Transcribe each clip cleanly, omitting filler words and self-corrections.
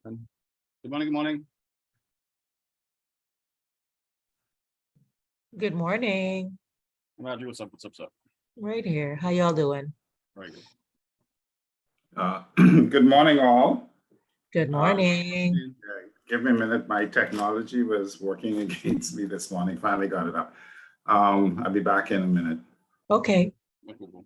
Good morning, good morning. Good morning. Roger, what's up, sir? Right here. How y'all doing? Very good. Good morning, all. Good morning. Give me a minute. My technology was working against me this morning. Finally got it up. I'll be back in a minute. Okay. Cool.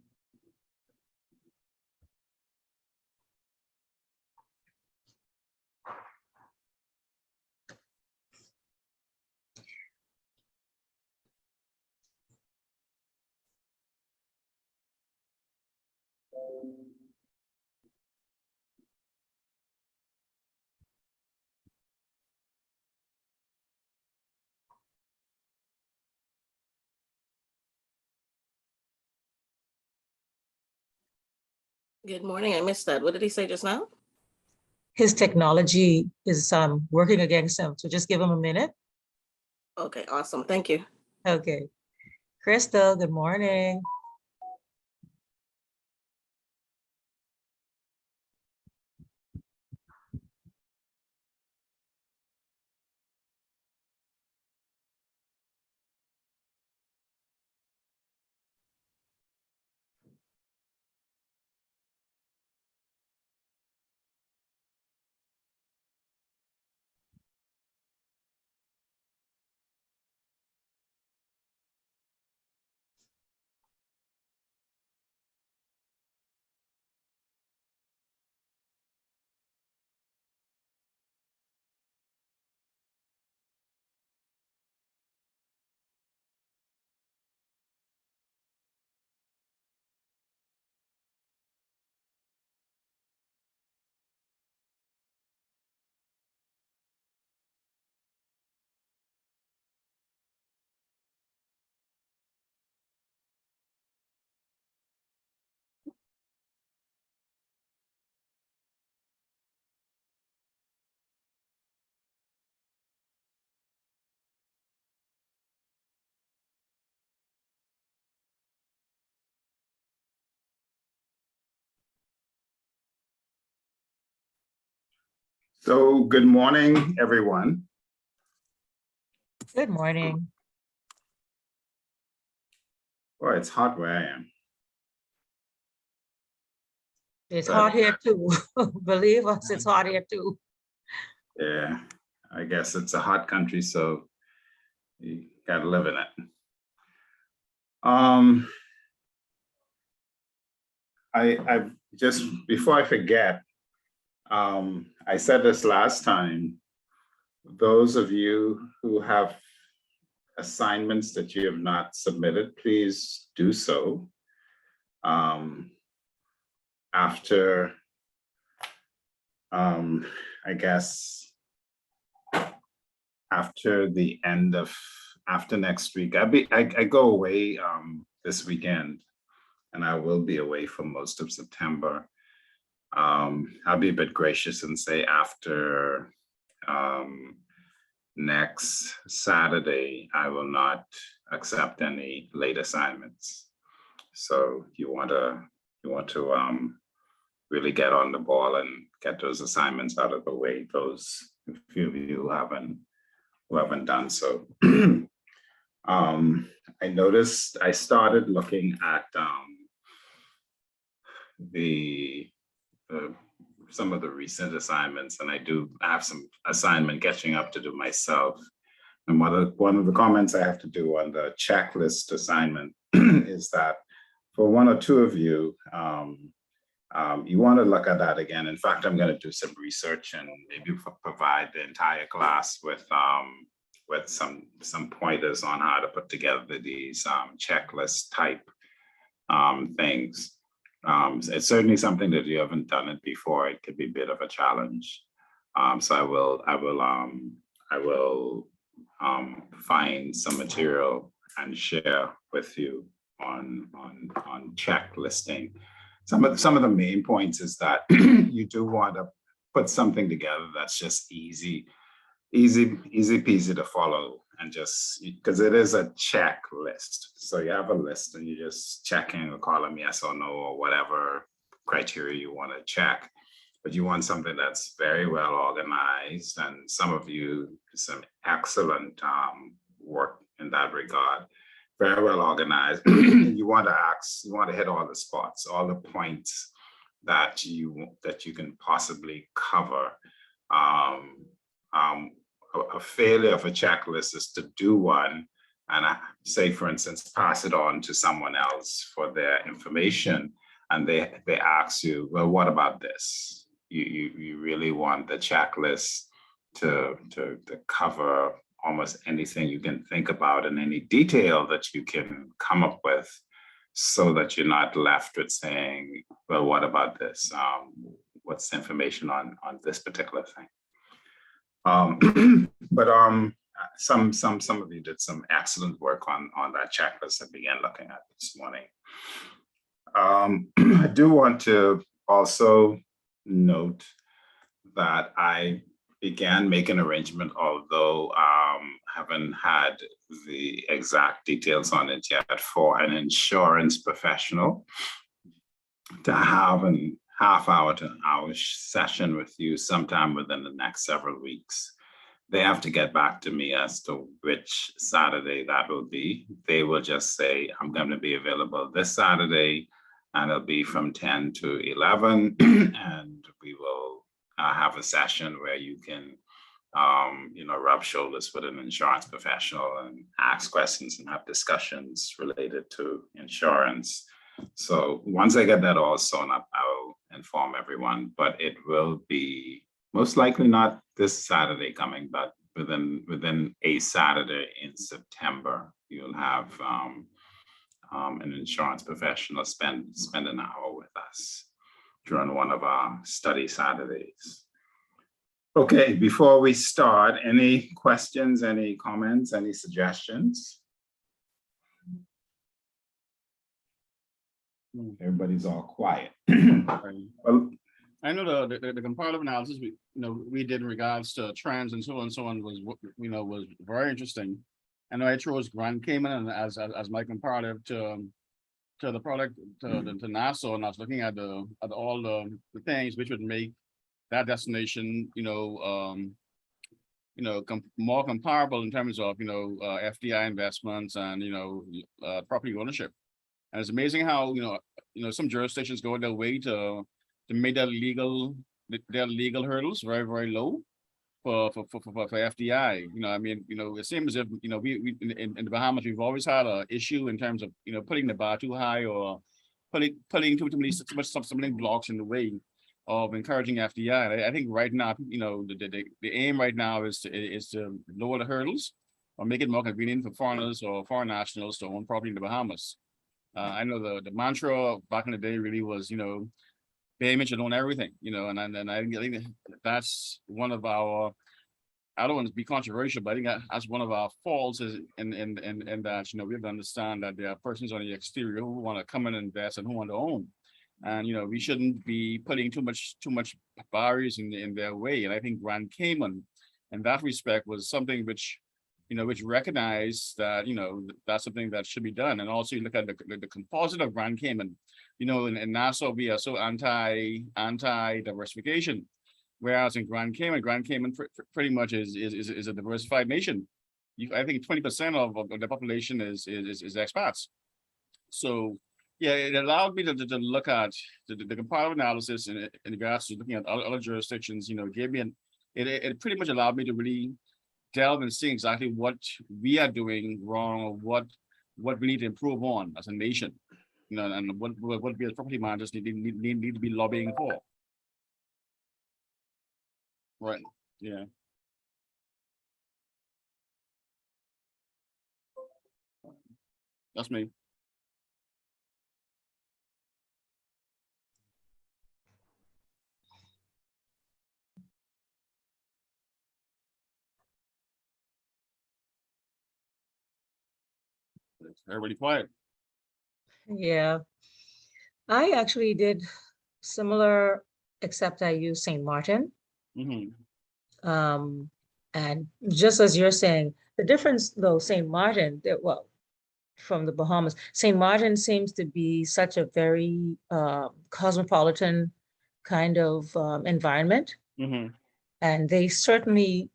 Good morning. I missed that. What did he say just now? His technology is working against him, so just give him a minute. Okay, awesome. Thank you. Okay. Crystal, good morning. So good morning, everyone. Good morning. Boy, it's hot where I am. It's hot here too. Believe us, it's hot here too. Yeah, I guess it's a hot country, so you gotta live in it. I just, before I forget, I said this last time, those of you who have assignments that you have not submitted, please do so. After, I guess, after the end of, after next week, I go away this weekend, and I will be away for most of September. I'll be a bit gracious and say after next Saturday, I will not accept any late assignments. So you want to really get on the ball and get those assignments out of the way. Those few of you who haven't done so. I noticed I started looking at some of the recent assignments, and I have some assignment catching up to do myself. And one of the comments I have to do on the checklist assignment is that for one or two of you, you want to look at that again. In fact, I'm going to do some research and maybe provide the entire class with some pointers on how to put together these checklist type things. It's certainly something that you haven't done it before. It could be a bit of a challenge. So I will find some material and share with you on checklisting. Some of the main points is that you do want to put something together that's just easy peasy to follow, and just because it is a checklist. So you have a list and you're just checking a column yes or no or whatever criteria you want to check. but you want something that's very well organized, and some of you, some excellent work in that regard, very well organized. You want to hit all the spots, all the points that you can possibly cover. A failure of a checklist is to do one and say, for instance, pass it on to someone else for their information, and they ask you, well, what about this? You really want the checklist to cover almost anything you can think about and any detail that you can come up with, so that you're not left with saying, well, what about this? What's the information on this particular thing? But some of you did some excellent work on that checklist I began looking at this morning. I do want to also note that I began making arrangement, although haven't had the exact details on it yet, for an insurance professional to have a half-hour to an hour session with you sometime within the next several weeks. They have to get back to me as to which Saturday that will be. They will just say, I'm going to be available this Saturday, and it'll be from 10 to 11, and we will have a session where you can rub shoulders with an insurance professional and ask questions and have discussions related to insurance. So once I get that all sewn up, I'll inform everyone, but it will be most likely not this Saturday coming, but within a Saturday in September, you'll have an insurance professional spend an hour with us during one of our study Saturdays. Okay, before we start, any questions, any comments, any suggestions? Everybody's all quiet. Well, I know the comparative analysis we did in regards to trends and so on was was very interesting. I know I chose Grand Cayman as my comparative to the product to Nassau, and I was looking at all the things which would make that destination more comparable in terms of FDI investments and property ownership. And it's amazing how some jurisdictions go their way to make their legal hurdles very, very low for FDI. It seems as if we in the Bahamas, we've always had an issue in terms of putting the bar too high, or putting too many stumbling blocks in the way of encouraging FDI. I think right now, the aim right now is to lower the hurdles or make it more convenient for foreigners or foreign nationals to own property in the Bahamas. I know the mantra back in the day really was, Bahamians should own everything, and I think that's one of our, I don't want to be controversial, but I think that's one of our faults is in that, we have to understand that there are persons on the exterior who want to come and invest and who want to own. And, we shouldn't be putting too much barriers in their way. And I think Grand Cayman, in that respect, was something which recognized that, that's something that should be done. And also you look at the composite of Grand Cayman, in Nassau, we are so anti-diversification. Whereas in Grand Cayman pretty much is a diversified nation. I think 20% of the population is expats. So yeah, it allowed me to look at the comparative analysis in regards to looking at other jurisdictions. It pretty much allowed me to really delve and see exactly what we are doing wrong, or what we need to improve on as a nation, and what we as property managers need to be lobbying for. Right. Yeah. That's me. Everybody quiet. Yeah, I actually did similar, except I used St. Martin. Mm-hmm. And just as you're saying, the difference though, St. Martin, from the Bahamas, St. Martin seems to be such a very cosmopolitan kind of environment. Mhm. And they certainly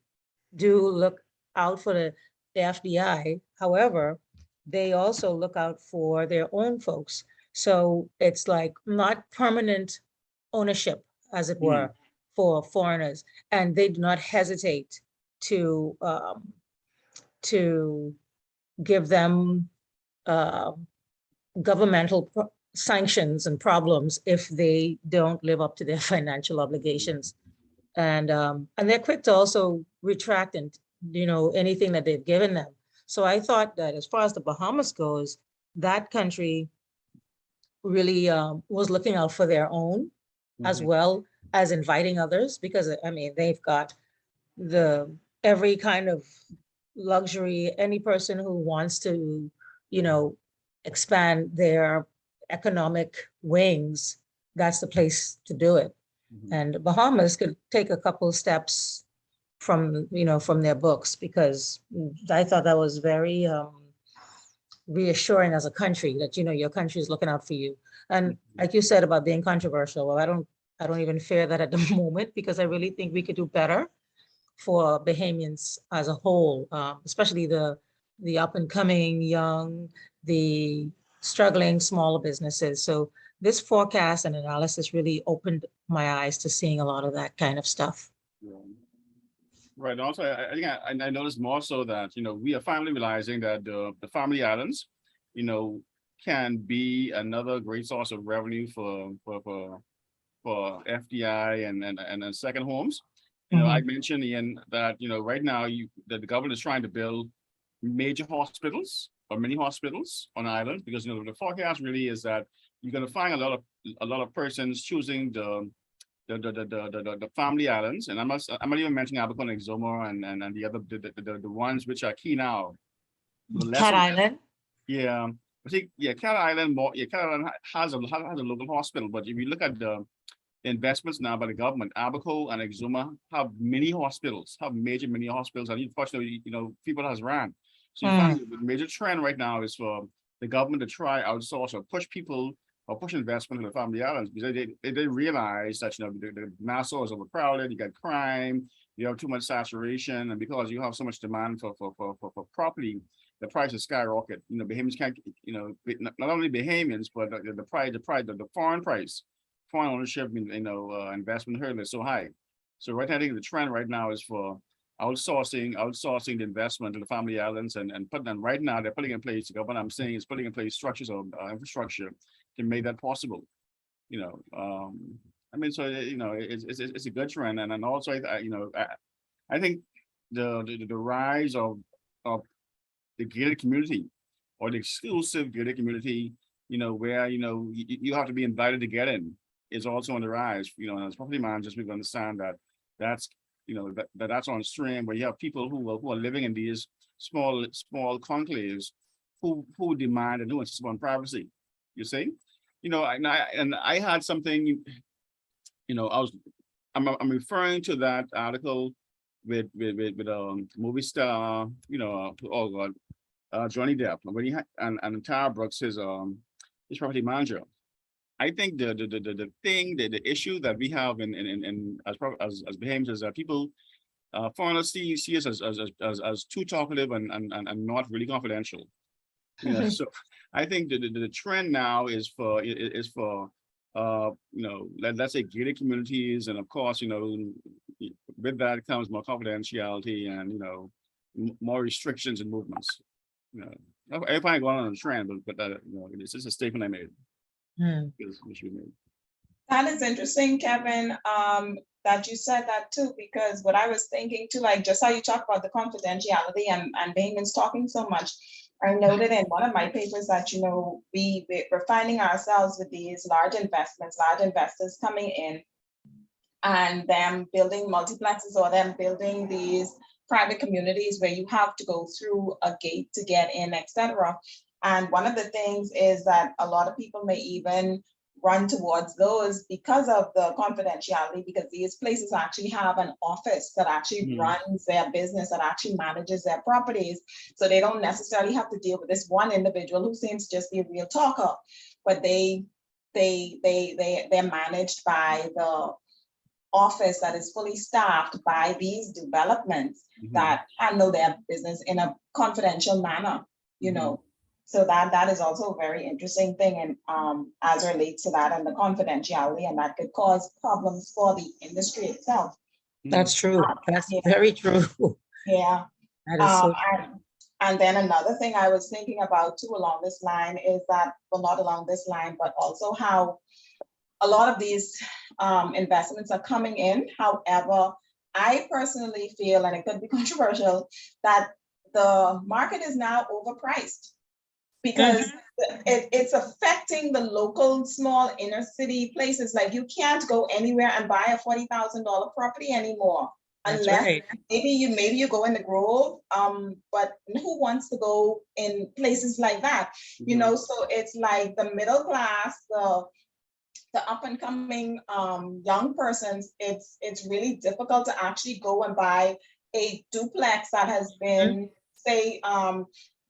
do look out for the FDI. However, they also look out for their own folks. So it's like not permanent ownership, as it were, for foreigners. And they do not hesitate to give them uh, governmental sanctions and problems if they don't live up to their financial obligations. And they're quick to also retract and, anything that they've given them. So I thought that as far as the Bahamas goes, that country really was looking out for their own, as Mhm. well as inviting others, because I mean, they've got every kind of luxury. Any person who wants to, expand their economic wings, that's the place to do it. Mhm. And Bahamas could take a couple of steps from their books, because I thought that was very reassuring as a country that, your country is looking out for you. And like you said about being controversial, well, I don't even fear that at the moment, because I really think we could do better for Bahamians as a whole, especially the up and coming young, the struggling smaller businesses. So this forecast and analysis really opened my eyes to seeing a lot of that kind of stuff. Yeah. Right. Also, I think I noticed more so that, we are finally realizing that the family islands, can be another great source of revenue for FDI and then second homes. I mentioned, Ian, that, right now that the government is trying to build major hospitals or mini hospitals on islands, because, the forecast really is that you're going to find a lot of persons choosing the family islands, and I'm not even mentioning Abaco and Exuma and the other the ones which are key now. The Cat lesser, Island. yeah. I think Cat Island Cat Island has a local hospital, but if you look at the investments now by the government, Abaco and Exuma have mini hospitals, have major mini hospitals, and unfortunately, people has ran. So you find the major trend right now is for the government to try outsource or push people or push investment in the family islands, because they realize that the Nassau is overcrowded, you got crime, you have too much saturation, and because you have so much demand for property, the prices skyrocket. Bahamians can't, not only Bahamians, but the foreign price, foreign ownership, investment hurdle is so high. So right now, I think the trend right now is for outsourcing the investment to the family islands and putting them right now. They're putting in place, the government I'm saying is putting in place structures of infrastructure to make that possible. I mean, so it's a good trend, and then also I think the rise of the gated community or the exclusive gated community, where you have to be invited to get in, is also on the rise. And as property managers, we understand that that's that's on stream, where you have people who are living in these small conclaves who demand and who insist on privacy. You see, and I had something. I'm referring to that article with movie star, oh God, Johnny Depp, when he had and Tara Brooks, his property manager. I think the thing, the issue that we have in as Bahamians is that people, foreigners see us as too talkative and not really confidential. So I think the trend now is for let's say gated communities, and of course, with that comes more confidentiality and more restrictions and movements. Everybody going on a trend, but it's just a statement I made. That is interesting, Kevin, that you said that too, because what I was thinking too, like just how you talk about the confidentiality and Bahamians talking so much, I noted in one of my papers that, we're finding ourselves with these large investors coming in and them building multiplexes or them building these private communities where you have to go through a gate to get in, etc. And one of the things is that a lot of people may even run towards those because of the confidentiality, because these places actually have an office that actually runs their business, that actually manages their properties. So they don't necessarily have to deal with this one individual who seems to just be a real talker, but they they're managed by the office that is fully staffed by these developments Mhm. that handle their business in a confidential manner, you Mhm. know. So that is also a very interesting thing, and as relates to that and the confidentiality, and that could cause problems for the industry itself. That's true. That's Yeah. very true. Yeah. That is so. And then another thing I was thinking about too along this line is that, well, not along this line, but also how a lot of these investments are coming in. However, I personally feel, and it could be controversial, that the market is now overpriced because it's affecting the local small inner city places. Like you can't go anywhere and buy a $40,000 property anymore. That's Unless right. maybe you go in the Grove, but who wants to go in places like that? You Mhm. know, so it's like the middle class, the up and coming young persons, it's really difficult to actually go and buy a duplex that has been, say,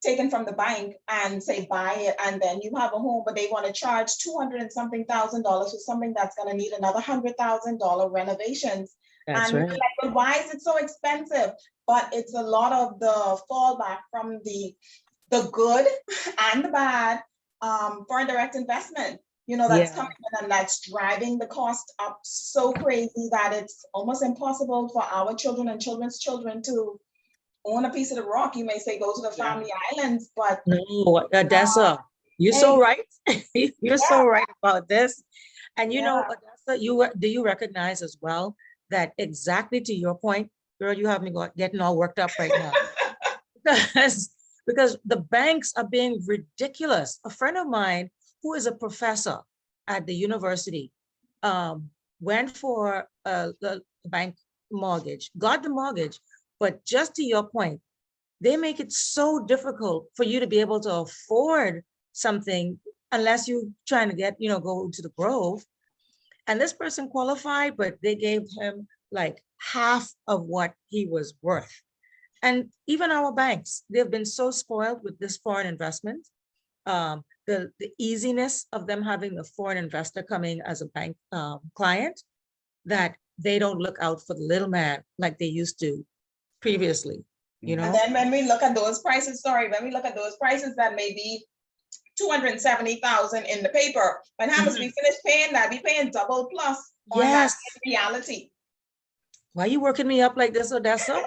taken from the bank and say buy it, and then you have a home, but they want to charge $200 and something thousand for something that's going to need another $100,000 renovations. That's And right. like, but why is it so expensive? But it's a lot of the fallback from the good and the bad foreign direct investment, you know, that's Yeah. coming in and that's driving the cost up so crazy that it's almost impossible for our children and children's children to own a piece of the rock. You may say go to the Yeah. family islands, but No, Odessa, you're so right. You're so right about this. And you know, Odessa, do you recognize as well that exactly to your point, girl, you have me getting all worked up right now. Because the banks are being ridiculous. A friend of mine who is a professor at the university went for the bank mortgage, got the mortgage, but just to your point, they make it so difficult for you to be able to afford something unless you're trying to get, go to the Grove. And this person qualified, but they gave him like half of what he was worth. And even our banks, they've been so spoiled with this foreign investment. The easiness of them having a foreign investor coming as a bank client, that they don't look out for the little man like they used to previously, you and know? then when we look at those prices, that may be 270,000 in the paper. When happens, we finish paying that, we paying double plus on that Yes. in reality. Why are you working me up like this, Odessa?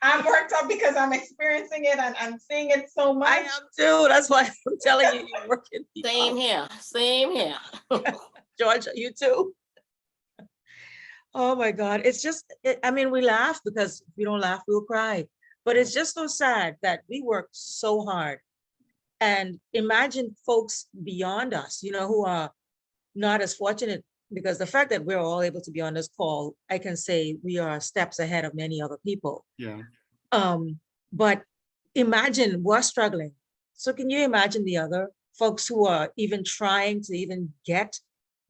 I'm worked up because I'm experiencing it and I'm seeing it so much. I am too. That's why I'm telling you, you're working me Same up. here, same here. Georgia, you too. Oh my God. It's just, I mean, we laugh because if we don't laugh, we'll cry. But it's just so sad that we work so hard. And imagine folks beyond us, who are not as fortunate, because the fact that we're all able to be on this call, I can say we are steps ahead of many other people. Yeah. But imagine we're struggling. So can you imagine the other folks who are even trying to even get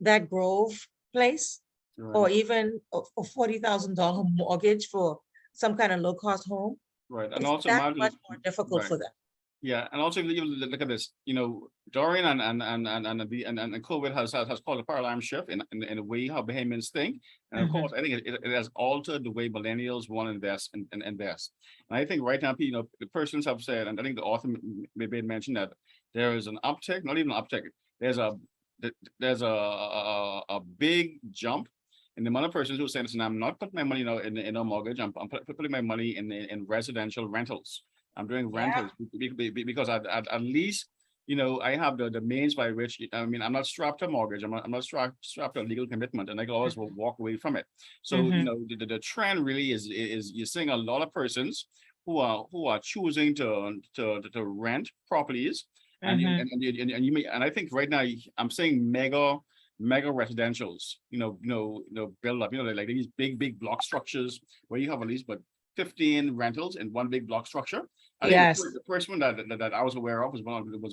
that Grove place, Right. or even a $40,000 mortgage for some kind of low cost home? Right. And It's also that imagine, much more difficult right. for them. Yeah, and also you look at this, Dorian and COVID has caused a paradigm shift in the way how Bahamians think, and of course, I think it has altered the way millennials want to invest and invest. And I think right now, the persons have said, and I think the author maybe mentioned that there is an uptick, not even an uptick. There's a big jump in the amount of persons who say, "Listen, I'm not putting my money, in a mortgage. I'm putting my money in residential rentals. I'm doing rentals because at least, I have the means by which, I mean, I'm not strapped to a mortgage. I'm not strapped to a legal commitment, and I can always walk away from it. So, the trend really is you're seeing a lot of persons who are choosing to rent properties, and you may, and I think right now I'm seeing mega residentials, build up, like these big block structures where you have at least, but 15 rentals in one big block structure. I think the first one that I was aware of was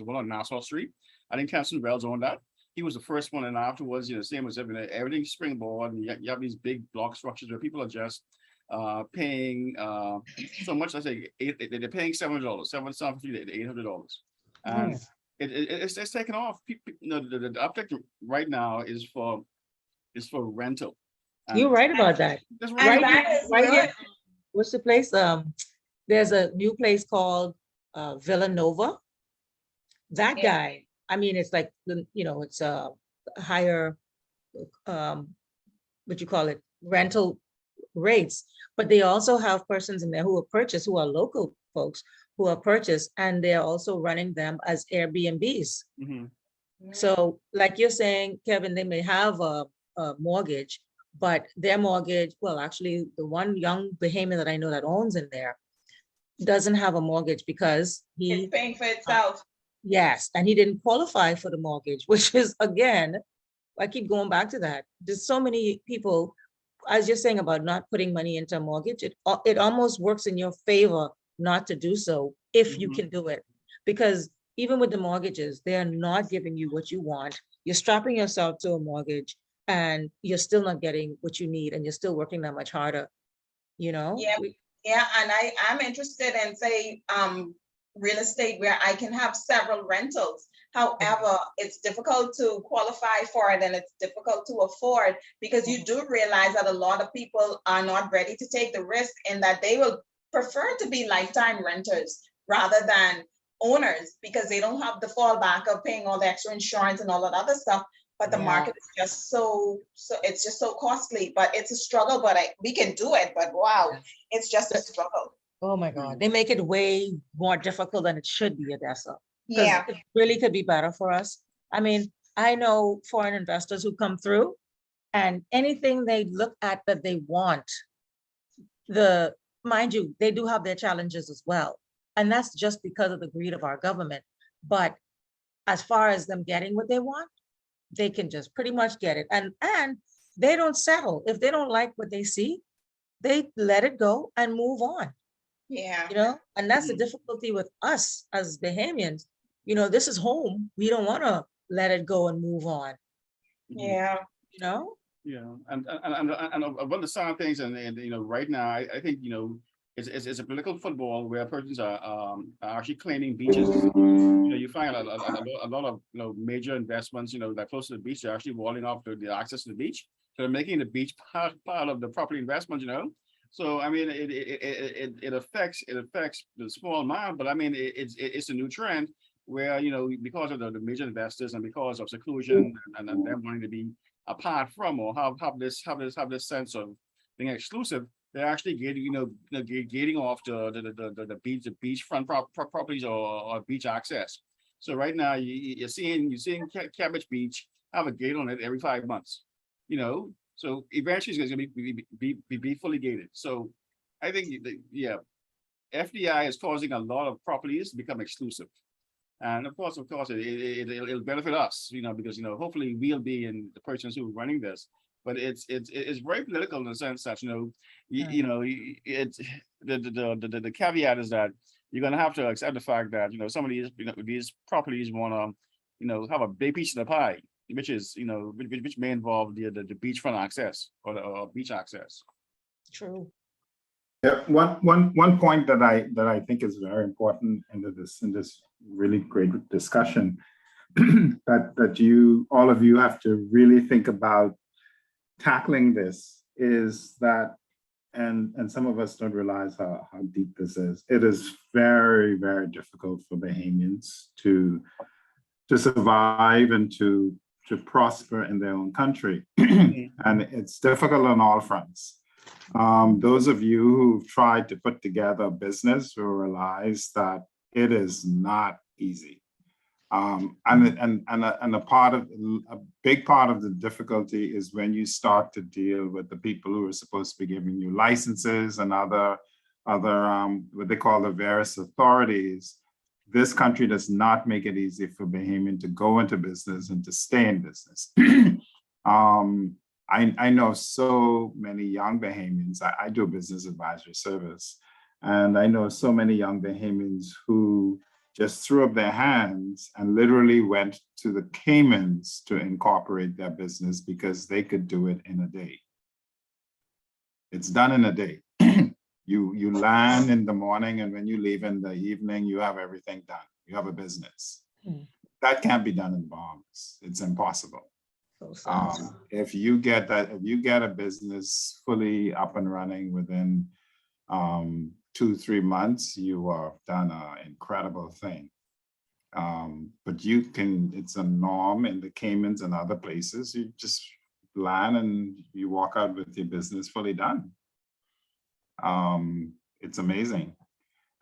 one on Nassau Street. I think Caston Wells owned that. He was the first one, and afterwards, same as everything springboard. And you have these big block structures where people are just paying so much. I say they're paying $700, $750 to $800, and it's taken off. The uptick right now is for rental. You're And right about that. that's And right. that is Right here. good. What's the place? There's a new place called Villanova. That Yeah. guy, I mean, it's like, it's a higher, what you call it, rental rates. But they also have persons in there who have purchased, who are local folks who have purchased, and they're also running them as Airbnbs. Mhm. So like you're saying, Kevin, they may have a mortgage, but their mortgage, well, actually, the one young Bahamian that I know that owns in there doesn't have a mortgage because It's he, paying for itself. yes, and he didn't qualify for the mortgage, which is, again, I keep going back to that. There's so many people, as you're saying about not putting money into a mortgage, it almost works in your favor not to do so if you Mhm. can do it. Because even with the mortgages, they're not giving you what you want. You're strapping yourself to a mortgage and you're still not getting what you need and you're still working that much harder, you know? Yeah. Yeah, and I'm interested in say, real estate where I can have several rentals. However, it's difficult to qualify for it and it's difficult to afford because you do realize that a lot of people are not ready to take the risk and that they will prefer to be lifetime renters rather than owners because they don't have the fallback of paying all the extra insurance and all that other stuff. But the Yeah. market is just so it's just so costly, but it's a struggle, but we can do it, but wow, it's just a struggle. Oh my God, they make it way more difficult than it should be, Odessa. Because Yeah, it really could be better for us. I mean, I know foreign investors who come through and anything they look at that they want, mind you, they do have their challenges as well. And that's just because of the greed of our government. But as far as them getting what they want, they can just pretty much get it. And they don't settle. If they don't like what they see, they let it go and move on. yeah. And that's the Mhm. difficulty with us as Bahamians. This is home. We don't want to let it go and move on, Yeah, you know? Yeah, and one of the sad things, and right now, I think it's a political football where persons are actually claiming beaches. You find a lot of major investments, that close to the beach, they're actually walling off the access to the beach, so they're making the beach part of the property investment. So I mean, it affects the small amount, but I mean, it's a new trend where because of the major investors and because of seclusion and them wanting to be apart from or have this sense of being exclusive, they're actually gating off the beachfront properties or beach access. So right now you're seeing Cabbage Beach have a gate on it every 5 months. So eventually it's going to be fully gated. So I think FDI is causing a lot of properties to become exclusive. And of course, it'll benefit us, because hopefully we'll be in the persons who are running this. But it's very political in the sense that it's the caveat is that you're going to have to accept the fact that some of these properties want to have a big piece of the pie, which is which may involve the beachfront access or beach access. True. Yeah, one point that I think is very important in this really great discussion that all of you have to really think about tackling this is that, and some of us don't realize how deep this is. It is very, very difficult for Bahamians to survive and to prosper in their own country, and it's difficult on all fronts. Those of you who've tried to put together a business will realize that it is not easy. And a big part of the difficulty is when you start to deal with the people who are supposed to be giving you licenses and other what they call the various authorities. This country does not make it easy for Bahamian to go into business and to stay in business. I know so many young Bahamians. I do a business advisory service, and I know so many young Bahamians who just threw up their hands and literally went to the Caymans to incorporate their business because they could do it in a day. It's done in a day. You land in the morning, and when you leave in the evening, you have everything done. You have a business. that can't be done in Bahamas. It's impossible. So sad. If you get a business fully up and running within 2-3 months, you have done an incredible thing. But it's a norm in the Caymans and other places. You just land and you walk out with your business fully done. It's amazing.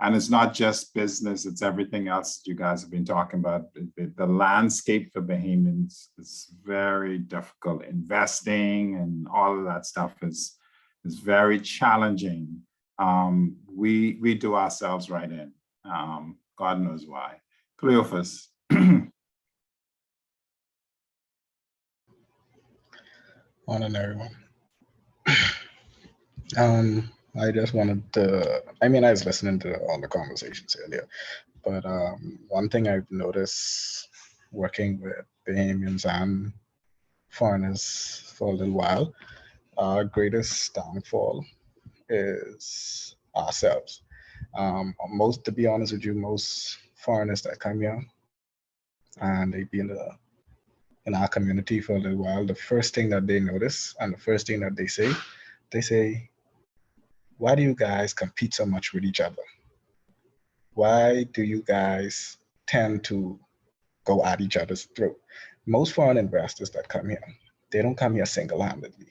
And it's not just business, it's everything else that you guys have been talking about. The landscape for Bahamians is very difficult. Investing and all of that stuff is very challenging. We do ourselves right in. God knows why. Cleophas. Morning, everyone. I just wanted to, I was listening to all the conversations earlier, but one thing I've noticed working with Bahamians and foreigners for a little while, our greatest downfall is ourselves. To be honest with you, most foreigners that come here and they be in our community for a little while, the first thing that they notice and the first thing that they say, why do you guys compete so much with each other? Why do you guys tend to go at each other's throat? Most foreign investors that come here, they don't come here single-handedly.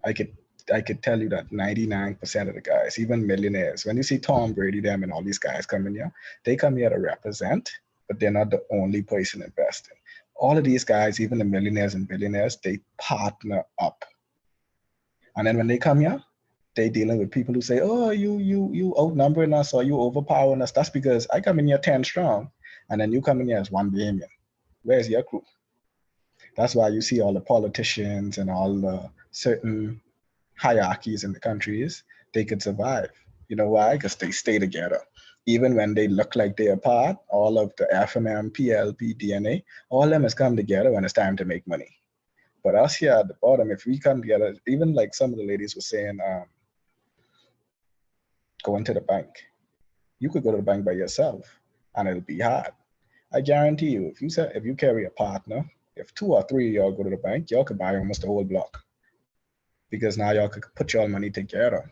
I could tell you that 99% of the guys, even millionaires, when you see Tom Brady, them and all these guys coming here, they come here to represent, but they're not the only person investing. All of these guys, even the millionaires and billionaires, they partner up. And then when they come here, they dealing with people who say, oh, you outnumbering us or you overpowering us. That's because I come in here 10 strong, and then you come in here as 1 Bahamian. Where's your crew? That's why you see all the politicians and all the certain hierarchies in the countries, they could survive. You know why? Because they stay together. Even when they look like they're apart, all of the FNM, PLP, DNA, all of them has come together when it's time to make money. But us here at the bottom, if we come together, even like some of the ladies were saying, going to the bank. You could go to the bank by yourself and it'll be hard. I guarantee you, if you carry a partner, if 2 or 3 of y'all go to the bank, y'all could buy almost the whole block. Because now y'all could put your money together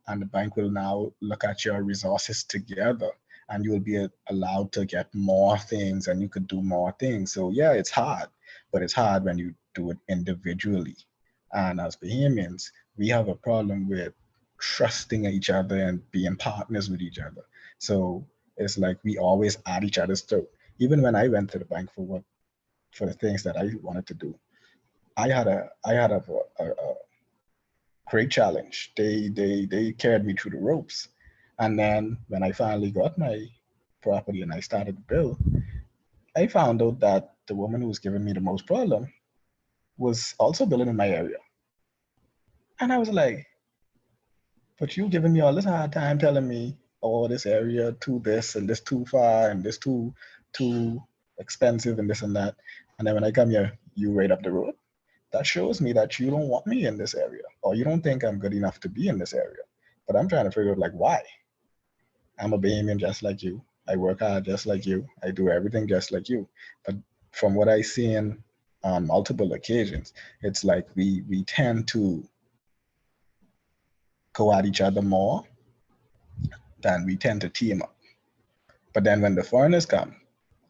and the bank will now look at your resources together and you will be allowed to get more things and you could do more things. So yeah, it's hard, but it's hard when you do it individually. And as Bahamians, we have a problem with trusting each other and being partners with each other. So it's like we always at each other's throat. Even when I went to the bank for the things that I wanted to do, I had a great challenge. They carried me through the ropes. And then when I finally got my property and I started to build, I found out that the woman who was giving me the most problem was also building in my area. And I was like, but you giving me all this hard time telling me, oh, this area too this and this too far and this too expensive and this and that. And then when I come here, you right up the road. That shows me that you don't want me in this area or you don't think I'm good enough to be in this area. But I'm trying to figure out like why. I'm a Bahamian just like you. I work hard just like you. I do everything just like you. But from what I see on multiple occasions, it's like we tend to go at each other more than we tend to team up. But then when the foreigners come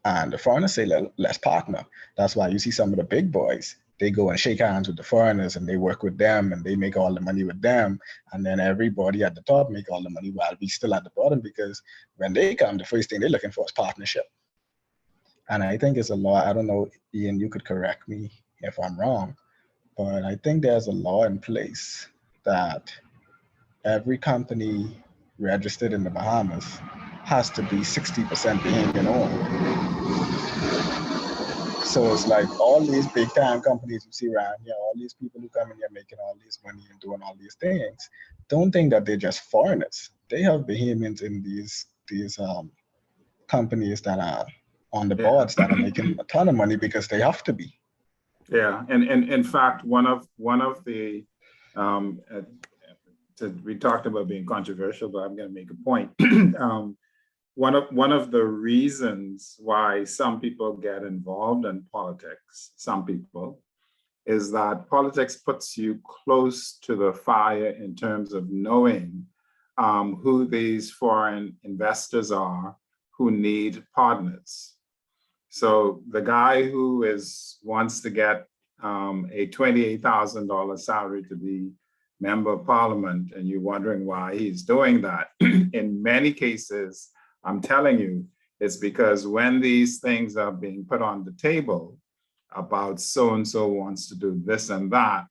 and the foreigners say, let's partner, that's why you see some of the big boys, they go and shake hands with the foreigners and they work with them and they make all the money with them. And then everybody at the top make all the money while we still at the bottom, because when they come, the first thing they're looking for is partnership. And I think it's a law. I don't know, Ian, you could correct me if I'm wrong, but I think there's a law in place that every company registered in the Bahamas has to be 60% Bahamian owned. So it's like all these big time companies you see around here, all these people who come in here making all this money and doing all these things, don't think that they're just foreigners. They have Bahamians in these companies that are on the boards that are making a ton of money because they have to be. Yeah, and in fact, one of the we talked about being controversial, but I'm going to make a point. one of the reasons why some people get involved in politics, some people, is that politics puts you close to the fire in terms of knowing who these foreign investors are who need partners. So the guy who wants to get a $28,000 salary to be member of parliament, and you're wondering why he's doing that, in many cases, I'm telling you, it's because when these things are being put on the table about so-and-so wants to do this and that,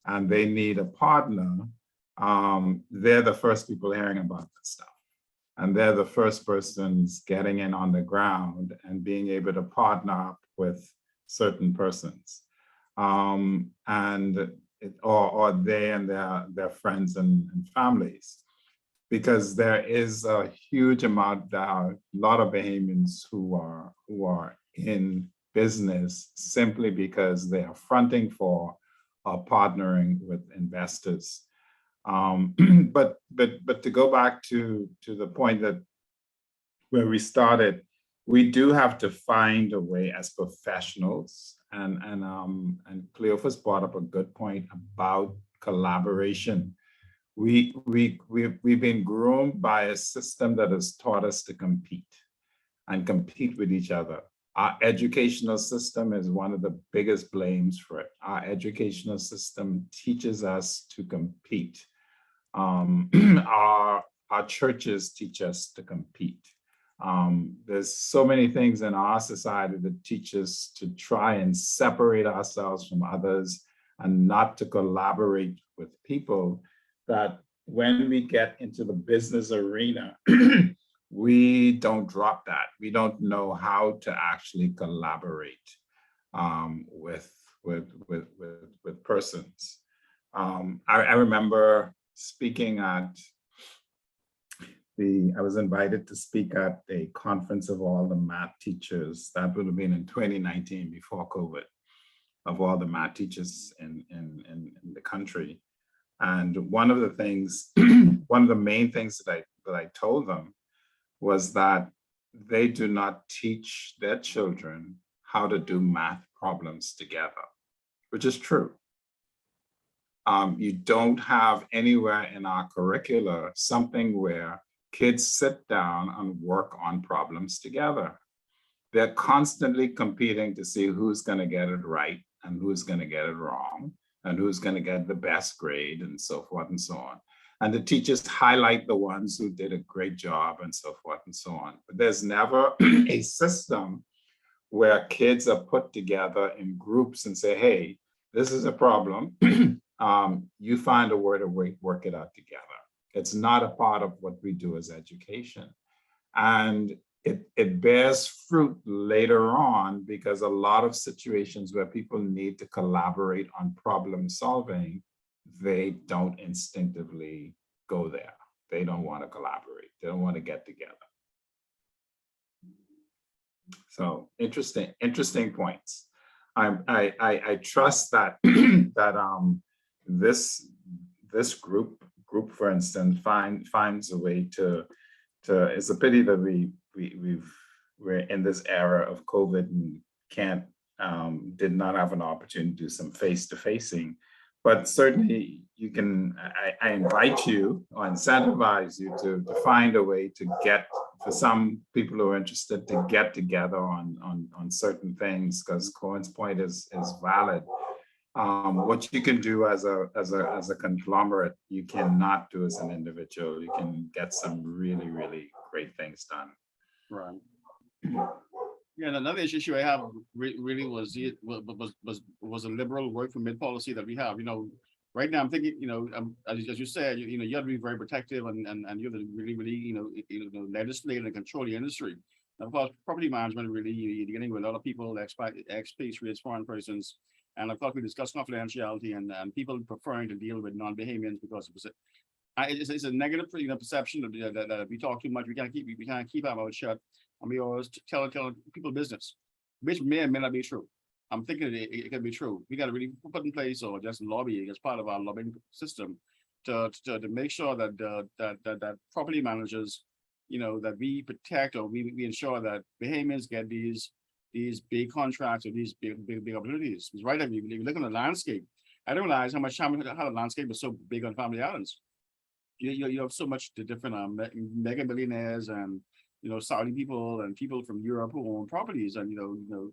and they need a partner, they're the first people hearing about this stuff. And they're the first persons getting in on the ground and being able to partner up with certain persons. Or they and their friends and families. Because there is a huge amount, a lot of Bahamians who are in business simply because they are fronting for or partnering with investors. But to go back to the point that where we started, we do have to find a way as professionals, and Cleophas brought up a good point about collaboration. We've been groomed by a system that has taught us to compete with each other. Our educational system is one of the biggest blames for it. Our educational system teaches us to compete. Our churches teach us to compete. There's so many things in our society that teach us to try and separate ourselves from others and not to collaborate with people, that when we get into the business arena, we don't drop that. We don't know how to actually collaborate with persons. I remember speaking I was invited to speak at a conference of all the math teachers. That would have been in 2019, before COVID, of all the math teachers in the country. And one of the things, one of the main things that I told them was that they do not teach their children how to do math problems together, which is true. You don't have anywhere in our curricula something where kids sit down and work on problems together. They're constantly competing to see who's going to get it right and who's going to get it wrong, and who's going to get the best grade, and so forth and so on. And the teachers highlight the ones who did a great job, and so forth and so on. But there's never a system where kids are put together in groups and say, hey, this is a problem. You find a way to work it out together. It's not a part of what we do as education. And it bears fruit later on, because a lot of situations where people need to collaborate on problem solving, they don't instinctively go there. They don't want to collaborate. They don't want to get together. So interesting points. I trust that this group, for instance, finds a way to. It's a pity that we're in this era of COVID and did not have an opportunity to do some face-to-facing, but certainly you can. I invite you or incentivize you to find a way to get, for some people who are interested, to get together on certain things, because Cohen's point is valid. What you can do as a conglomerate, you cannot do as an individual. You can get some really, really great things done. Right. Yeah, and another issue I have really was a liberal work for mid policy that we have. You know, right now I'm thinking, you know, as you said, you know, you have to be very protective and you have to really, legislate and control the industry. And of course, property management, really, you're dealing with a lot of people, expatriates, foreign persons. And of course, we discussed confidentiality and people preferring to deal with non-Bahamians because it's a negative, perception that we talk too much. We can't keep our mouth shut, and we always tell people business, which may or may not be true. I'm thinking it can be true. We got to really put in place, or just lobbying as part of our lobbying system, to make sure that property managers you know, that we protect or we ensure that Bahamians get these big contracts or these big opportunities. It's right. If you look at the landscape, I didn't realize how the landscape is so big on Family Islands. You have so much the different mega millionaires and, you know, Saudi people and people from Europe who own properties. And, you know,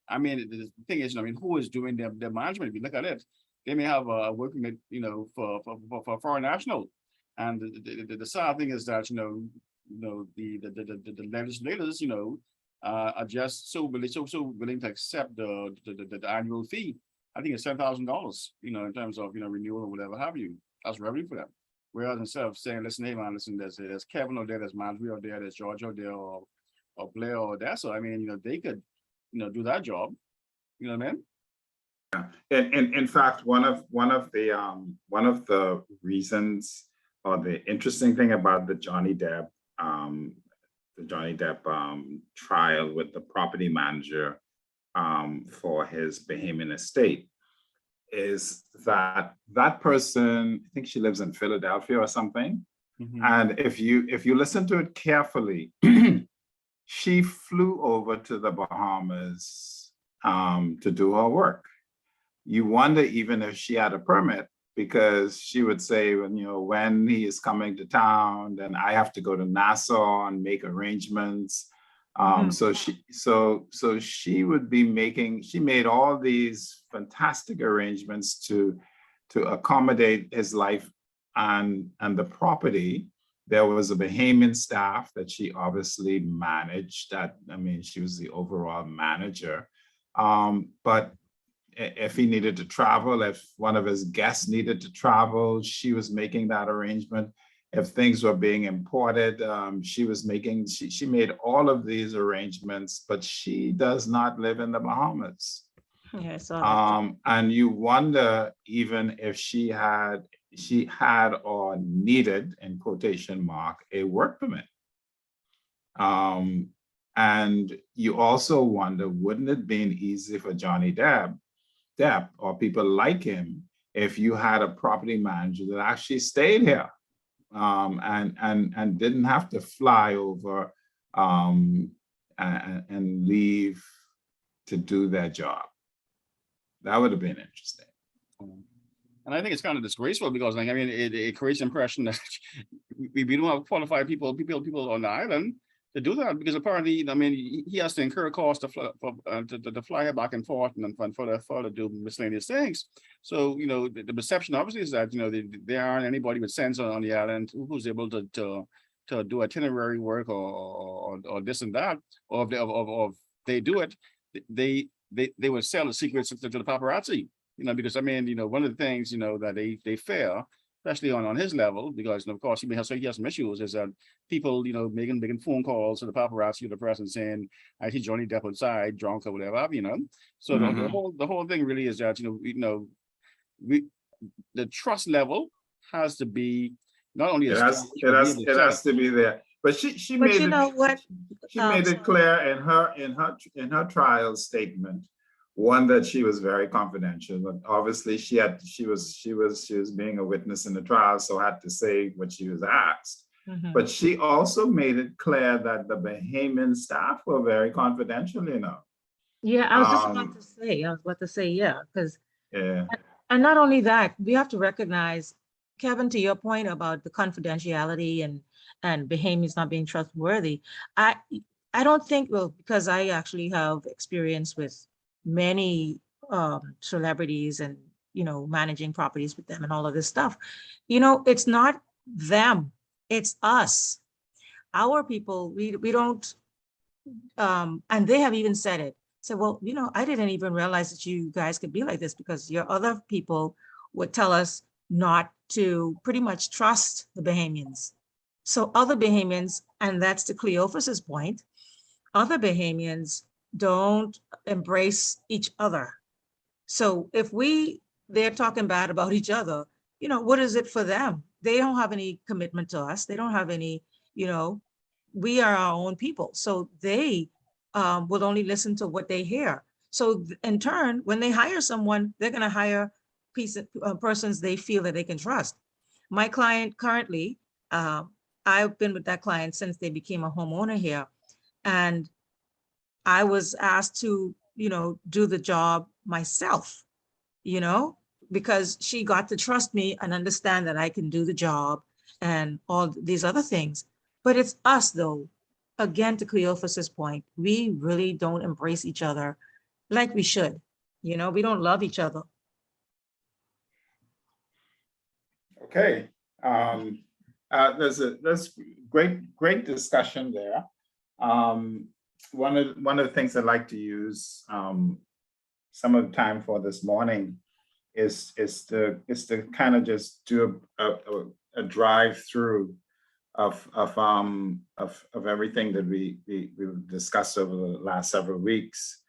I mean, the thing is, I mean, who is doing their management? If you look at it, they may have a work permit, you know, for a foreign national. And the sad thing is that, you know, the legislators, you know, are just so willing to accept the annual fee. I think it's $10,000, you know, in terms of, you know, renewal or whatever have you. That's revenue for them. Whereas instead of saying, listen, hey man, listen, there's Kevin out there, there's Marjorie out there, there's George out there, or Blair or Odessa. I mean, you know, they could, you know, do that job. You know what I mean? And in fact, one of the reasons or the interesting thing about the Johnny Depp trial with the property manager for his Bahamian estate is that person, I think she lives in Philadelphia or something. And if you listen to it carefully, she flew over to the Bahamas to do her work. You wonder even if she had a permit, because she would say, when he is coming to town, then I have to go to Nassau and make arrangements. So she would be she made all these fantastic arrangements to accommodate his life and the property. There was a Bahamian staff that she obviously managed. She was the overall manager. But if he needed to travel, if one of his guests needed to travel, she was making that arrangement. If things were being imported, she made all of these arrangements, but she does not live in the Bahamas. Yeah, I saw that. And you wonder even if she had or needed, in quotation mark, a work permit. And you also wonder, wouldn't it been easy for Johnny Depp or people like him if you had a property manager that actually stayed here and didn't have to fly over and leave to do their job? That would have been interesting. And I think it's kind of disgraceful because, like, I mean, it creates the impression that we don't have qualified people on the island to do that, because apparently, I mean, he has to incur costs to fly her back and forth and for to do miscellaneous things. So, the perception obviously is that, there aren't anybody with sense on the island who's able to do itinerary work or this and that, or if they do it, they would sell the secrets to the paparazzi, because I mean, one of the things, that they fear, especially on his level, because of course he has some issues, is that people, making phone calls to the paparazzi or the press and saying, I see Johnny Depp outside drunk or whatever, So the whole thing really is that, the trust level has to be not only it has to be there. But she made it clear in her trial statement, one, that she was very confidential, but obviously she was being a witness in the trial, so had to say what she was asked. But she also made it clear that the Bahamian staff were very confidential, Yeah, I was just about to say, yeah, because and not only that, we have to recognize, Kevin, to your point about the confidentiality and Bahamians not being trustworthy. I don't think, because I actually have experience with many celebrities and, managing properties with them and all of this stuff. It's not them, it's us. Our people, we don't, and they have even said it. So, well, I didn't even realize that you guys could be like this, because your other people would tell us not to pretty much trust the Bahamians. So other Bahamians, and that's to Cleophas's point, other Bahamians don't embrace each other. So if they're talking bad about each other, what is it for them? They don't have any commitment to us. They don't have any, we are our own people. So they will only listen to what they hear. So in turn, when they hire someone, they're going to hire persons they feel that they can trust. My client currently, I've been with that client since they became a homeowner here. And I was asked to, do the job myself, because she got to trust me and understand that I can do the job and all these other things. But it's us though. Again, to Cleophas's point, we really don't embrace each other like we should. We don't love each other. Okay. There's great discussion there. One of the things I'd like to use some of the time for this morning is to kind of just do a drive through of everything that we've discussed over the last several weeks.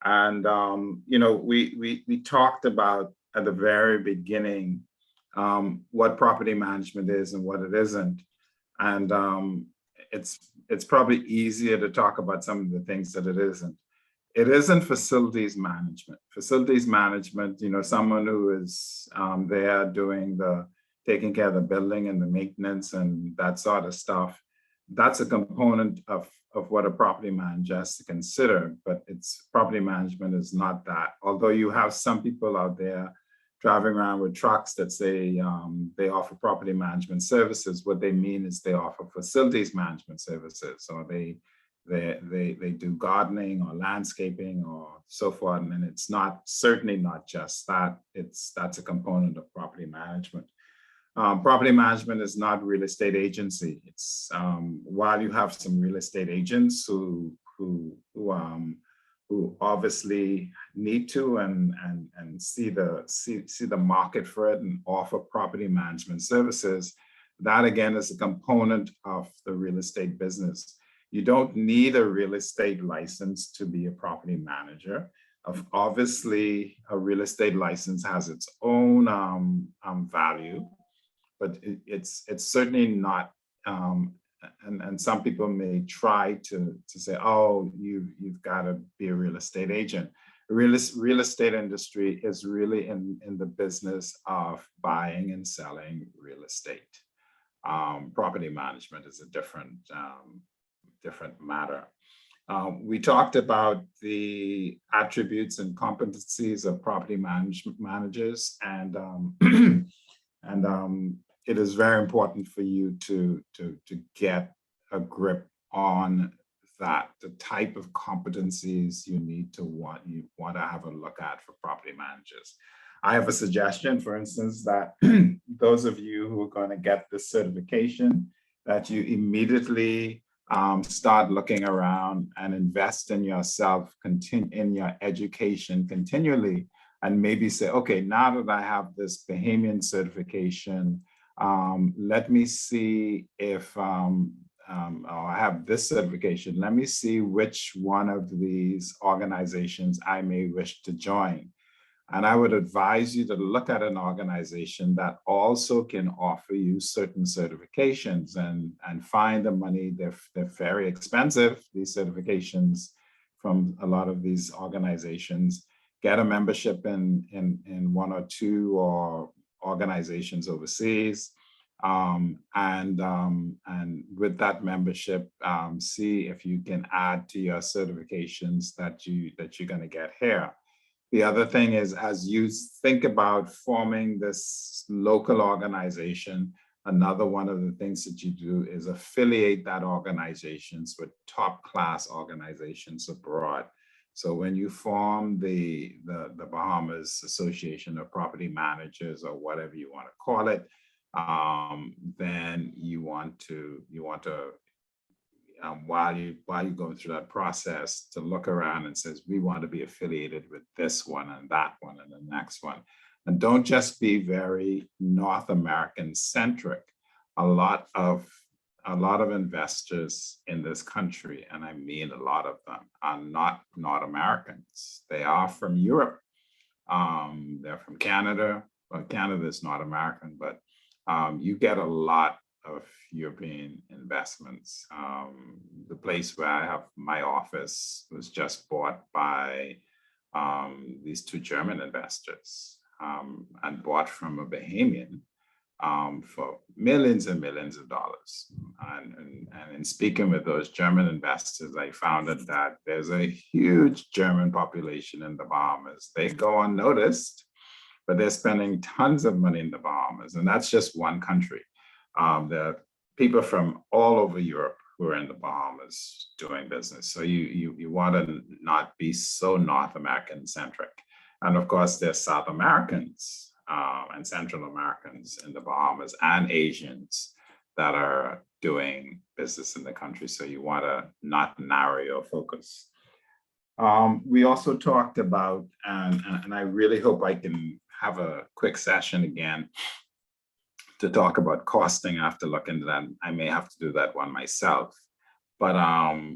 And we talked about at the very beginning what property management is and what it isn't. And it's probably easier to talk about some of the things that it isn't. It isn't facilities management. Facilities management, someone who is there doing taking care of the building and the maintenance and that sort of stuff, that's a component of what a property manager has to consider, but property management is not that. Although you have some people out there driving around with trucks that say they offer property management services, what they mean is they offer facilities management services, or they do gardening or landscaping or so forth. And it's certainly not just that. That's a component of property management. Property management is not real estate agency. It's while you have some real estate agents who obviously need to and see the market for it and offer property management services, that again is a component of the real estate business. You don't need a real estate license to be a property manager. Obviously, a real estate license has its own value, but it's certainly not. And some people may try to say, oh, you've got to be a real estate agent. Real estate industry is really in the business of buying and selling real estate. Property management is a different matter. We talked about the attributes and competencies of property managers, and it is very important for you to get a grip on that, the type of competencies you need to want to have a look at for property managers. I have a suggestion, for instance, that those of you who are going to get this certification, that you immediately start looking around and invest in yourself, in your education continually, and maybe say, okay, now that I have this Bahamian certification, let me see if I have this certification. Let me see which one of these organizations I may wish to join. And I would advise you to look at an organization that also can offer you certain certifications and find the money. They're very expensive, these certifications from a lot of these organizations. Get a membership in one or two or organizations overseas, and with that membership, see if you can add to your certifications that you're going to get here. The other thing is, as you think about forming this local organization, another one of the things that you do is affiliate that organizations with top class organizations abroad. So when you form the Bahamas Association of Property Managers, or whatever you want to call it, then you want to while you're going through that process, to look around and says, we want to be affiliated with this one and that one and the next one. And don't just be very North American centric. A lot of investors in this country, and I mean a lot of them, are not Americans. They are from Europe. They're from Canada. Well, Canada is not American, but you get a lot of European investments. The place where I have my office was just bought by these two German investors, and bought from a Bahamian. for millions and millions of dollars. And in speaking with those German investors, I found out that there's a huge German population in the Bahamas. They go unnoticed, but they're spending tons of money in the Bahamas, and that's just one country. There are people from all over Europe who are in the Bahamas doing business. So you want to not be so North American centric. And of course, there's South Americans and Central Americans in the Bahamas and Asians that are doing business in the country. So you want to not narrow your focus. We also talked about, and I really hope I can have a quick session again to talk about costing after looking at that. I may have to do that one myself. But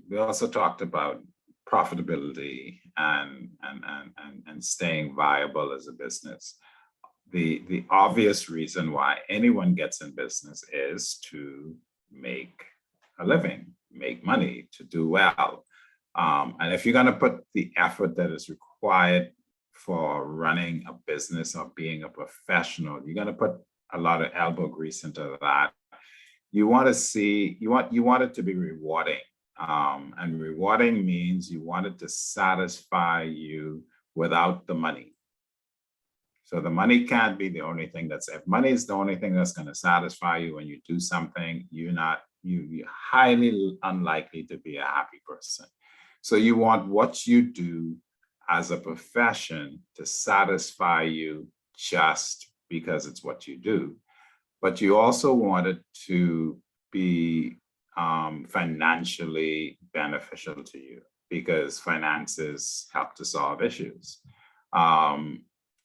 we also talked about profitability and staying viable as a business. The obvious reason why anyone gets in business is to make a living, make money, to do well. And if you're going to put the effort that is required for running a business or being a professional, you're going to put a lot of elbow grease into that. You want to see, you want it to be rewarding. And rewarding means you want it to satisfy you without the money. So the money can't be the only thing if money is the only thing that's going to satisfy you when you do something, you're highly unlikely to be a happy person. So you want what you do as a profession to satisfy you just because it's what you do. But you also want it to be financially beneficial to you, because finances help to solve issues.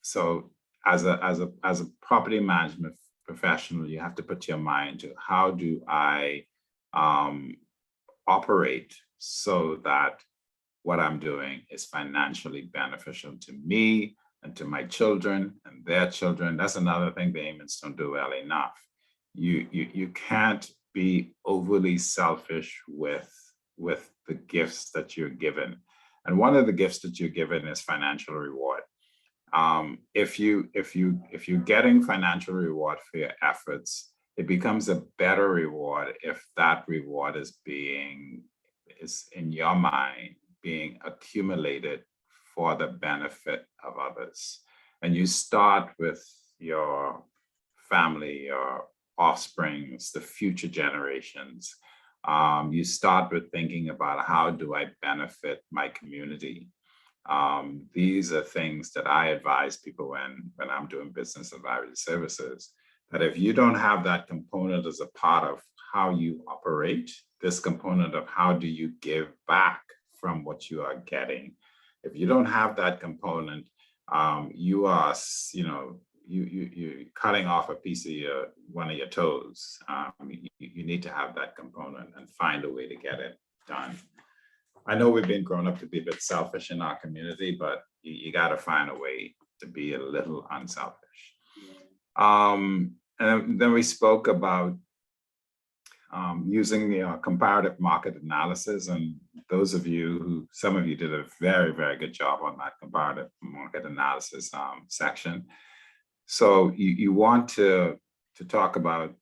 So as a property management professional, you have to put your mind to how do I operate so that what I'm doing is financially beneficial to me and to my children and their children. That's another thing the Bahamians don't do well enough. You can't be overly selfish with the gifts that you're given. And one of the gifts that you're given is financial reward. If you're getting financial reward for your efforts, it becomes a better reward if that reward is in your mind being accumulated for the benefit of others. And you start with your family, your offsprings, the future generations. You start with thinking about how do I benefit my community. These are things that I advise people when I'm doing business advisory services, that if you don't have that component as a part of how you operate, this component of how do you give back from what you are getting, if you don't have that component, you are, you're cutting off a piece of one of your toes. You need to have that component and find a way to get it done. I know we've been grown up to be a bit selfish in our community, but you got to find a way to be a little unselfish. And then we spoke about using the comparative market analysis, and those of you some of you did a very, very good job on that comparative market analysis section. So you want to talk about,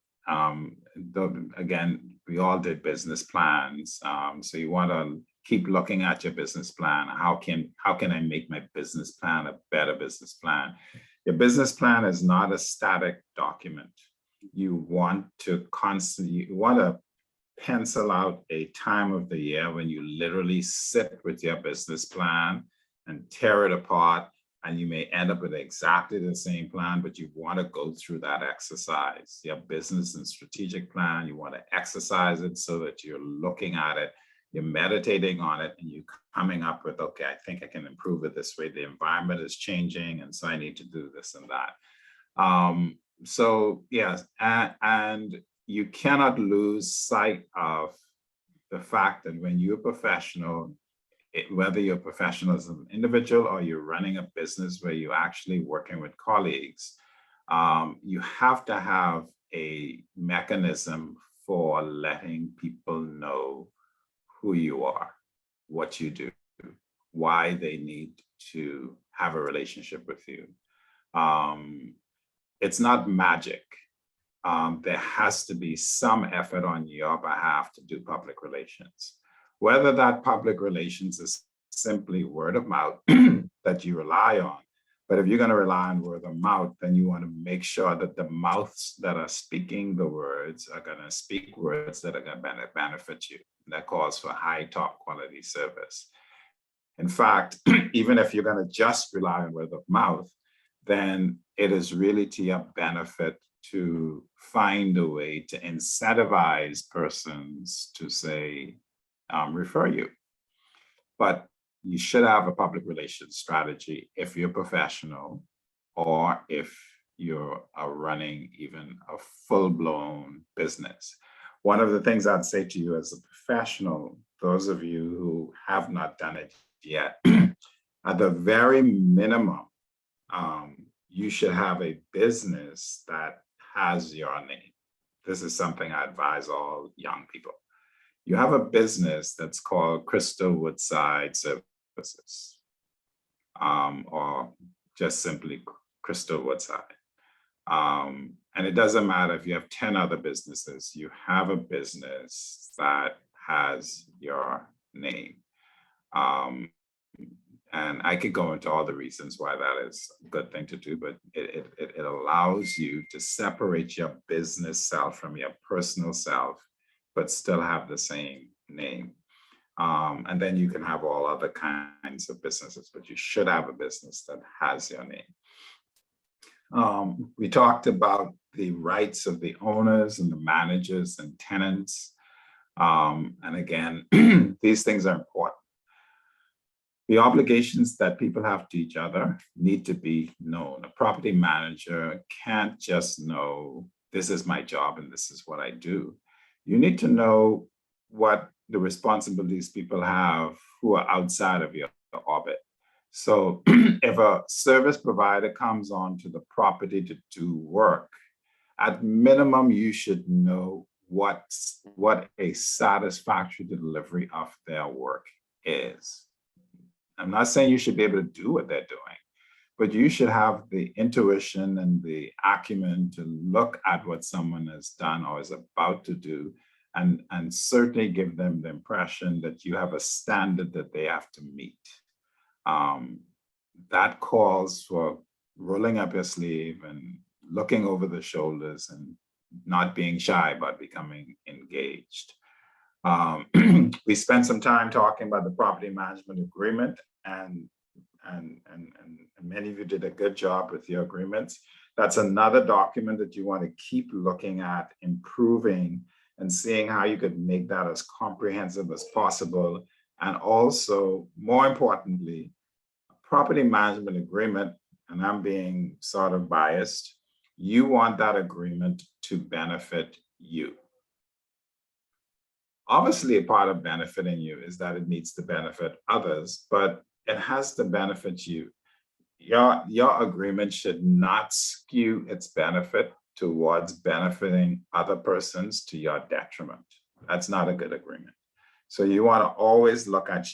again, we all did business plans. So you want to keep looking at your business plan. How can I make my business plan a better business plan? Your business plan is not a static document. You want to pencil out a time of the year when you literally sit with your business plan and tear it apart, and you may end up with exactly the same plan, but you want to go through that exercise. Your business and strategic plan, you want to exercise it so that you're looking at it, you're meditating on it, and you're coming up with, okay, I think I can improve it this way. The environment is changing, and so I need to do this and that. So yes, and you cannot lose sight of the fact that when you're a professional, whether you're a professional as an individual or you're running a business where you're actually working with colleagues, you have to have a mechanism for letting people know who you are, what you do, why they need to have a relationship with you. It's not magic. there has to be some effort on your behalf to do public relations. Whether that public relations is simply word of mouth that you rely on, but if you're going to rely on word of mouth, then you want to make sure that the mouths that are speaking the words are going to speak words that are going to benefit you. That calls for high top quality service. In fact, even if you're going to just rely on word of mouth, then it is really to your benefit to find a way to incentivize persons to say, refer you. But you should have a public relations strategy if you're professional or if you're running even a full-blown business. One of the things I'd say to you as a professional, those of you who have not done it yet, at the very minimum, you should have a business that has your name. This is something I advise all young people. You have a business that's called Crystal Woodside Services, or just simply Crystal Woodside. And it doesn't matter if you have 10 other businesses, you have a business that has your name. And I could go into all the reasons why that is a good thing to do, but it allows you to separate your business self from your personal self, but still have the same name. And then you can have all other kinds of businesses, but you should have a business that has your name. We talked about the rights of the owners and the managers and tenants. And again, these things are important. The obligations that people have to each other need to be known. A property manager can't just know, this is my job and this is what I do. You need to know what the responsibilities people have who are outside of your orbit. So if a service provider comes onto the property to do work, at minimum, you should know what a satisfactory delivery of their work is. I'm not saying you should be able to do what they're doing, but you should have the intuition and the acumen to look at what someone has done or is about to do, and certainly give them the impression that you have a standard that they have to meet. That calls for rolling up your sleeve and looking over the shoulders and not being shy about becoming engaged. We spent some time talking about the property management agreement, and many of you did a good job with your agreements. That's another document that you want to keep looking at, improving, and seeing how you could make that as comprehensive as possible. And also, more importantly, property management agreement, and I'm being sort of biased, you want that agreement to benefit you. Obviously, a part of benefiting you is that it needs to benefit others, but it has to benefit you. Your agreement should not skew its benefit towards benefiting other persons to your detriment. That's not a good agreement. So you want to always look at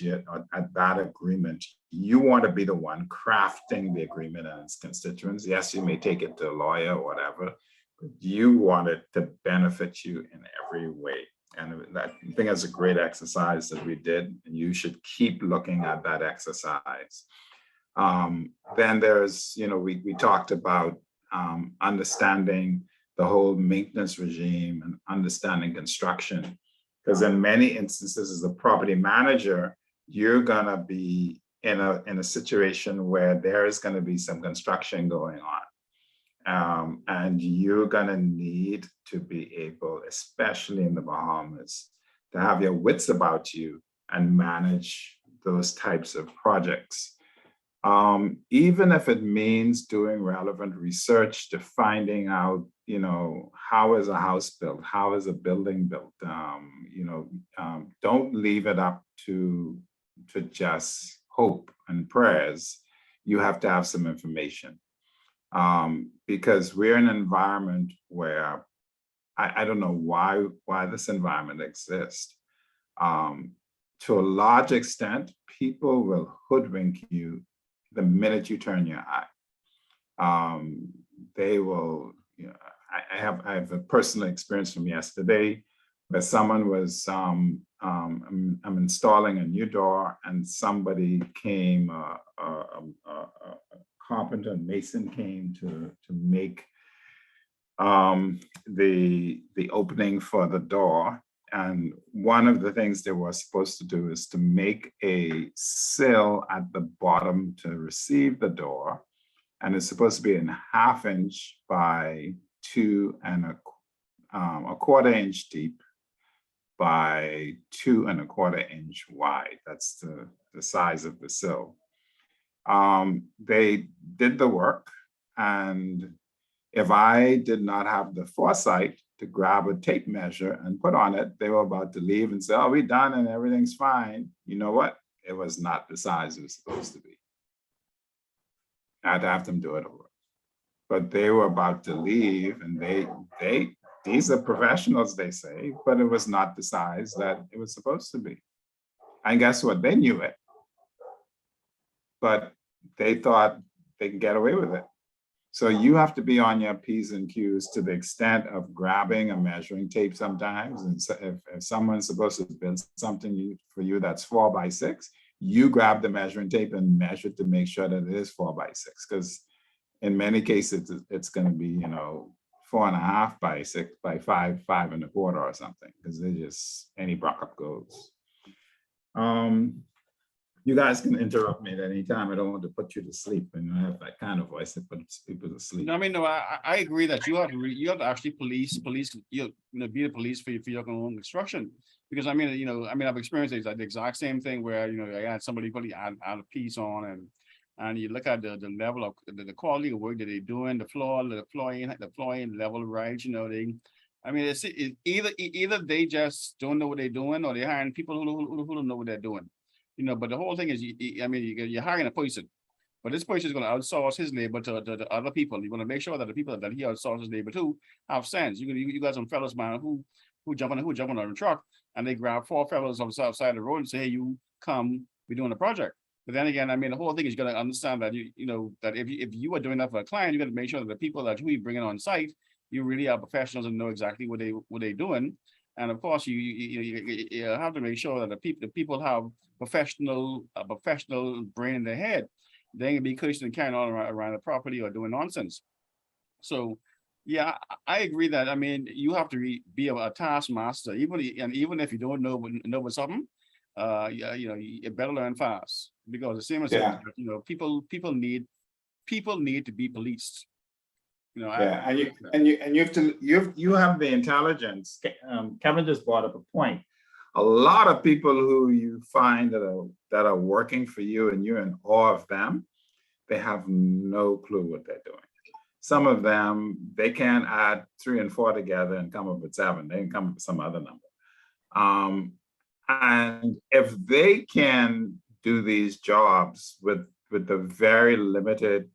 that agreement. You want to be the one crafting the agreement and its constituents. Yes, you may take it to a lawyer or whatever, but you want it to benefit you in every way. And that, I think that's a great exercise that we did, and you should keep looking at that exercise. Then there's, we talked about understanding the whole maintenance regime and understanding construction. Because in many instances, as a property manager, you're gonna be in a situation where there is gonna be some construction going on. And you're gonna need to be able, especially in the Bahamas, to have your wits about you and manage those types of projects. Even if it means doing relevant research to finding out, how is a house built? How is a building built? Don't leave it up to just hope and prayers. You have to have some information. Because we're in an environment where I don't know why this environment exists. To a large extent, people will hoodwink you the minute you turn your eye. They will, I have a personal experience from yesterday where someone was, I'm installing a new door and somebody came, a carpenter and mason came to make the opening for the door. And one of the things they were supposed to do is to make a sill at the bottom to receive the door. And it's supposed to be in 1/2 inch by 2 1/4 inch deep by 2 1/4 inch wide. That's the size of the sill. They did the work, and if I did not have the foresight to grab a tape measure and put on it, they were about to leave and say, "Oh, we're done and everything's fine." You know what? It was not the size it was supposed to be. I had to have them do it over. But they were about to leave, and these are professionals, they say, but it was not the size that it was supposed to be. And guess what? They knew it, but they thought they could get away with it. So you have to be on your P's and Q's to the extent of grabbing a measuring tape sometimes. And so if someone's supposed to build something for you that's 4 by 6, you grab the measuring tape and measure to make sure that it is 4 by 6. Because in many cases, it's going to be, 4.5 by 6 by 5, 5 1/4 or something. Because they just, any buck-up goes. You guys can interrupt me at any time. I don't want to put you to sleep, and I have that kind of voice that puts people to sleep. No, I mean, no, I agree that you have to actually be the police for your own construction. Because I mean, I've experienced the exact same thing where, I had somebody put add a piece on, and you look at the level of the quality of work that they're doing, the flooring level, right? It's either they just don't know what they're doing, or they're hiring people who don't know what they're doing. But the whole thing is, you're hiring a person, but this person is going to outsource his labor to other people. You're going to make sure that the people that he outsources labor to have sense. You got some fellows, man, who jump on a truck, and they grab 4 fellows on the south side of the road and say, "Hey, you come, we're doing a project." But then again, the whole thing is you got to understand that that if you are doing that for a client, you got to make sure that the people that you bring on site, you really are professionals and know exactly what they're doing. And of course, you have to make sure that the people have professional brain in their head. They ain't be cushioning and carrying on around the property or doing nonsense. So, yeah, I agree that you have to be a taskmaster, even if you don't know something. You better learn fast, because the same as people need to be policed. Yeah, you have the intelligence. Kevin just brought up a point. A lot of people who you find that are working for you and you're in awe of them, they have no clue what they're doing. Some of them, they can't add 3 and 4 together and come up with 7. They can come up with some other number. And if they can do these jobs with the very limited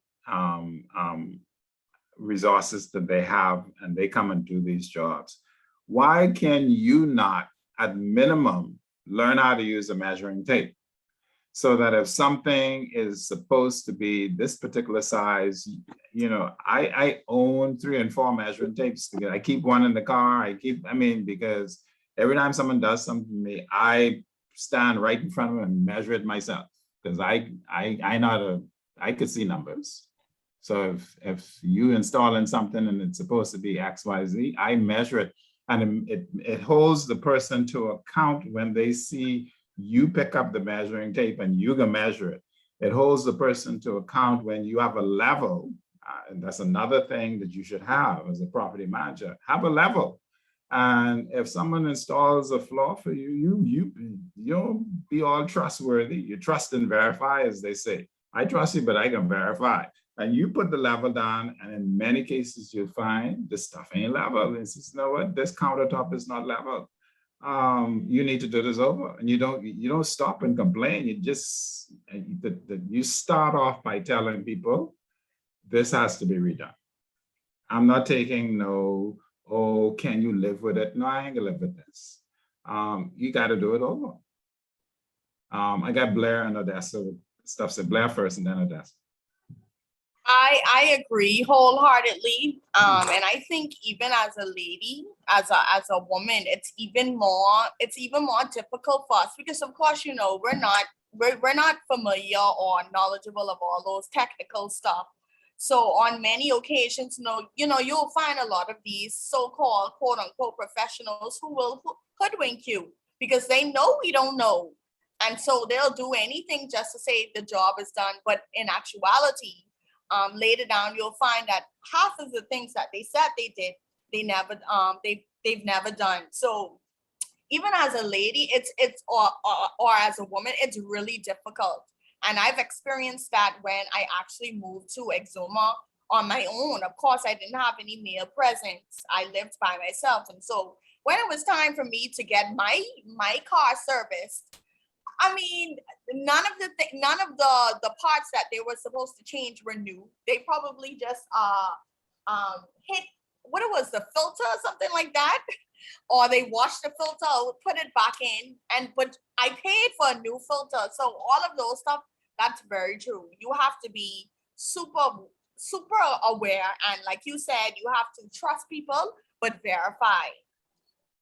resources that they have, and they come and do these jobs, why can you not, at minimum, learn how to use a measuring tape? So that if something is supposed to be this particular size, I own 3 and 4 measuring tapes. I keep one in the car. Because every time someone does something to me, I stand right in front of them and measure it myself, because I could see numbers. So if you installing something and it's supposed to be X, Y, Z, I measure it, and it holds the person to account when they see you pick up the measuring tape and you can measure it. It holds the person to account when you have a level, and that's another thing that you should have as a property manager. Have a level. And if someone installs a floor for you'll be all trustworthy. You trust and verify, as they say. I trust you, but I can verify. And you put the level down, and in many cases, you'll find this stuff ain't level. It says, you know what? This countertop is not level. You need to do this over. And you don't stop and complain. You start off by telling people, this has to be redone. I'm not taking no, oh, can you live with it? No, I ain't gonna live with this. You got to do it over. I got Blair and Odessa. Stuff said Blair first and then Odessa. I agree wholeheartedly. And I think even as a lady, as a woman, it's even more difficult for us because of course, you know, we're not familiar or knowledgeable of all those technical stuff. So on many occasions, you'll find a lot of these so-called quote unquote professionals who will hoodwink you because they know we don't know. And so they'll do anything just to say the job is done. But in actuality, later down, you'll find that half of the things that they said they did, they've never done. So even as a lady, or as a woman, it's really difficult. And I've experienced that when I actually moved to Exuma on my own. Of course, I didn't have any male presence. I lived by myself. And so when it was time for me to get my car serviced, I mean, none of the parts that they were supposed to change were new. They probably just hit what it was, the filter or something like that, or they washed the filter, put it back in, but I paid for a new filter. So all of those stuff, that's very true. You have to be super aware, and like you said, you have to trust people but verify.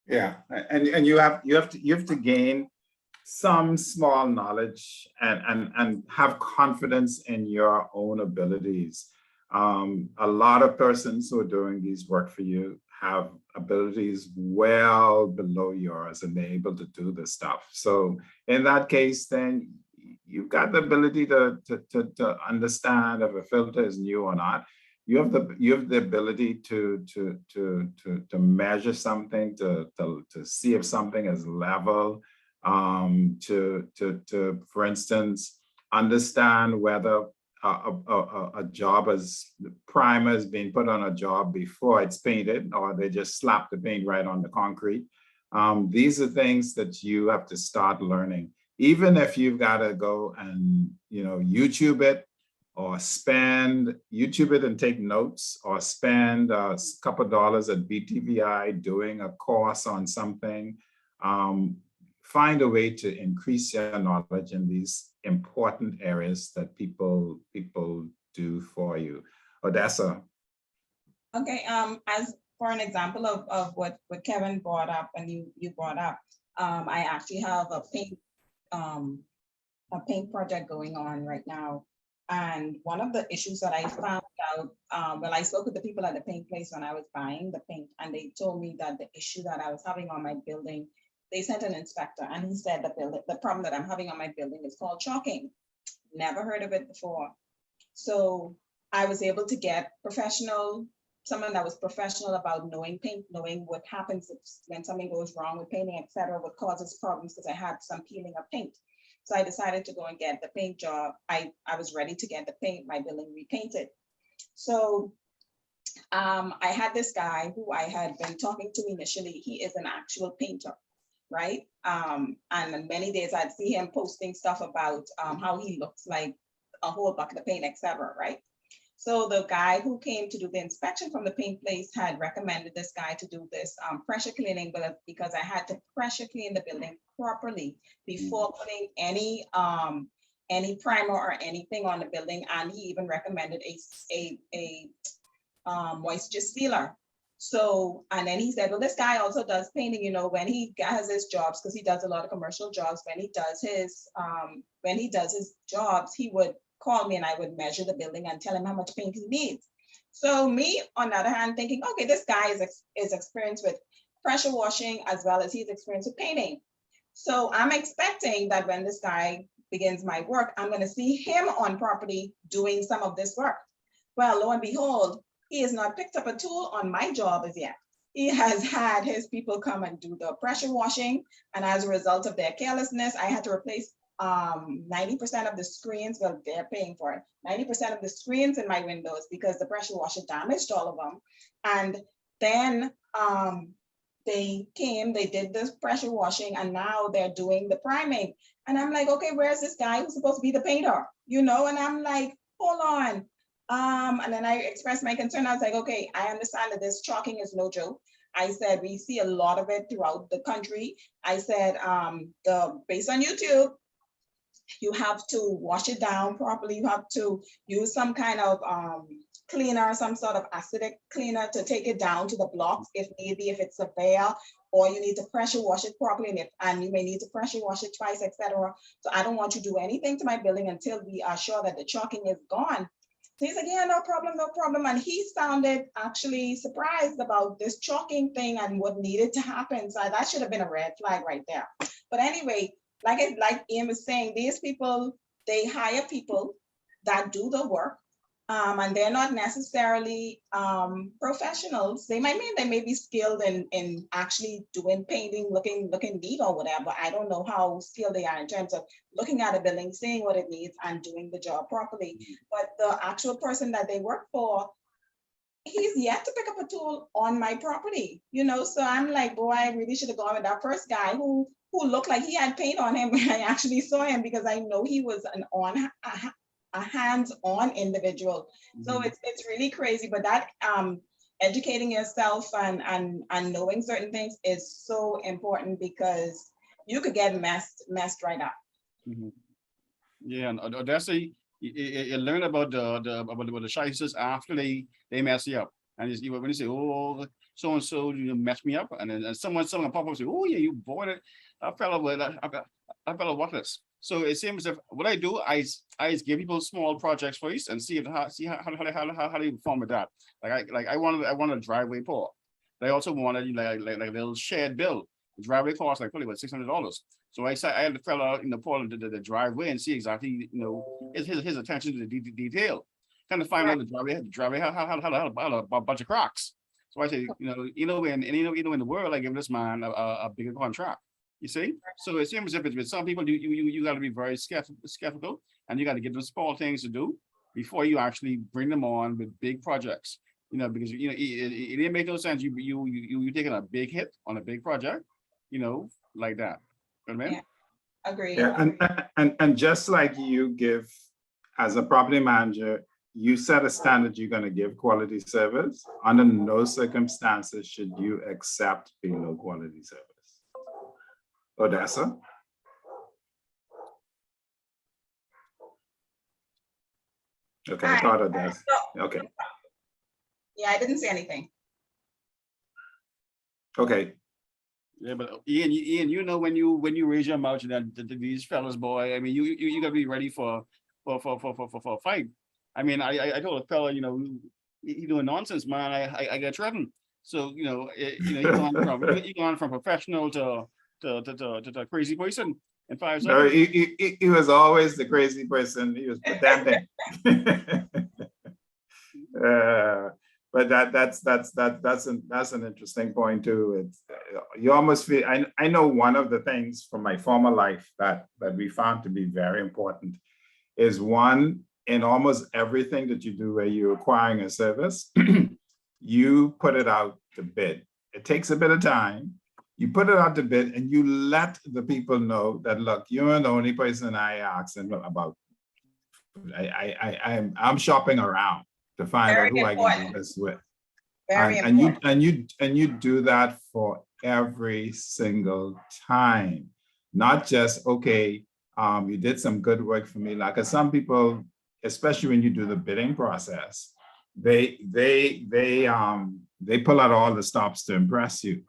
Yeah, and you have to gain some small knowledge and have confidence in your own abilities. A lot of persons who are doing these work for you have abilities well below yours and they're able to do this stuff. So in that case, then you've got the ability to understand if a filter is new or not. You have the ability to measure something, to see if something is level, to for instance, understand whether a job primer is being put on a job before it's painted, or they just slap the paint right on the concrete. These are things that you have to start learning, even if you've got to go and YouTube it, or YouTube it and take notes, or spend a couple of dollars at BTVI doing a course on something. Find a way to increase your knowledge in these important areas that people do for you. Odessa. Okay, as for an example of what Kevin brought up and you brought up, I actually have a paint project going on right now. And one of the issues that I found out, well, I spoke with the people at the paint place when I was buying the paint, and they told me that the issue that I was having on my building, they sent an inspector and he said the problem that I'm having on my building is called chalking. Never heard of it before. So I was able to get someone that was professional about knowing paint, knowing what happens when something goes wrong with painting, etc., what causes problems, because I had some peeling of paint. So I decided to go and get the paint job. I was ready to get my building repainted. So I had this guy who I had been talking to initially. He is an actual painter, right? And many days I'd see him posting stuff about how he looks like a whole bucket of paint, etc., right? So the guy who came to do the inspection from the paint place had recommended this guy to do this pressure cleaning, but because I had to pressure clean the building properly before putting any primer or anything on the building. And he even recommended a moisture sealer. So, and then he said, well, this guy also does painting, when he has his jobs, because he does a lot of commercial jobs, when he does his jobs, he would call me and I would measure the building and tell him how much paint he needs. So me, on the other hand, thinking, okay, this guy is experienced with pressure washing as well as he's experienced with painting. So I'm expecting that when this guy begins my work, I'm going to see him on property doing some of this work. Well, lo and behold, he has not picked up a tool on my job as yet. He has had his people come and do the pressure washing. And as a result of their carelessness, I had to replace 90% of the screens. Well, they're paying for it. 90% of the screens in my windows because the pressure washer damaged all of them. And then they came, they did this pressure washing, and now they're doing the priming. And I'm like, okay, where's this guy who's supposed to be the painter? And I'm like, hold on. And then I expressed my concern. I was like, okay, I understand that this chalking is no joke. I said, we see a lot of it throughout the country. I said, based on YouTube, you have to wash it down properly. You have to use some kind of cleaner, some sort of acidic cleaner to take it down to the blocks if need be, if it's severe, or you need to pressure wash it properly, and you may need to pressure wash it twice, etc. So I don't want you to do anything to my building until we are sure that the chalking is gone. So he's like, yeah, no problem, no problem. And he sounded actually surprised about this chalking thing and what needed to happen. So that should have been a red flag right there. But anyway, like Ian was saying, these people, they hire people that do the work, and they're not necessarily professionals. They may be skilled in actually doing painting, looking neat or whatever. I don't know how skilled they are in terms of looking at a building, seeing what it needs, and doing the job properly. But the actual person that they work for, he's yet to pick up a tool on my property, you know? So I'm like, boy, I really should have gone with that first guy who looked like he had paint on him when I actually saw him, because I know he was a hands-on individual. So it's really crazy, but that educating yourself and knowing certain things is so important, because you could get messed right up. Yeah, and that's you learn about the shices after they mess you up, and when you say, oh, so and so you messed me up, and then someone pop up and say, oh yeah, you bought it. I fell worthless. So it seems if what I do, I give people small projects first and see how they perform with that. Like I wanted a driveway pour. They also wanted like a little shared bill. The driveway cost like probably about $600. So I had the fella pour the driveway and see exactly his attention to the detail. Kind of find out the driveway had a bunch of cracks. So I say, in the world, I give this man a bigger contract. You see, so it seems as if it's with some people, you got to be very skeptical, and you got to give them small things to do before you actually bring them on with big projects. Because it didn't make no sense. You taking a big hit on a big project, like that. You know what I mean? Yeah, agreed. Yeah, and just like you give as a property manager, you set a standard you're going to give quality service. Under no circumstances should you accept below quality service. Odessa? Okay, I thought Odessa. Okay. Yeah, I didn't say anything. Okay. Yeah, but Ian, when you raise your mouth to these fellas, boy, I mean, you gotta be ready for a fight. I mean, I told a fella, he doing nonsense, man. I get threatened. So he gone from professional to crazy person in 5 No, seconds. he was always the crazy person. He was pretending. But that's an interesting point too. It's you almost feel. I know one of the things from my former life that we found to be very important is one, in almost everything that you do where you're acquiring a service, you put it out to bid. It takes a bit of time. You put it out to bid and you let the people know that, look, you're the only person I asked about. I'm shopping around to find out who I can do this with. And you do that for every single time, not just, okay, you did some good work for me. Like some people, especially when you do the bidding process, they pull out all the stops to impress you.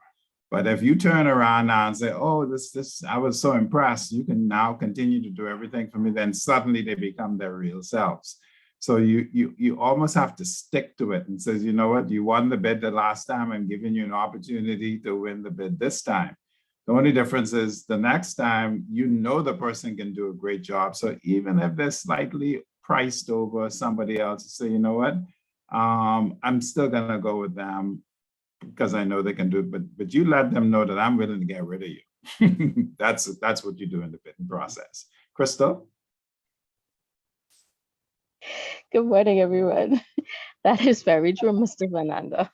But if you turn around now and say, oh, this, I was so impressed, you can now continue to do everything for me, then suddenly they become their real selves. So you almost have to stick to it and says, you know what, you won the bid the last time, I'm giving you an opportunity to win the bid this time. The only difference is the next time, the person can do a great job. So even if they're slightly priced over somebody else, say, you know what, I'm still gonna go with them because I know they can do it, but you let them know that I'm willing to get rid of you. That's what you do in the bidding process. Crystal? Good morning, everyone. That is very true, Mr. Fernando.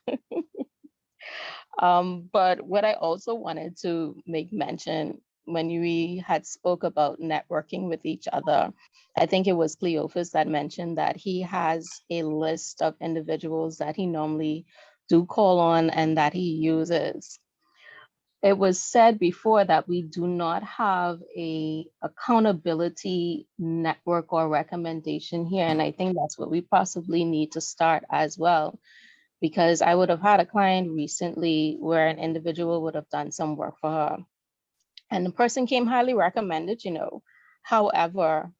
But what I also wanted to make mention when we had spoke about networking with each other, I think it was Cleophas that mentioned that he has a list of individuals that he normally do call on and that he uses. it was said before that we do not have a accountability network or recommendation here. And I think that's what we possibly need to start as well. Because I would have had a client recently where an individual would have done some work for her. And the person came highly recommended, you know. However,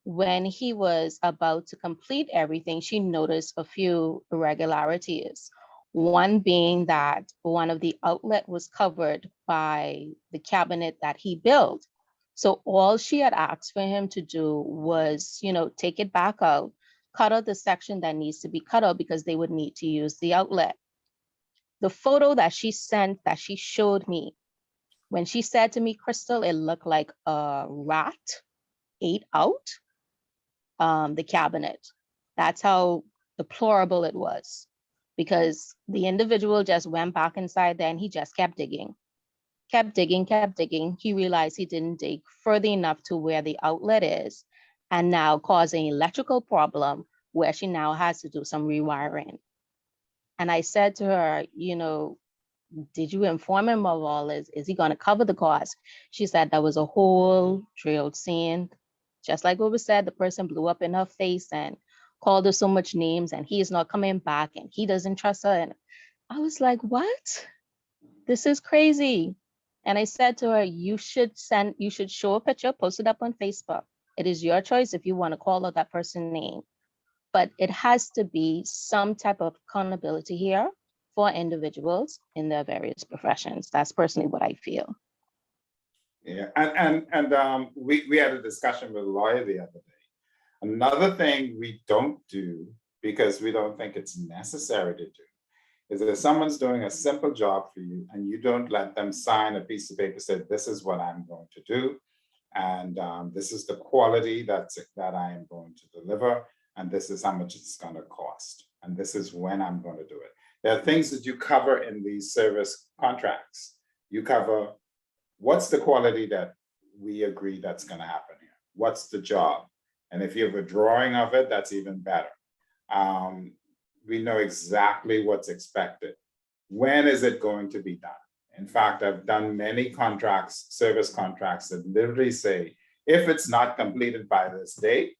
when he was about to complete everything, she noticed a few irregularities. One being that one of the outlet was covered by the cabinet that he built. So all she had asked for him to do was, you know, take it back out, cut out the section that needs to be cut out because they would need to use the outlet. The photo that she sent, that she showed me, when she said to me, Crystal, it looked like a rat ate out the cabinet. That's how deplorable it was, because the individual just went back inside there and he just kept digging. He realized he didn't dig further enough to where the outlet is, and now causing electrical problem where she now has to do some rewiring. And I said to her, you know, did you inform him of all this? Is he going to cover the cost? She said that was a whole drill scene. Just like what was said, the person blew up in her face and called her so much names, and he is not coming back and he doesn't trust her. And I was like, what? This is crazy. And I said to her, you should show a picture, post it up on Facebook. It is your choice if you want to call out that person's name. But it has to be some type of accountability here for individuals in their various professions. That's personally what I feel. Yeah, and we had a discussion with a lawyer the other day. Another thing we don't do, because we don't think it's necessary to do, is if someone's doing a simple job for you and you don't let them sign a piece of paper, say, this is what I'm going to do, and this is the quality that I am going to deliver, and this is how much it's going to cost, and this is when I'm going to do it. There are things that you cover in these service contracts. You cover what's the quality that we agree that's going to happen here? What's the job? And if you have a drawing of it, that's even better. We know exactly what's expected. When is it going to be done? In fact, I've done many contracts, service contracts that literally say, if it's not completed by this date,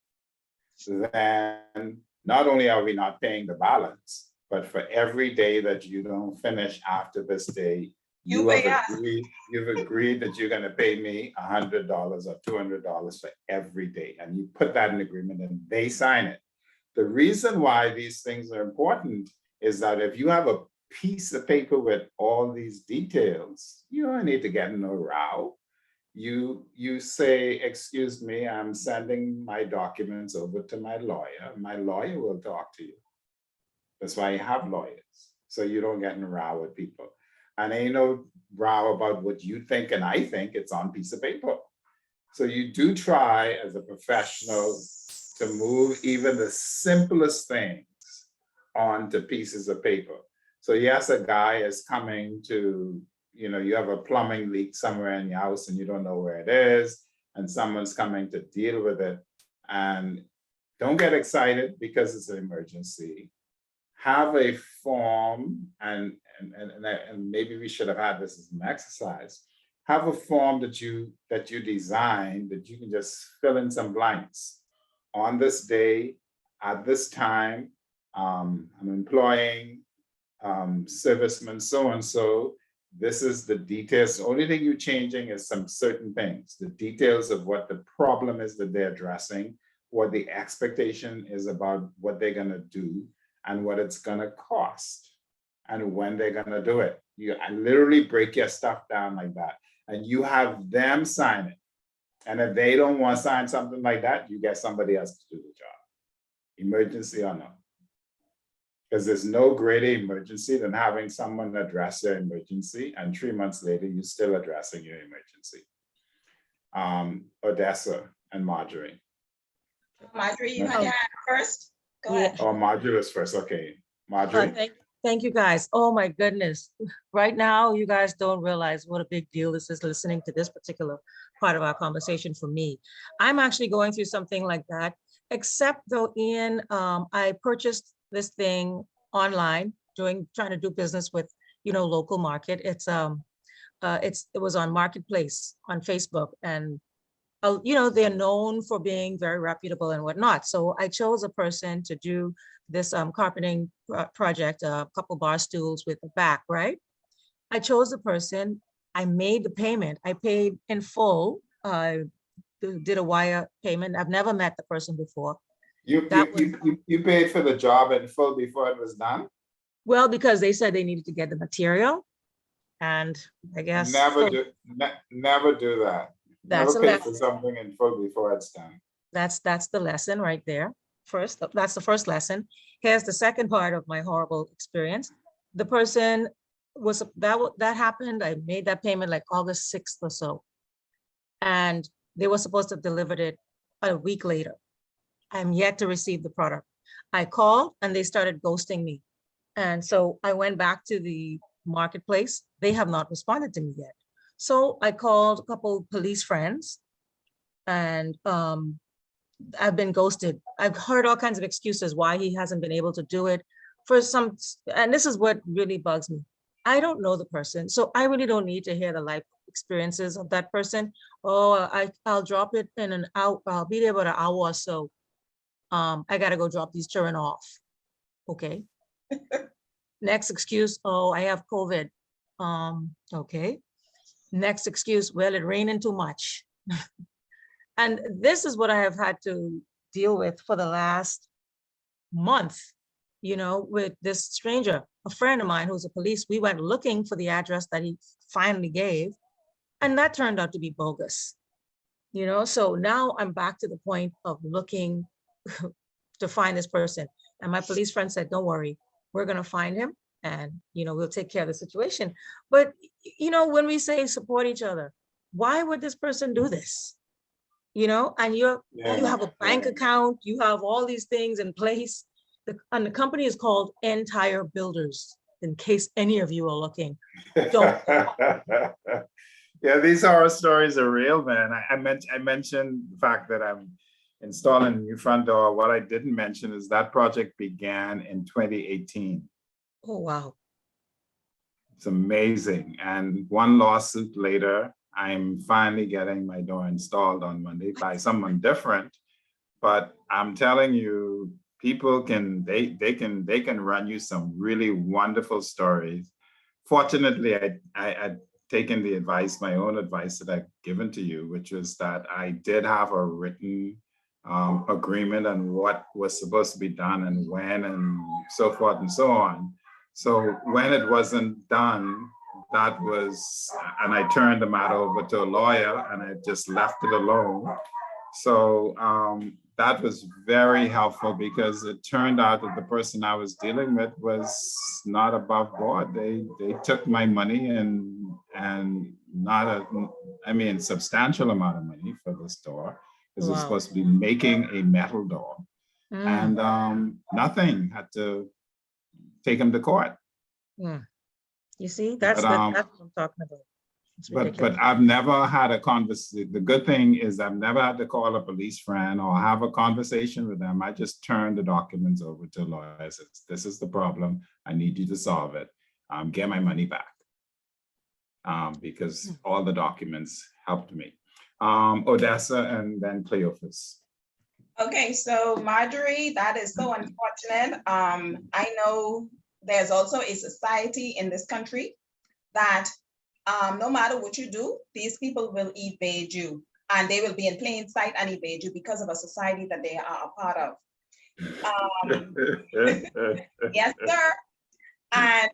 then not only are we not paying the balance, but for every day that you don't finish after this day, you've agreed that you're going to pay me $100 or $200 for every day. And you put that in agreement and they sign it. The reason why these things are important is that if you have a piece of paper with all these details, you don't need to get in a row. You say, excuse me, I'm sending my documents over to my lawyer. My lawyer will talk to you. That's why you have lawyers, so you don't get in a row with people. And ain't no row about what you think and I think, it's on piece of paper. So you do try as a professional to move even the simplest things onto pieces of paper. So yes, a guy is coming to, you know, you have a plumbing leak somewhere in your house and you don't know where it is, and someone's coming to deal with it. And don't get excited because it's an emergency. Have a form, and maybe we should have had this as an exercise. Have a form that you design that you can just fill in some blanks. On this day, at this time, I'm employing serviceman so-and-so. This is the details. The only thing you're changing is some certain things, the details of what the problem is that they're addressing, what the expectation is about what they're gonna do, and what it's gonna cost, and when they're gonna do it. I literally break your stuff down like that, and you have them sign it. And if they don't want to sign something like that, you get somebody else to do the job, emergency or not. Because there's no greater emergency than having someone address their emergency, and 3 months later, you're still addressing your emergency. Odessa and Marjorie. Marjorie, you had your hand first? Go ahead. Oh, Marjorie was first, okay. Marjorie. Thank you, guys. Oh my goodness. Right now, you guys don't realize what a big deal this is, listening to this particular part of our conversation for me. I'm actually going through something like that, except though, Ian, I purchased this thing online, trying to do business with, local market. It's it was on Marketplace on Facebook, and you know, they're known for being very reputable and whatnot. So I chose a person to do this carpeting project, a couple bar stools with the back, right? I chose the person, I made the payment, I paid in full, did a wire payment. I've never met the person before. That was, You paid for the job in full before it was done? well, because they said they needed to get the material. And I guess Never do that. that's Never a pay for lesson. something in full before it's done. That's the lesson right there. First, that's the first lesson. Here's the second part of my horrible experience. The person was, that happened, I made that payment like August 6th or so. And they were supposed to have delivered it a week later. I'm yet to receive the product. I called and they started ghosting me. And so I went back to the Marketplace. They have not responded to me yet. So I called a couple police friends, and I've been ghosted. I've heard all kinds of excuses why he hasn't been able to do it for some, and this is what really bugs me. I don't know the person, so I really don't need to hear the life experiences of that person. Oh, I'll drop it in an hour. I'll be there about an hour or so. I gotta go drop these children off. Okay. Next excuse, oh, I have COVID. Okay. Next excuse, well, it raining too much. And this is what I have had to deal with for the last month, you know, with this stranger, a friend of mine who's a police. We went looking for the address that he finally gave, and that turned out to be bogus. You know, so now I'm back to the point of looking to find this person. And my police friend said, don't worry, we're going to find him, and, you know, we'll take care of the situation. But, you know, when we say support each other, why would this person do this? You know, and you have a bank account, you have all these things in place. And the company is called Entire Builders, in case any of you are looking. Don't. Yeah, these horror stories are real, man. I mentioned the fact that I'm installing a new front door. What I didn't mention is that project began in 2018. Oh, wow. It's amazing. And one lawsuit later, I'm finally getting my door installed on Monday by someone different. But I'm telling you, people can run you some really wonderful stories. Fortunately, I'd taken the advice, my own advice that I've given to you, which was that I did have a written agreement on what was supposed to be done and when and so forth and so on. So when it wasn't done, that was, and I turned the matter over to a lawyer and I just left it alone. So that was very helpful, because it turned out that the person I was dealing with was not above board. They took my money and not a substantial amount of money for this door. This was supposed to be making a metal door, and nothing, had to take him to court. You see, that's what I'm talking about. But I've never had a conversation. The good thing is I've never had to call a police friend or have a conversation with them. I just turn the documents over to lawyers. This is the problem. I need you to solve it. Get my money back. Because all the documents helped me. Odessa and then Cleophas. Okay, so Marjorie, that is so unfortunate. I know there's also a society in this country that no matter what you do, these people will evade you, and they will be in plain sight and evade you because of a society that they are a part of. Yes, sir. And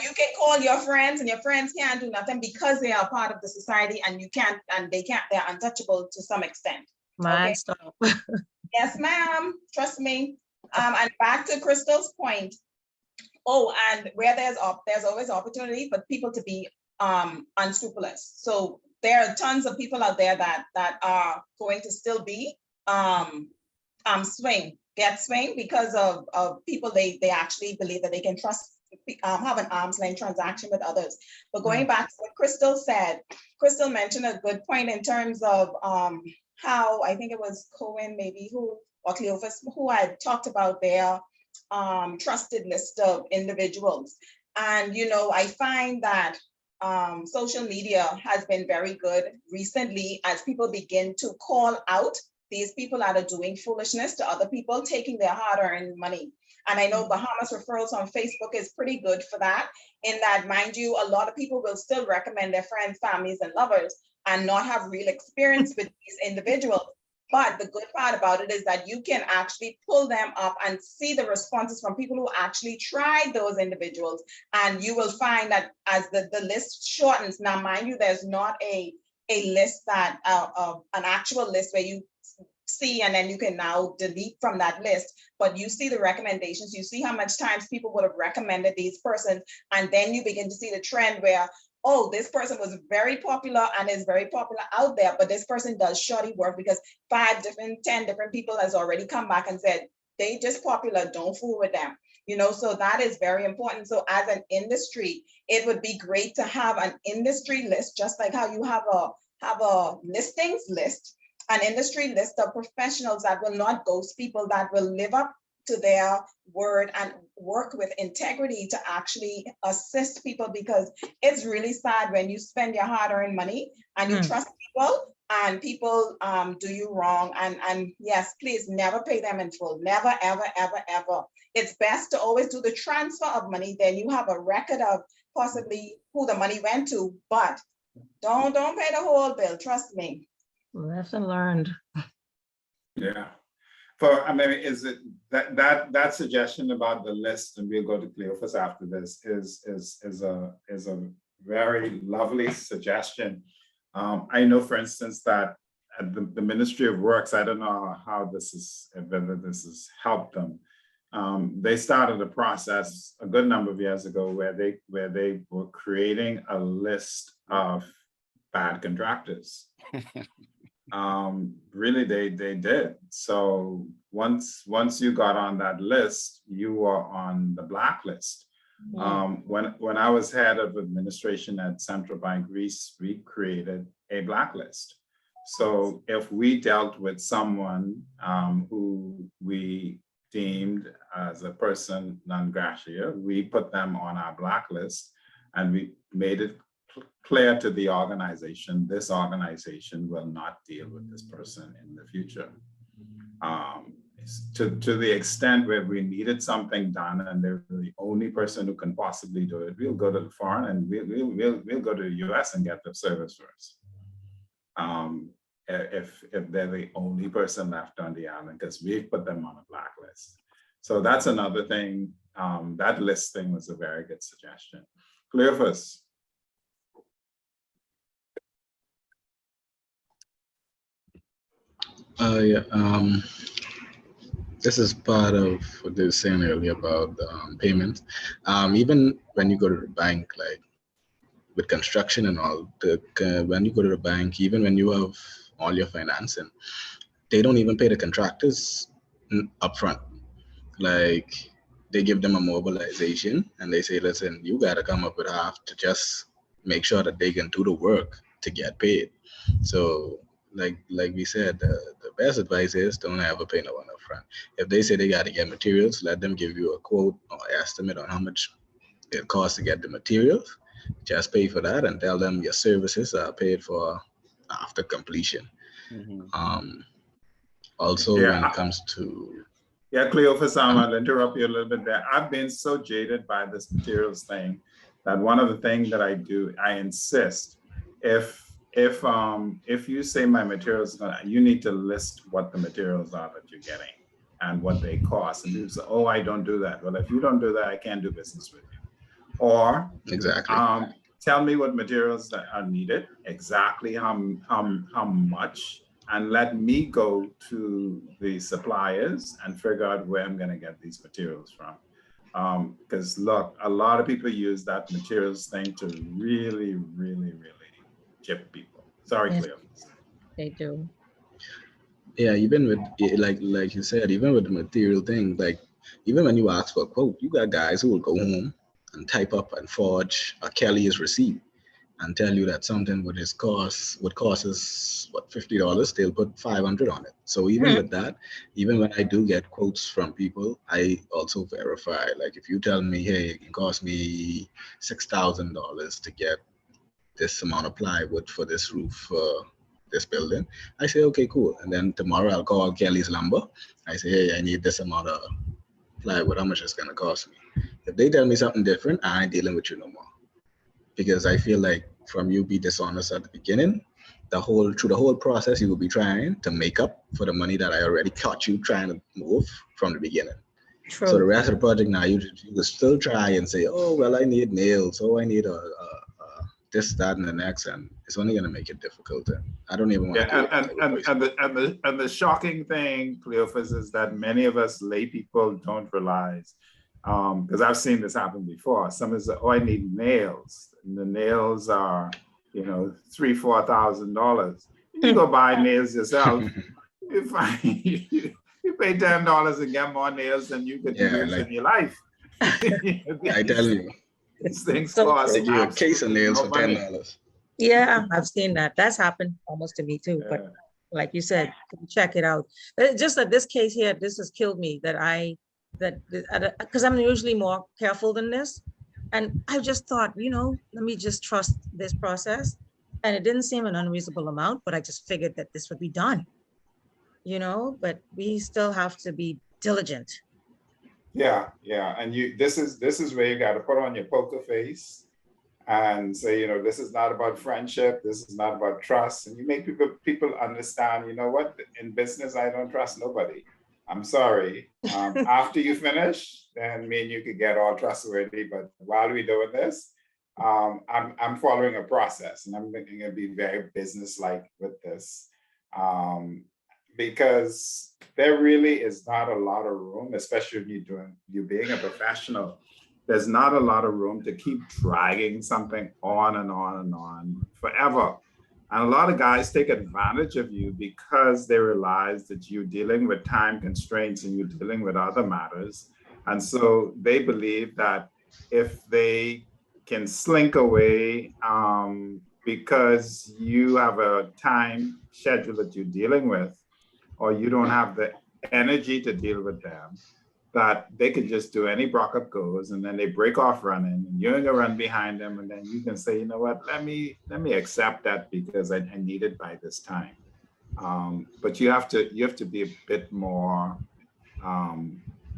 you can call your friends, and your friends can't do nothing because they are part of the society, and you can't, and they can't, they're untouchable to some extent. Man, stop. Yes, ma'am. Trust me. And back to Crystal's point. Oh, and where there's always opportunity for people to be unscrupulous. So there are tons of people out there that are going to still be swing because of people they actually believe that they can trust, have an arm's length transaction with others. But going back to what Crystal said, Crystal mentioned a good point in terms of how, I think it was Cohen maybe or Cleophas who had talked about their trusted list of individuals. And, you know, I find that social media has been very good recently as people begin to call out these people that are doing foolishness to other people, taking their hard-earned money. And I know Bahamas Referrals on Facebook is pretty good for that, in that, mind you, a lot of people will still recommend their friends, families, and lovers and not have real experience with these individuals. But the good part about it is that you can actually pull them up and see the responses from people who actually tried those individuals. And you will find that as the list shortens, now mind you, there's not a list that, an actual list where you see and then you can now delete from that list, but you see the recommendations, you see how much times people would have recommended these persons, and then you begin to see the trend where, oh, this person was very popular and is very popular out there, but this person does shoddy work because 10 different people has already come back and said, they just popular, don't fool with them. You know, so that is very important. So as an industry, it would be great to have an industry list, just like how you have a listings list, an industry list of professionals that will not ghost people, that will live up to their word and work with integrity to actually assist people, because it's really sad when you spend your hard-earned money and you trust people and people do you wrong. And yes, please never pay them in full. Never, ever, ever, ever. It's best to always do the transfer of money. Then you have a record of possibly who the money went to, but don't pay the whole bill. Trust me. Lesson learned. Yeah. I mean, is it that suggestion about the list, and we'll go to Cleophas after this, is a very lovely suggestion. I know, for instance, that at the Ministry of Works, I don't know how whether this has helped them. They started a process a good number of years ago where they were creating a list of bad contractors. Really, they did. So once you got on that list, you were on the blacklist. When I was head of administration at Central Bank Greece, we created a blacklist. So if we dealt with someone who we deemed as a person non grata, we put them on our blacklist, and we made it clear to the organization, this organization will not deal with this person in the future. To the extent where we needed something done and they're the only person who can possibly do it, we'll go to the foreign and we'll go to the US and get the service for us. If they're the only person left on the island, because we've put them on a blacklist. So that's another thing. That listing was a very good suggestion. Cleophas. This is part of what they were saying earlier about payments. Even when you go to the bank, like with construction and all, when you go to the bank, even when you have all your financing, they don't even pay the contractors upfront. Like they give them a mobilization and they say, listen, you got to come up with half to just make sure that they can do the work to get paid. So like we said, the best advice is don't ever pay no one up front. If they say they got to get materials, let them give you a quote or estimate on how much it costs to get the materials. Just pay for that and tell them your services are paid for after completion. Also, when it comes to Cleophas, I'll interrupt you a little bit there. I've been so jaded by this materials thing that one of the things that I do, I insist, if you say my materials, you need to list what the materials are that you're getting and what they cost. And you say, oh, I don't do that. Well, if you don't do that, I can't do business with you. Or exactly, tell me what materials that are needed, exactly how much, and let me go to the suppliers and figure out where I'm going to get these materials from. Because look, a lot of people use that materials thing to really, really, really chip people. Sorry, Yes. Cleo. They do. yeah, even with like you said, even with the material thing, like even when you ask for a quote, you got guys who will go home and type up and forge a Kelly's receipt and tell you that something would cost us what, $50, they'll put 500 on it. So even with that, even when I do get quotes from people, I also verify. Like if you tell me, hey, it can cost me $6,000 to get this amount of plywood for this roof for this building. I say, okay, cool. And then tomorrow I'll call Kelly's Lumber. I say, hey, I need this amount of plywood. How much it's gonna cost me? If they tell me something different, I ain't dealing with you no more. Because I feel like from you be dishonest at the beginning, through the whole process, you will be trying to make up for the money that I already caught you trying to move from the beginning. True. So the rest of the project now, you will still try and say, oh, well, I need nails. Oh, I need this, that, and the next. And it's only going to make it difficult. And I don't even want to. And the shocking thing, Cleophas, is that many of us lay people don't realize, because I've seen this happen before. Someone says, oh, I need nails. And the nails are, $3,000-4,000. You go buy nails yourself. You pay $10 and get more nails than you could use in your life. I tell you. These things So cost They give you a case of nails for $10. Yeah, I've seen that. That's happened almost to me too. But like you said, check it out. Just that this case here, this has killed me because I'm usually more careful than this. And I just thought, let me just trust this process. And it didn't seem an unreasonable amount, but I just figured that this would be done. But we still have to be diligent. Yeah. And this is where you got to put on your poker face and say, this is not about friendship. This is not about trust. And you make people understand, you know what, in business, I don't trust nobody. I'm sorry. After you finish, then me and you could get all trustworthy. But while we're doing this, I'm following a process, and I'm going to be very business-like with this, because there really is not a lot of room, especially if you're being a professional. There's not a lot of room to keep dragging something on and on and on forever. And a lot of guys take advantage of you because they realize that you're dealing with time constraints and you're dealing with other matters. And so they believe that if they can slink away because you have a time schedule that you're dealing with, or you don't have the energy to deal with them, that they could just do any Brock-up goes, and then they break off running, and you're gonna run behind them, and then you can say, you know what, let me accept that because I need it by this time. But you have to be a bit more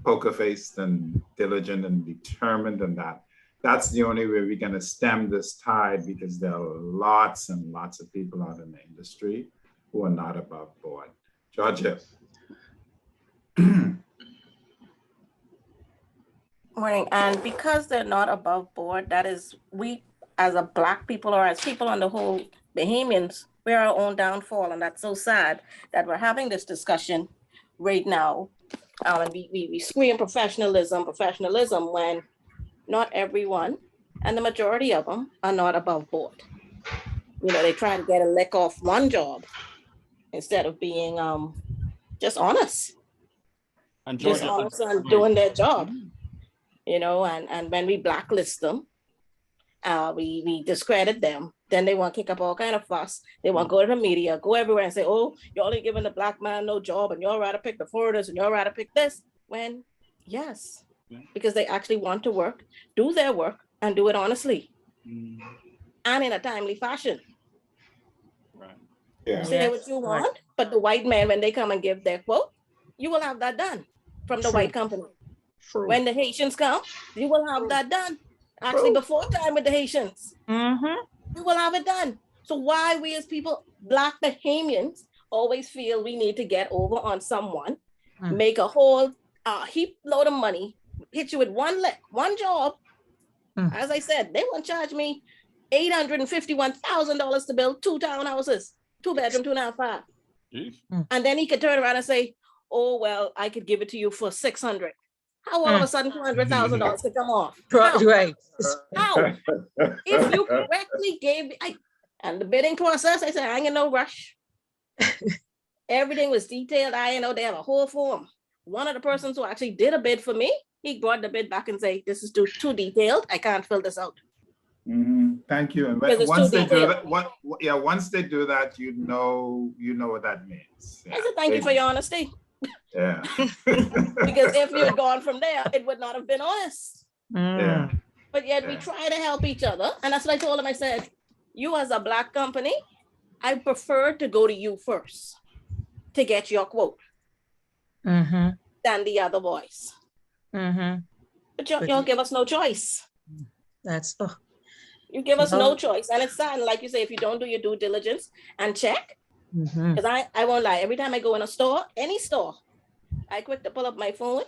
poker faced and diligent and determined in that. That's the only way we're gonna stem this tide, because there are lots and lots of people out in the industry who are not above board. Georgia. Morning. And because they're not above board, that is, we as a Black people, or as people on the whole, Bahamians, we're our own downfall. And that's so sad that we're having this discussion right now. And we scream professionalism when not everyone, and the majority of them, are not above board. They try to get a lick off one job instead of being just honest. And Just Georgia, honest and doing their job. And when we blacklist them, we discredit them, then they want to kick up all kind of fuss. They want to go to the media, go everywhere and say, oh, you're only giving the Black man no job, and you're rather pick the foreigners, and you're rather pick this. When, yes, because they actually want to work, do their work, and do it honestly and in a timely fashion. right. Yeah. Say what you want, but the white man, when they come and give their quote, you will have that done from the white company. True. When the Haitians come, you will have that done. Actually, before time with the Haitians, you will have it done. So why we as people, Black Bahamians, always feel we need to get over on someone, make a whole heap load of money, hit you with one job. As I said, they won't charge me $851,000 to build 2 townhouses, 2-bedroom, 2.5. And then he could turn around and say, oh, well, I could give it to you for $600. How all of a sudden $200,000 could come off? How? Right. How? If you correctly gave me, and the bidding process, I said, I ain't in no rush. Everything was detailed. I know they have a whole form. One of the persons who actually did a bid for me, he brought the bid back and say, this is too detailed. I can't fill this out. Thank you. And once they do that, you know what that means. I said, thank you for your honesty. Yeah. Because if you had gone from there, it would not have been honest. Yeah. But yet we try to help each other. And that's what I told him. I said, you as a Black company, I prefer to go to you first to get your quote Mm-hmm, than the other boys. mm-hmm. But you But don't you- give us no choice. That's, oh, You give us No. no choice. And it's sad, like you say, if you don't do your due diligence and check, mhm. because I won't lie, every time I go in a store, any store, I quick to pull up my phone.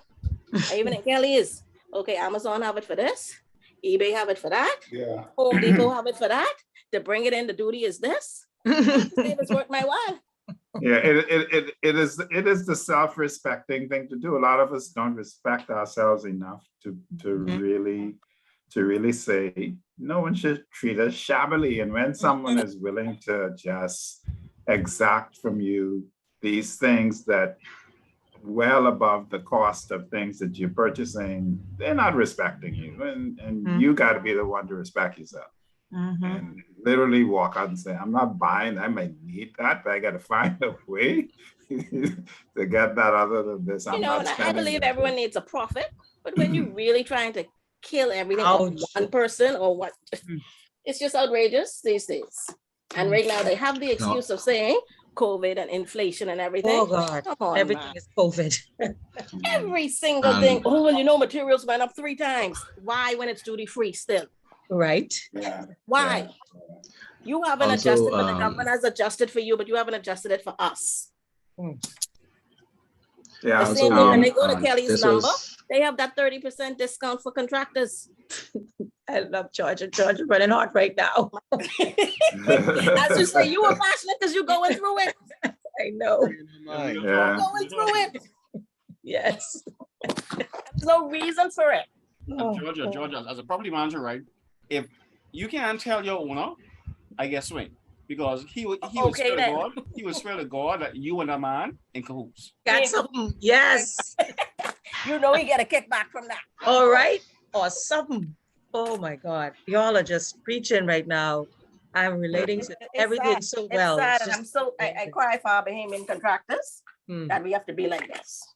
I even in Kelly's. Okay, Amazon have it for this, eBay have it for that, Yeah. Home Depot have it for that. To bring it in, the duty is this. It's worth my while. Yeah, it is the self-respecting thing to do. A lot of us don't respect ourselves enough to really say, no one should treat us shabbily. And when someone is willing to just exact from you these things that well above the cost of things that you're purchasing, they're not respecting you. And you got to be the one to respect yourself. Mhm. And literally walk out and say, I'm not buying, I might need that, but I got to find a way to get that other than this. You I'm know, not and I spending believe this. everyone needs a profit, but when you're really trying to kill everything of Ouch. one person or what, it's just outrageous these days. And right now they have the excuse of saying COVID and inflation and everything. Oh, God, Come on, everything man. is COVID. Every single thing. Oh, well, you know, materials went up 3 times. Why when it's duty free still? Right? Yeah. Why? You haven't Also, adjusted, but the government has adjusted for you, but you haven't adjusted it for us. Yeah. The same also, way when they go to Kelly's this number, was they have that 30% discount for contractors. I love Georgia. Georgia running hot right now. As you say, you were passionate because you're going through it. I know. Yeah. Going through it. Yes. There's no reason for it. Oh, Georgia, as a property manager, right? If you can't tell your owner, I guess swing. Because he would Okay, swear to then. God, he would swear to God that you and a man in cahoots. got something. Yes. You know you get a kickback from that. All right. Or something. Oh my God. Y'all are just preaching right now. I'm relating to It's everything sad. so It's well. sad, It's and just I'm so I amazing. cry for our Bahamian contractors Hmm. that we have to be like this.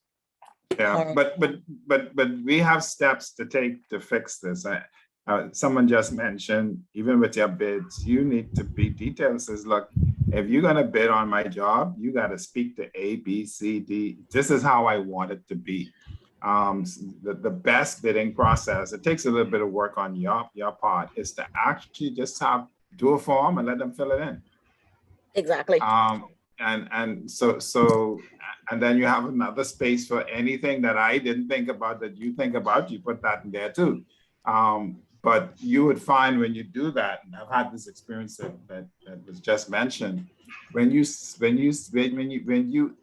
Yeah, Alright. but we have steps to take to fix this. Someone just mentioned, even with your bids, you need to be detailed. Says, look, if you're gonna bid on my job, you gotta speak to A, B, C, D. This is how I want it to be. The best bidding process, it takes a little bit of work on your part, is to actually just do a form and let them fill it in. Exactly. And so and then you have another space for anything that I didn't think about that you think about, you put that in there too. But you would find when you do that, and I've had this experience that was just mentioned, when you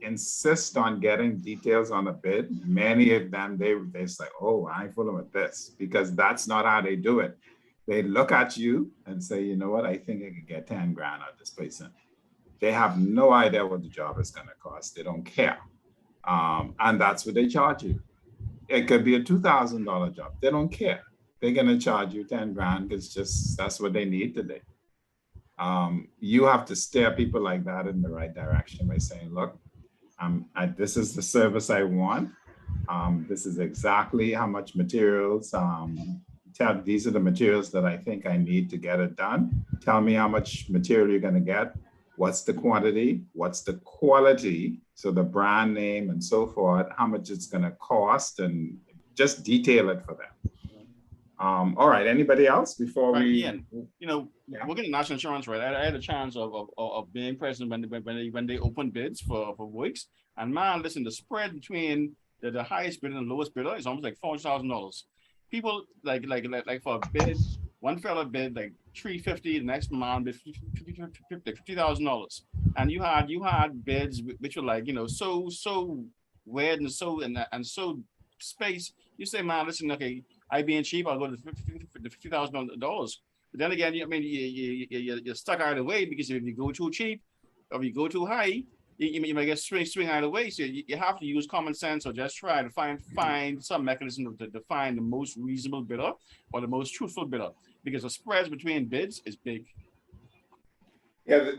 insist on getting details on a bid, many of them they say, oh, I ain't fooling with this, because that's not how they do it. They look at you and say, you know what, I think I could get 10 grand out of this person. They have no idea what the job is going to cost. They don't care. And that's what they charge you. It could be a $2,000 job. They don't care. They're going to charge you 10 grand because that's what they need today. You have to steer people like that in the right direction by saying, look, this is the service I want. This is exactly how much materials. These are the materials that I think I need to get it done. Tell me how much material you're going to get. What's the quantity? What's the quality? So the brand name and so forth, how much it's going to cost, and just detail it for them. All right. Anybody else before Right, we? Ian, you know, Yeah. we're getting national insurance, right? I had a chance of being present when they open bids for works. And man, listen, the spread between the highest bidder and the lowest bidder is almost like $400,000. People like for a bid, one fella bid like $350, the next man bid $50,000. And you had bids which were like, you know, so weird and so space. You say, man, listen, okay, I being cheap, I'll go to the $50,000. But then again, you're stuck either way, because if you go too cheap or if you go too high, you might get swing either way. So you have to use common sense, or just try to find some mechanism to find the most reasonable bidder or the most truthful bidder, because the spreads between bids is big. Yeah,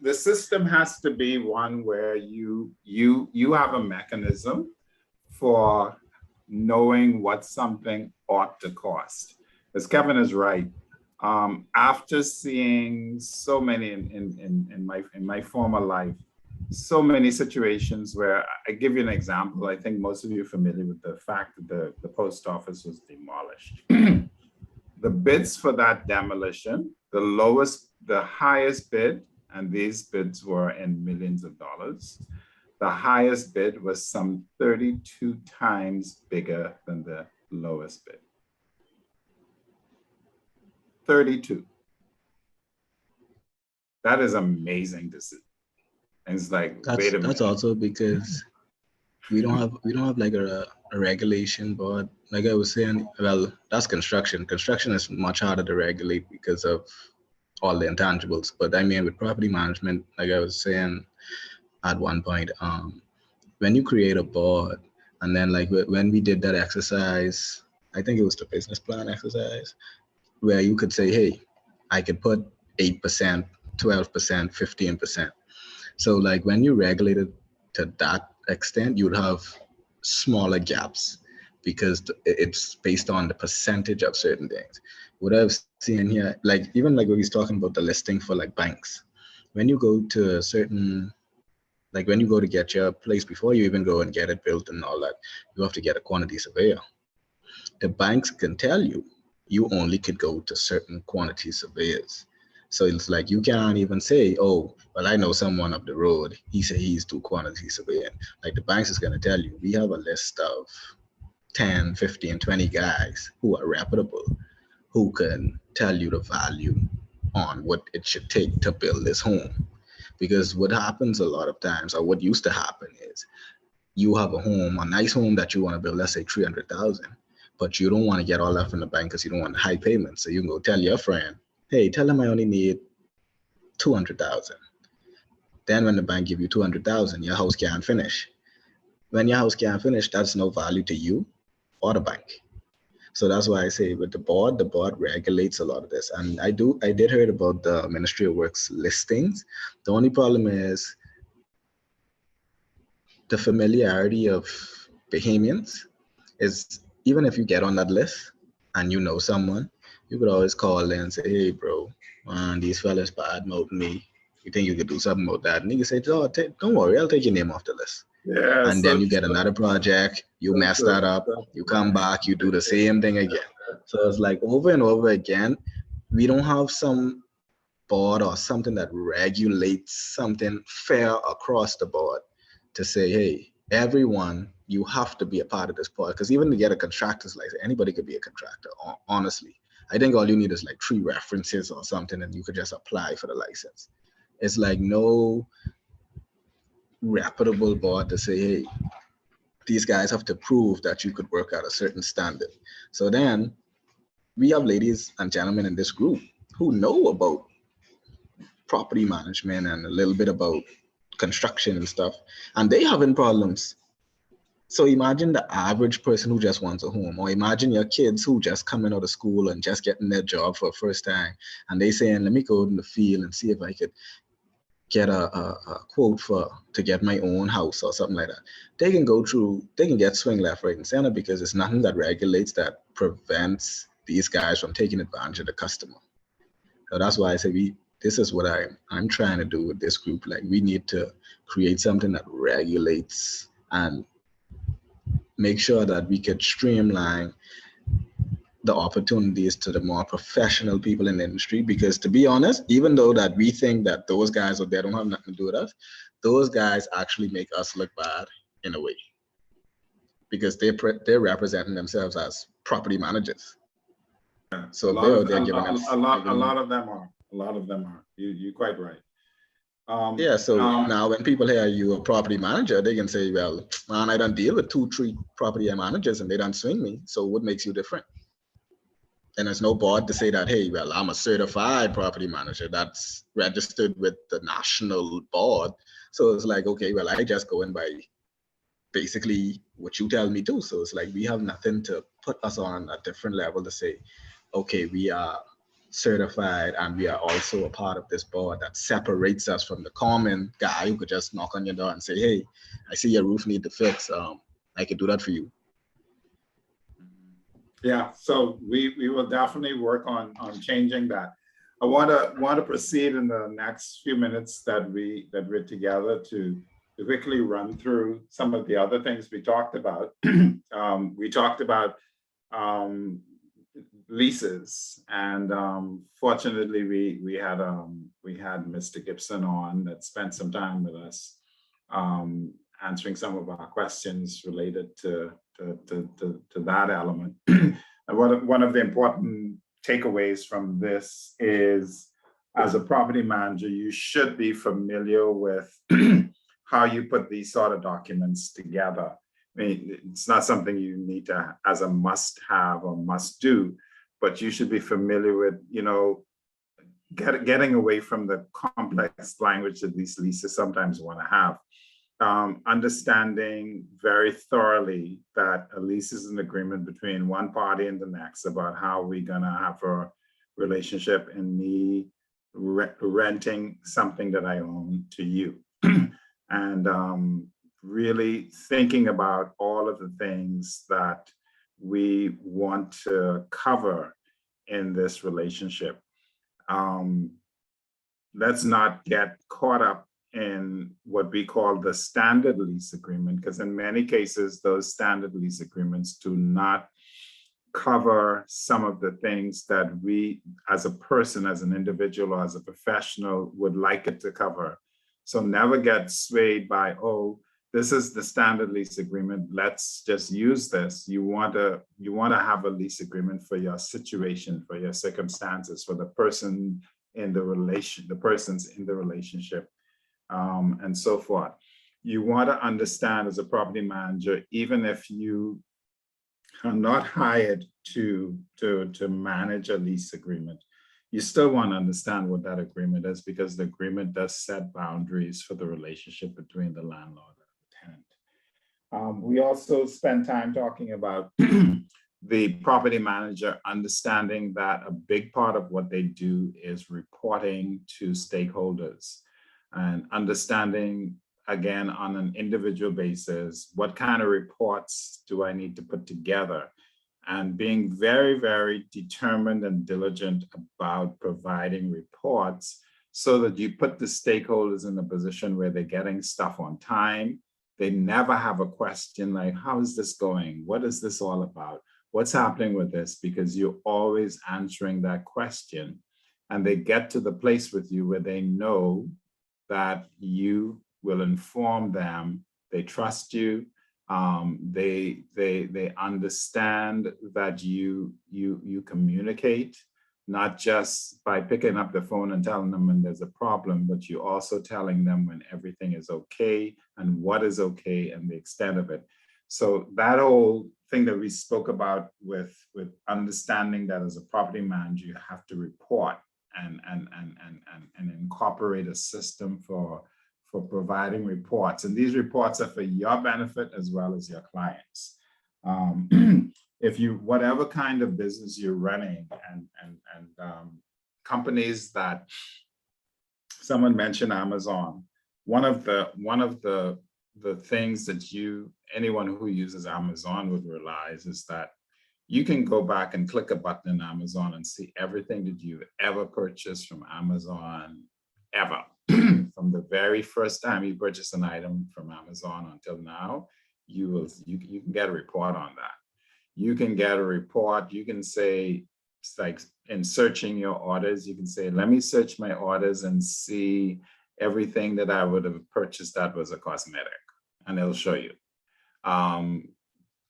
the system has to be one where you have a mechanism for knowing what something ought to cost. As Kevin is right, After seeing so many in my former life, so many situations where, I give you an example. I think most of you are familiar with the fact that the post office was demolished. The bids for that demolition, the highest bid, and these bids were in millions of dollars. The highest bid was some 32 times bigger than the lowest bid. 32. That is amazing to see. And it's like, wait a minute. That's also because we don't have like a regulation board. Like I was saying, well, that's construction. Construction is much harder to regulate because of all the intangibles. But I mean, with property management, like I was saying at one point, when you create a board, and then like when we did that exercise, I think it was the business plan exercise, where you could say, hey, I could put 8%, 12%, 15%. So like when you regulate it to that extent, you'd have smaller gaps because it's based on the percentage of certain things. What I've seen here, like even like when he's talking about the listing for like banks, when you go to a certain, like when you go to get your place, before you even go and get it built and all that, you have to get a quantity surveyor. The banks can tell you, you only could go to certain quantity surveyors. So it's like, you can't even say, oh, well, I know someone up the road, he said he's do quantity surveying. Like the banks is gonna tell you, we have a list of 10, 15, 20 guys who are reputable, who can tell you the value on what it should take to build this home. Because what happens a lot of times, or what used to happen is, you have a home, a nice home that you wanna build, let's say 300,000, but you don't wanna get all that from the bank because you don't want high payments. So you can go tell your friend, hey, tell them I only need 200,000. Then when the bank give you 200,000, your house can't finish. When your house can't finish, that's no value to you or the bank. So that's why I say with the board regulates a lot of this. And I did heard about the Ministry of Works listings. The only problem is the familiarity of Bahamians is, even if you get on that list and you know someone, you could always call in and say, hey, bro, these fellas badmouth me. You think you could do something about that? And you can say, oh, don't worry, I'll take your name off the list. Yeah, And then you get another project, you mess that up, you come back, you do the same thing again. So it's like over and over again, we don't have some board or something that regulates something fair across the board to say, hey, everyone, you have to be a part of this board. Because even to get a contractor's license, anybody could be a contractor, honestly. I think all you need is like 3 references or something, and you could just apply for the license. It's like no reputable board to say, hey, these guys have to prove that you could work at a certain standard. So then we have ladies and gentlemen in this group who know about property management and a little bit about construction and stuff, and they having problems. So imagine the average person who just wants a home, or imagine your kids who just coming out of school and just getting their job for the first time, and they saying, let me go in the field and see if I could get a quote to get my own house or something like that. They can get swing left, right, and center because it's nothing that regulates, that prevents these guys from taking advantage of the customer. So that's why I say this is what I'm trying to do with this group. Like, we need to create something that regulates and make sure that we could streamline the opportunities to the more professional people in the industry. Because to be honest, even though that we think that those guys out there don't have nothing to do with us, those guys actually make us look bad in a way, because they're representing themselves as property managers. So they're giving us a lot of them are. You're quite right. Yeah, so now when people hear you a property manager, they can say, well, man, I don't deal with 2-3 property managers and they don't swing me. So what makes you different? And there's no board to say that, hey, well, I'm a certified property manager that's registered with the national board. So it's like, okay, well, I just go in by basically what you tell me to. So it's like, we have nothing to put us on a different level to say, okay, we are certified and we are also a part of this board that separates us from the common guy who could just knock on your door and say, hey, I see your roof need to fix. I could do that for you. Yeah, so we will definitely work on changing that. I want to proceed in the next few minutes that we're together to quickly run through some of the other things we talked about. We talked about leases, and fortunately we had Mr. Gibson on that spent some time with us, answering some of our questions related to that element. And one of the important takeaways from this is, as a property manager, you should be familiar with how you put these sort of documents together. I mean, it's not something you need to as a must have or must do, but you should be familiar with, getting away from the complex language that these leases sometimes want to have. Understanding very thoroughly that a lease is an agreement between one party and the next about how we're gonna have a relationship and me renting something that I own to you. And really thinking about all of the things that we want to cover in this relationship. Let's not get caught up in what we call the standard lease agreement, because in many cases, those standard lease agreements do not cover some of the things that we, as a person, as an individual, or as a professional, would like it to cover. So never get swayed by, oh, this is the standard lease agreement, let's just use this. You want to have a lease agreement for your situation, for your circumstances, for the person in the persons in the relationship. And so forth. You want to understand as a property manager, even if you are not hired to manage a lease agreement, you still want to understand what that agreement is, because the agreement does set boundaries for the relationship between the landlord and the tenant. We also spend time talking about the property manager understanding that a big part of what they do is reporting to stakeholders. And understanding, again, on an individual basis, what kind of reports do I need to put together? And being very, very determined and diligent about providing reports so that you put the stakeholders in a position where they're getting stuff on time. They never have a question like, how is this going? What is this all about? What's happening with this? Because you're always answering that question. And they get to the place with you where they know that you will inform them, they trust you, they understand that you communicate, not just by picking up the phone and telling them when there's a problem, but you're also telling them when everything is okay and what is okay and the extent of it. So that whole thing that we spoke about with understanding that as a property manager, you have to report and incorporate a system for providing reports. And these reports are for your benefit as well as your clients. If you, whatever kind of business you're running, and companies that, someone mentioned Amazon, one of the things that anyone who uses Amazon would realize is that you can go back and click a button in Amazon and see everything that you've ever purchased from Amazon, ever. From the very first time you purchase an item from Amazon until now, you can get a report on that. You can get a report, you can say, it's like in searching your orders, you can say, let me search my orders and see everything that I would have purchased that was a cosmetic, and it'll show you.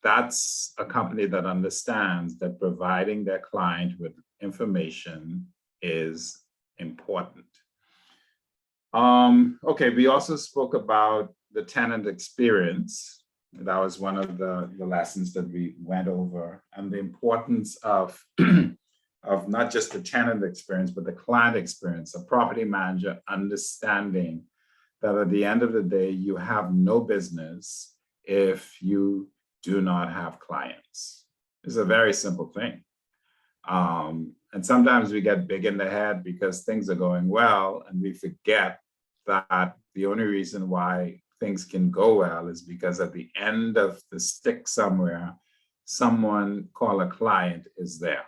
That's a company that understands that providing their client with information is important. Okay, we also spoke about the tenant experience. That was one of the lessons that we went over, and the importance of not just the tenant experience, but the client experience, a property manager understanding that at the end of the day, you have no business if you do not have clients. It's a very simple thing. And sometimes we get big in the head because things are going well, and we forget that the only reason why things can go well is because at the end of the stick somewhere, someone called a client is there.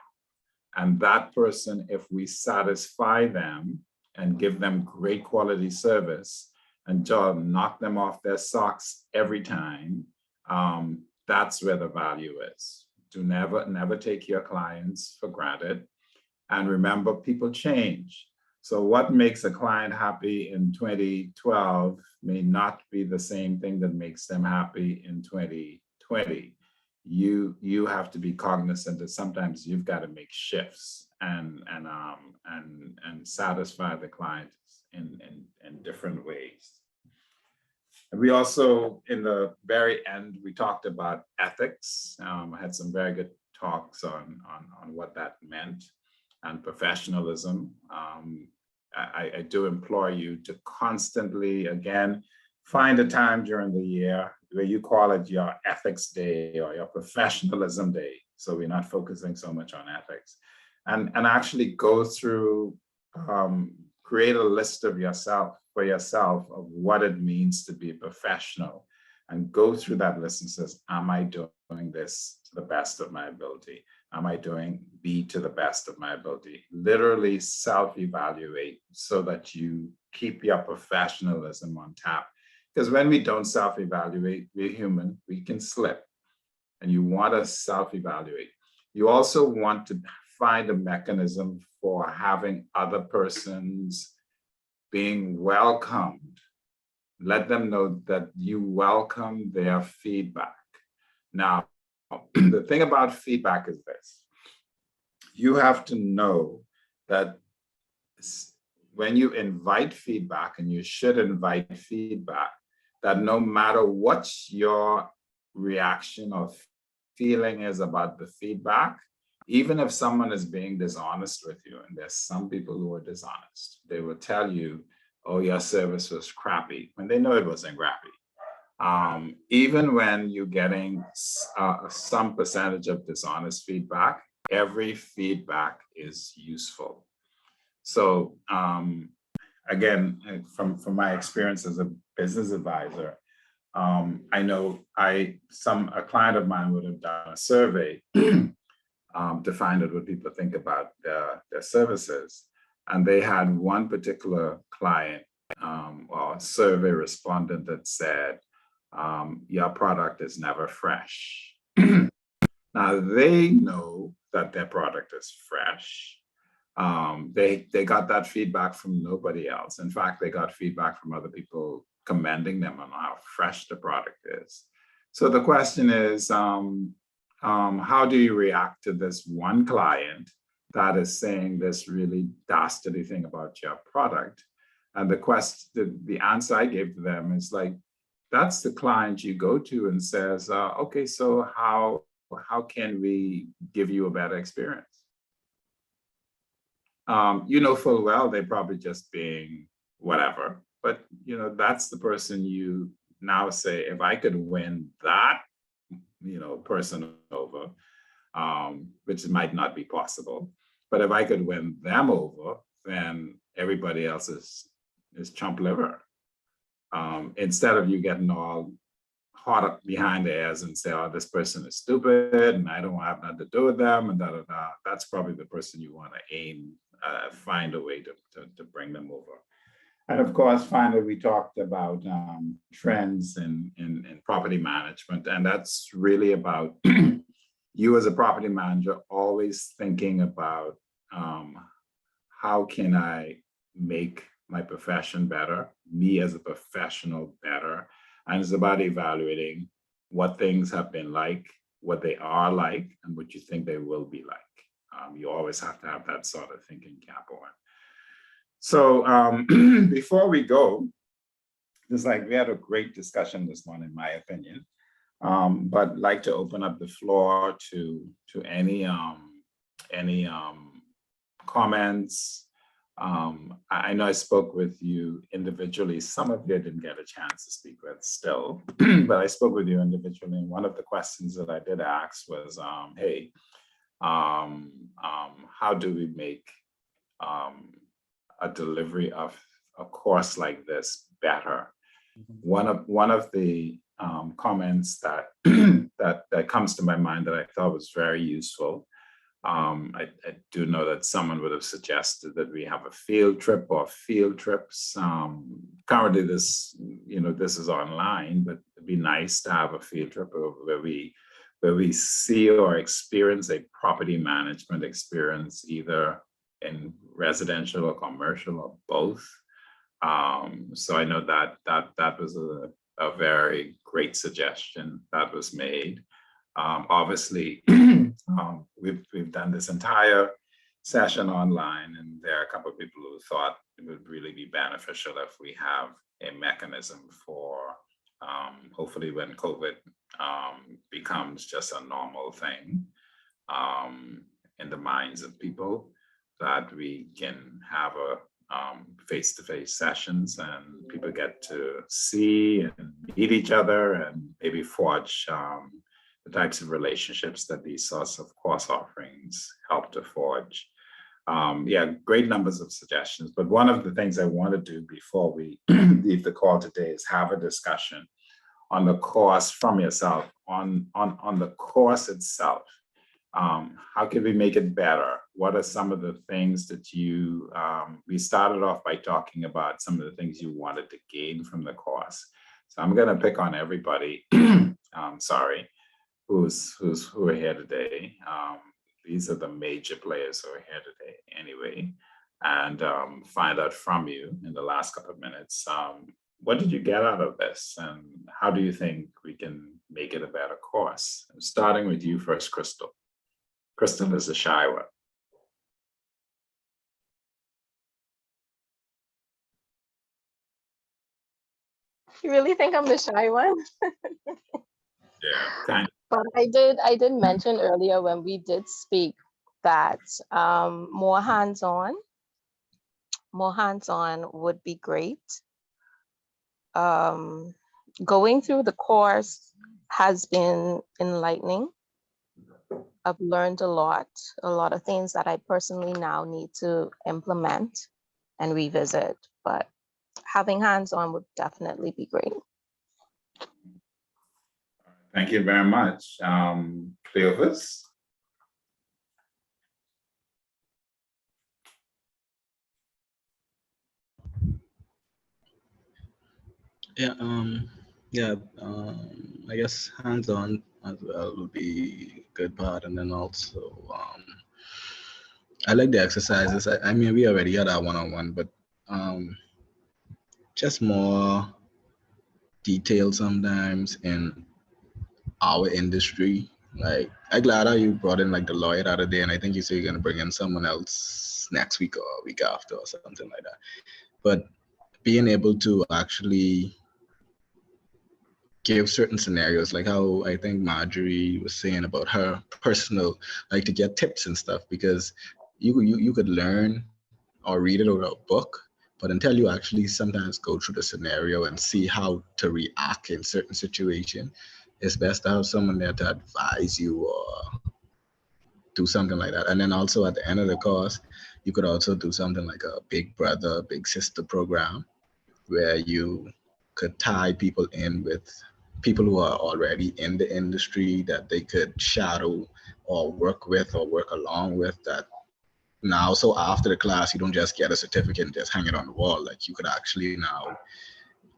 And that person, if we satisfy them and give them great quality service and just knock them off their socks every time, that's where the value is. Do never take your clients for granted. And remember, people change. So what makes a client happy in 2012 may not be the same thing that makes them happy in 2020. You have to be cognizant that sometimes you've got to make shifts and satisfy the client in different ways. And we also, in the very end, we talked about ethics. I had some very good talks on what that meant and professionalism. I do implore you to constantly, again, find a time during the year where you call it your ethics day or your professionalism day. So we're not focusing so much on ethics, and actually go through, create a list of for yourself of what it means to be a professional, and go through that list and says, am I doing this to the best of my ability? Am I doing B to the best of my ability? Literally self-evaluate so that you keep your professionalism on tap. Because when we don't self-evaluate, we're human, we can slip. And you want to self-evaluate. You also want to find a mechanism for having other persons being welcomed. Let them know that you welcome their feedback. Now, the thing about feedback is this. You have to know that when you invite feedback, and you should invite feedback, that no matter what your reaction or feeling is about the feedback, even if someone is being dishonest with you, and there's some people who are dishonest, they will tell you, oh, your service was crappy, when they know it wasn't crappy. Even when you're getting some percentage of dishonest feedback, every feedback is useful. So again, from my experience as a business advisor, I know a client of mine would have done a survey to find out what people think about their services. And they had one particular client or survey respondent that said, your product is never fresh. Now they know that their product is fresh. They got that feedback from nobody else. In fact, they got feedback from other people commending them on how fresh the product is. So the question is, how do you react to this one client that is saying this really dastardly thing about your product? And the answer I gave to them is like, that's the client you go to and says, okay, so how can we give you a better experience? You know full well they're probably just being whatever, but that's the person you now say, if I could win that person over, which might not be possible, but if I could win them over, then everybody else is chump liver. Instead of you getting all hot up behind the ears and say, oh, this person is stupid and I don't have nothing to do with them and that's probably the person you want to find a way to bring them over. And of course, finally, we talked about trends in property management, and that's really about you as a property manager always thinking about how can I make my profession better, me as a professional better, and it's about evaluating what things have been like, what they are like, and what you think they will be like. You always have to have that sort of thinking cap on. So before we go, we had a great discussion this morning, in my opinion, but I'd like to open up the floor to any comments. I know I spoke with you individually. Some of you didn't get a chance to speak with still, but I spoke with you individually. And one of the questions that I did ask was, hey, how do we make a delivery of a course like this better? One of the comments that that comes to my mind that I thought was very useful. I do know that someone would have suggested that we have a field trip or field trips. Currently, this is online, but it'd be nice to have a field trip where we see or experience a property management experience, either in residential or commercial or both. So I know that was a very great suggestion that was made. Obviously, we've done this entire session online, and there are a couple of people who thought it would really be beneficial if we have a mechanism for hopefully when COVID becomes just a normal thing in the minds of people, that we can have a face-to-face sessions and people get to see and meet each other and maybe forge the types of relationships that these sorts of course offerings help to forge. Yeah, great numbers of suggestions, but one of the things I want to do before we leave the call today is have a discussion on the course from yourself, on the course itself. How can we make it better? What are some of the things that you, we started off by talking about some of the things you wanted to gain from the course. So I'm gonna pick on everybody, sorry, who are here today. These are the major players who are here today anyway, and find out from you in the last couple of minutes, what did you get out of this, and how do you think we can make it a better course? I'm starting with you first, Crystal. Crystal is a shy one. You really think I'm the shy one? Yeah, kind of. But I did mention earlier when we did speak that more hands-on would be great. Going through the course has been enlightening. I've learned a lot of things that I personally now need to implement and revisit, but having hands-on would definitely be great. Thank you very much. Cleophas? Yeah, I guess hands-on as well would be a good part. And then also, I like the exercises. I mean, we already had our one-on-one, but just more detail sometimes in our industry. Like, I'm glad how you brought in like the lawyer the other day, and I think you said you're gonna bring in someone else next week or a week after or something like that. But being able to actually give certain scenarios, like how I think Marjorie was saying about her personal, like to get tips and stuff, because you could learn or read it over a book, but until you actually sometimes go through the scenario and see how to react in certain situation, it's best to have someone there to advise you or do something like that. And then also at the end of the course, you could also do something like a big brother, big sister program, where you could tie people in with people who are already in the industry that they could shadow or work with or work along with. That now, so after the class, you don't just get a certificate and just hang it on the wall. Like, you could actually now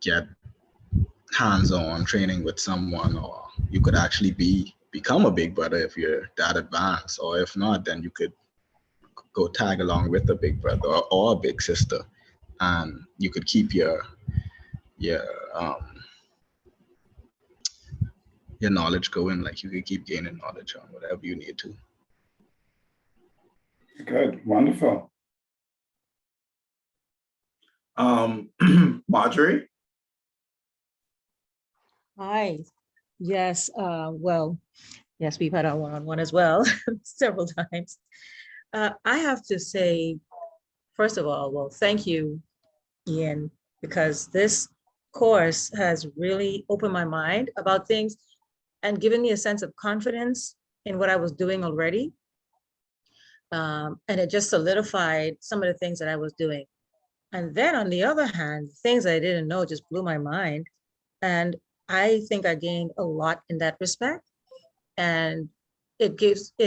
get hands-on training with someone, or you could actually become a big brother if you're that advanced, or if not, then you could go tag along with a big brother or a big sister, and you could keep your knowledge going. Like, you could keep gaining knowledge on whatever you need to. Good, wonderful. Marjorie? Hi. Yes, well, yes, we've had our one-on-one as well several times. I have to say, first of all, well, thank you, Ian, because this course has really opened my mind about things and given me a sense of confidence in what I was doing already. And it just solidified some of the things that I was doing. And then on the other hand, things I didn't know just blew my mind. And I think I gained a lot in that respect. And it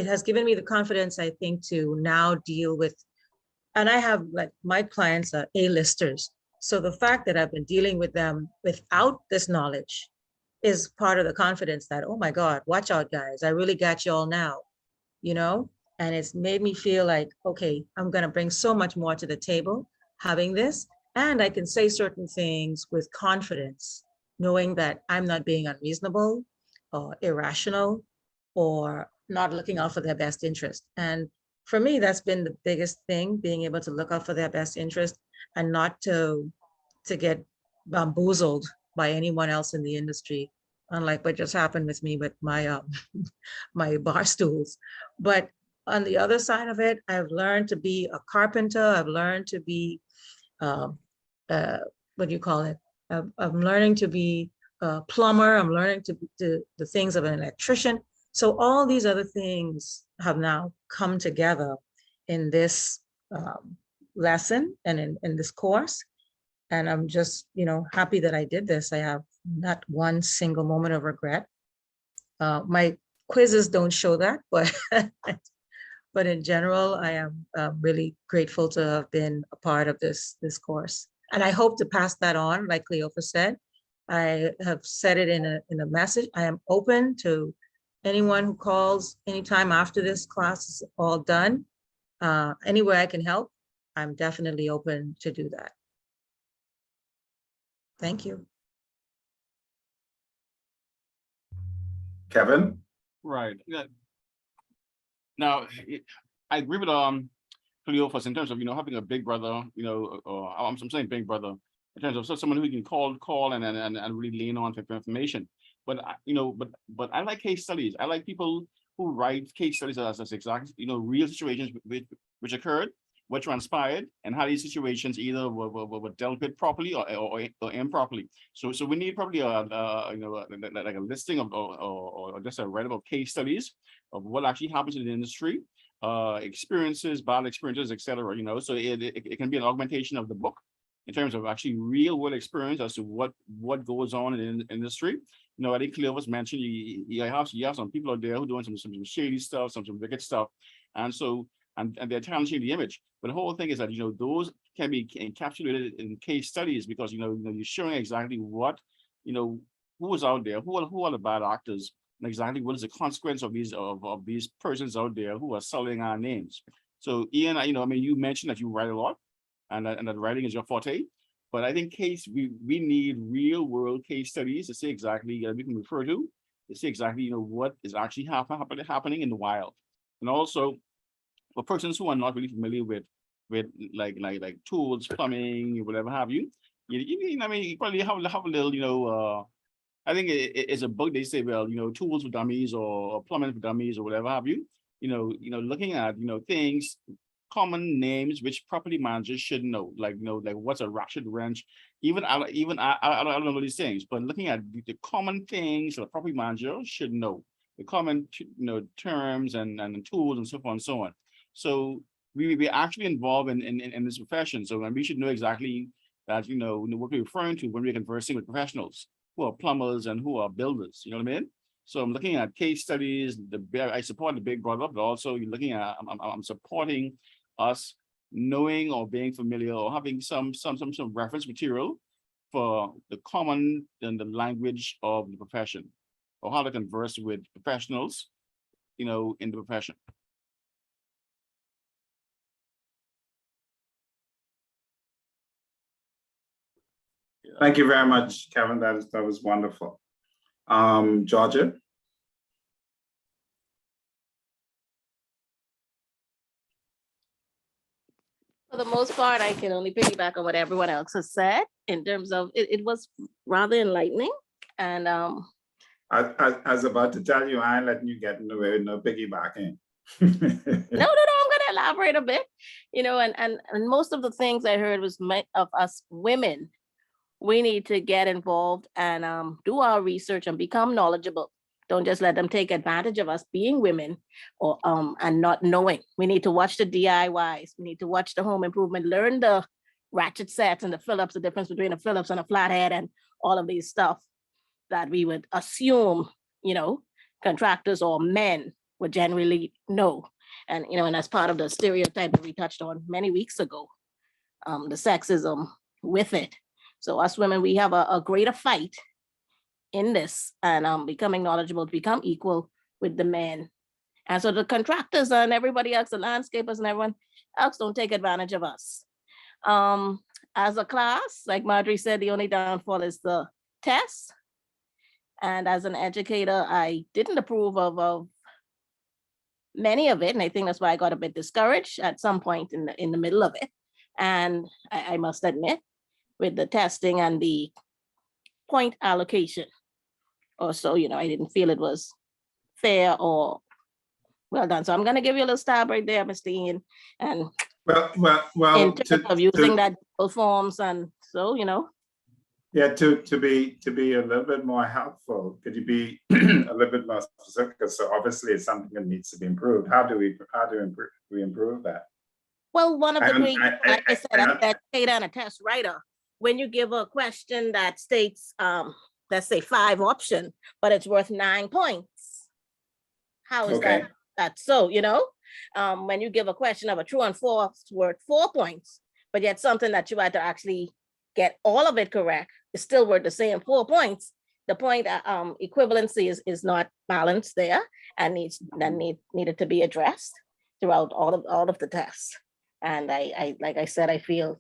has given me the confidence, I think, to now deal with, and I have, like, my clients are A-listers. So the fact that I've been dealing with them without this knowledge is part of the confidence that, oh my God, watch out, guys, I really got y'all now, you know? And it's made me feel like, okay, I'm gonna bring so much more to the table having this, and I can say certain things with confidence, knowing that I'm not being unreasonable or irrational or not looking out for their best interest. And for me, that's been the biggest thing, being able to look out for their best interest and not to get bamboozled by anyone else in the industry, unlike what just happened with me with my my bar stools. But on the other side of it, I've learned to be a carpenter. I've learned to be what do you call it? I'm learning to be a plumber. I'm learning to the things of an electrician. So all these other things have now come together in this lesson and in this course. And I'm just, happy that I did this. I have not one single moment of regret. My quizzes don't show that, but but in general, I am really grateful to have been a part of this course. And I hope to pass that on, like Cleophas said. I have said it in a message. I am open to anyone who calls anytime after this class is all done. Anywhere I can help, I'm definitely open to do that. Thank you. Kevin? Right. Yeah. Now, I agree with Cleophas in terms of having a big brother. I'm saying big brother in terms of someone who you can call and really lean on for information. But but I like case studies. I like people who write case studies as exact real situations which occurred, what transpired, and how these situations either were dealt with properly or improperly. So we need probably like a listing of or just a readable case studies of what actually happens in the industry, experiences, bad experiences, etc. So it can be an augmentation of the book in terms of actually real world experience as to what goes on in the industry. I think Cleophas mentioned you have some people out there who are doing some shady stuff, some wicked stuff, and so and they're challenging the image. But the whole thing is that those can be encapsulated in case studies because you're showing exactly what who is out there, who are the bad actors, and exactly what is the consequence of these persons out there who are selling our names. So Ian, you mentioned that you write a lot, and that writing is your forte. But I think we need real world case studies to say exactly we can refer to see exactly what is actually happening in the wild, and also for persons who are not really familiar with like tools, plumbing, whatever have you. You probably have a little I think it's a book. They say, well, tools for dummies or plumbing for dummies or whatever have you. Looking at things, common names which property managers should know, like what's a ratchet wrench. Even I don't know these things, but looking at the common things that a property manager should know, the common terms and tools and so on and so on. So we're actually involved in this profession. So we should know exactly that what we're referring to when we're conversing with professionals who are plumbers and who are builders. You know what I mean? So I'm looking at case studies. I support the big brother, but also you're looking at I'm supporting us knowing or being familiar or having some reference material for the common and the language of the profession, or how to converse with professionals, in the profession. Thank you very much, Kevin. That was wonderful. Georgia? For the most part, I can only piggyback on what everyone else has said in terms of it was rather enlightening. And I was about to tell you, I ain't letting you get in the way with no piggybacking. No, I'm gonna elaborate a bit, and most of the things I heard was of us women. We need to get involved and do our research and become knowledgeable. Don't just let them take advantage of us being women or and not knowing. We need to watch the DIYs. We need to watch the home improvement, learn the ratchet sets and the Phillips, the difference between a Phillips and a flathead and all of these stuff that we would assume, contractors or men would generally know. And, you know, and that's part of the stereotype that we touched on many weeks ago, the sexism with it. So us women, we have a greater fight in this and becoming knowledgeable to become equal with the men. And so the contractors and everybody else, the landscapers and everyone else don't take advantage of us. As a class, like Marjorie said, the only downfall is the tests. And as an educator, I didn't approve of many of it. And I think that's why I got a bit discouraged at some point in the middle of it. And I must admit, with the testing and the point allocation, also, you know, I didn't feel it was fair or well done. So I'm going to give you a little stab right there, Mr. Ian. And Well, in terms of using that forms, and so, you know. Yeah, to be a little bit more helpful, could you be a little bit more specific? So obviously it's something that needs to be improved. How do we improve that? Well, one of the great, like I said, I'm an educator and a test writer. When you give a question that states, let's say 5 option, but it's worth 9 points. How is Okay. that's so, you know? When you give a question of a true and false worth 4 points, but yet something that you had to actually get all of it correct, is still worth the same 4 points. The point equivalency is not balanced there and needed to be addressed throughout all of the tests. And I like I said, I feel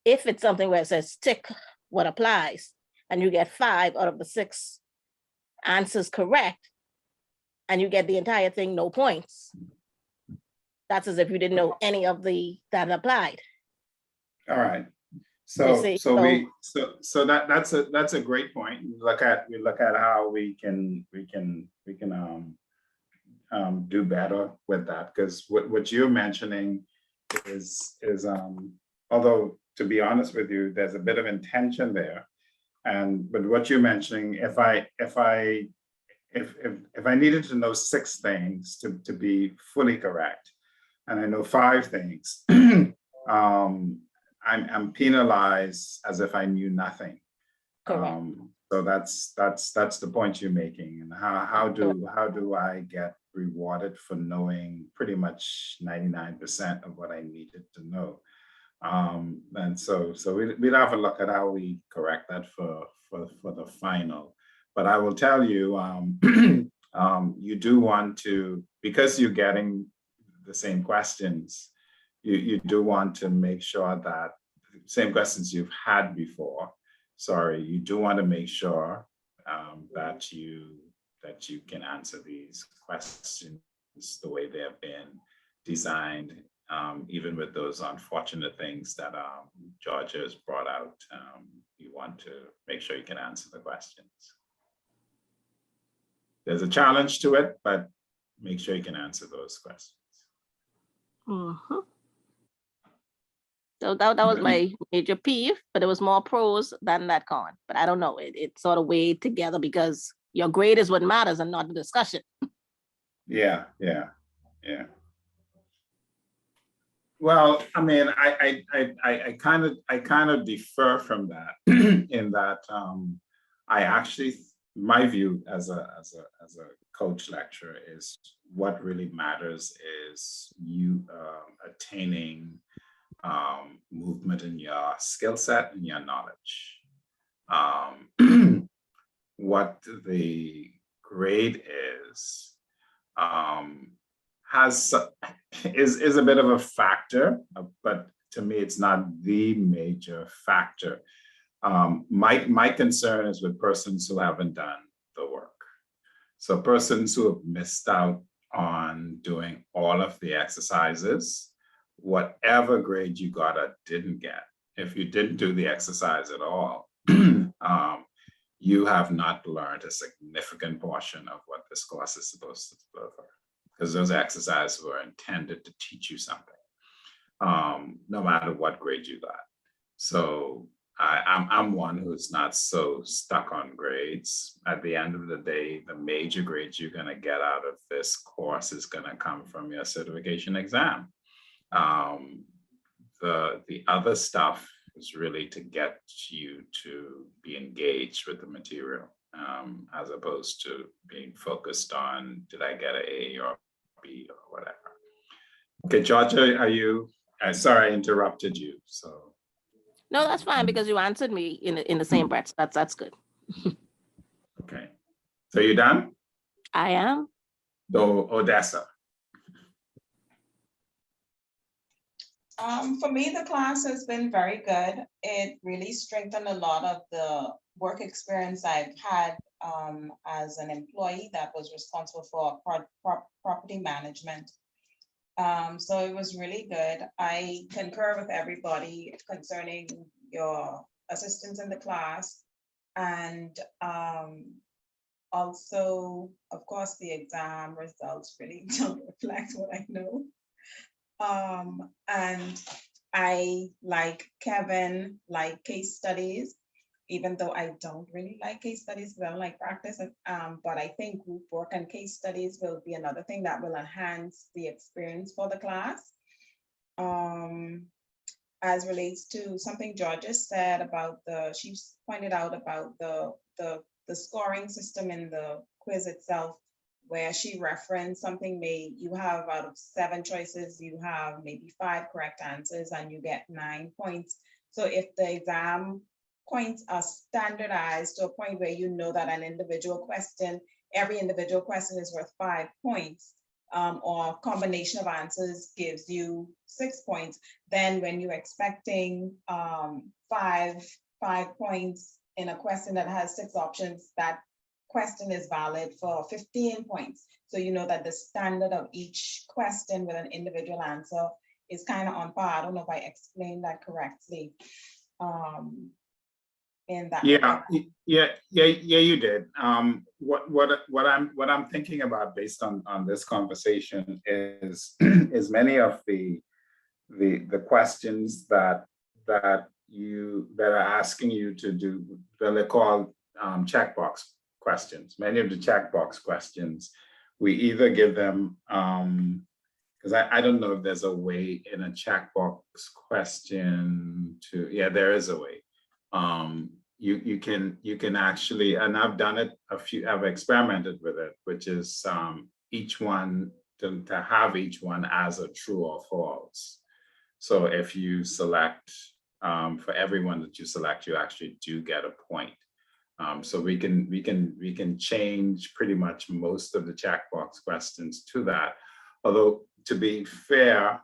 if it's something where it says tick what applies and you get 5 out of the 6 answers correct and you get the entire thing, no points. That's as if you didn't know any of that applied. All right. see, So that's a great point. We look at how we can do better with that, because what you're mentioning is although to be honest with you, there's a bit of intention there, but what you're mentioning, if I needed to know 6 things to be fully correct, and I know 5 things, I'm penalized as if I knew nothing. Correct. So that's the point you're making. And how do I get rewarded for knowing pretty much 99% of what I needed to know? And so we'd have a look at how we correct that for the final. But I will tell you, you do want to, because you're getting the same questions, you do want to make sure that same questions you've had before. Sorry, you do want to make sure that you can answer these questions the way they have been designed, even with those unfortunate things that Georgia has brought out. You want to make sure you can answer the questions. There's a challenge to it, but make sure you can answer those questions. Mm-hmm. So that was my major peeve, but it was more pros than that con. But I don't know, it sort of weighed together because your grade is what matters and not the discussion. Yeah. Well, I mean, I kind of defer from that in that I actually, my view as a coach lecturer is what really matters is you attaining movement in your skill set and your knowledge. What the grade is is a bit of a factor, but to me, it's not the major factor. My concern is with persons who haven't done the work. So persons who have missed out on doing all of the exercises, whatever grade you got or didn't get, if you didn't do the exercise at all, you have not learned a significant portion of what this course is supposed to deliver, because those exercises were intended to teach you something, no matter what grade you got. So I'm one who's not so stuck on grades. At the end of the day, the major grades you're going to get out of this course is going to come from your certification exam. The other stuff is really to get you to be engaged with the material. as opposed to being focused on, did I get an A or B or whatever. Okay, Georgia, are you, sorry, I interrupted you, so. No, that's fine because you answered me in the same breath. That's good. Okay, so you done? I am. So Odessa. For me, the class has been very good. It really strengthened a lot of the work experience I've had as an employee that was responsible for property management. So it was really good. I concur with everybody concerning your assistance in the class. And also, of course, the exam results really don't reflect what I know. And I, like Kevin, like case studies, even though I don't really like case studies, because I don't like practice. But I think group work and case studies will be another thing that will enhance the experience for the class. As relates to something Georgia said about she pointed out about the scoring system in the quiz itself, where she referenced something you have out of 7 choices, you have maybe 5 correct answers and you get 9 points. So if the exam points are standardized to a point where you know that every individual question is worth 5 points, or combination of answers gives you 6 points, then when you're expecting 5 points in a question that has 6 options, that question is valid for 15 points. So you know that the standard of each question with an individual answer is kind of on par. I don't know if I explained that correctly. In that Yeah, you did. What I'm thinking about based on this conversation is is many of the questions that are asking you to do, they're called checkbox questions. Many of the checkbox questions, we either give them, because I don't know if there's a way in a checkbox question to, yeah, there is a way. You can actually, and I've done it I've experimented with it, which is each one to have each one as a true or false. So if you select, for everyone that you select, you actually do get a point. So we can change pretty much most of the checkbox questions to that. Although, to be fair,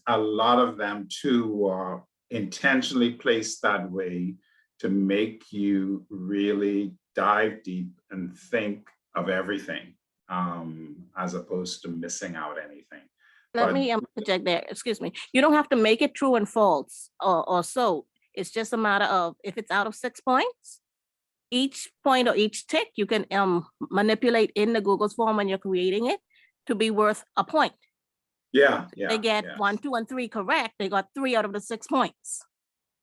a lot of them too were intentionally placed that way to make you really dive deep and think of everything, as opposed to missing out anything. Let me interject there. Excuse me. You don't have to make it true and false or so. It's just a matter of if it's out of 6 points, each point or each tick you can manipulate in the Google's form when you're creating it to be worth a point. Yeah. They get 1, 2, and 3 correct. They got 3 out of the 6 points.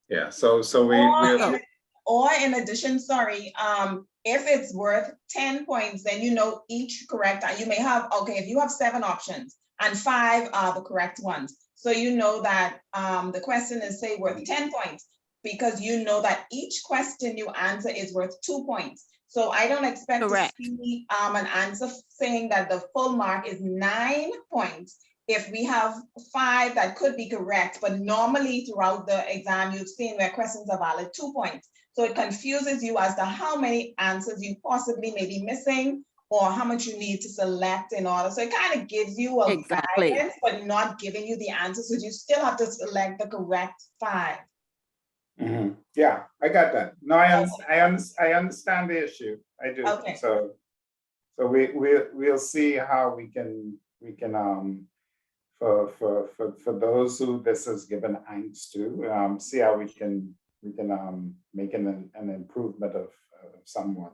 Yeah. So or in addition, sorry, if it's worth 10 points, then you know each correct. You may have, okay, if you have 7 options and 5 are the correct ones. So you know that the question is, say, worth 10 points, because you know that each question you answer is worth 2 points. So I don't expect Correct. to see an answer saying that the full mark is 9 points. If we have 5 that could be correct, but normally throughout the exam, you've seen where questions are valid 2 points. So it confuses you as to how many answers you possibly may be missing or how much you need to select in order. So it kind of gives you a guidance, but not giving you the answers. So you still have to select the correct 5. Mm-hmm. Yeah, I got that. No, I understand the issue. I do. Okay. So we'll see how we can for those who this has given angst to, see how we can make an improvement of somewhat.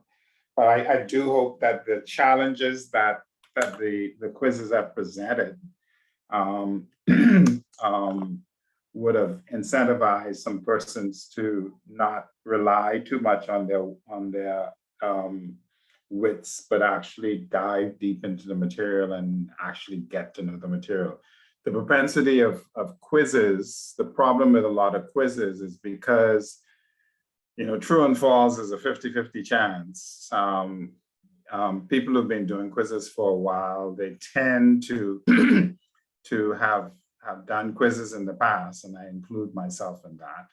But I do hope that the challenges that the quizzes have presented would have incentivized some persons to not rely too much on their wits, but actually dive deep into the material and actually get to know the material. The propensity of quizzes, the problem with a lot of quizzes is because, true and false is a 50-50 chance. People who've been doing quizzes for a while, they tend to to have done quizzes in the past, and I include myself in that,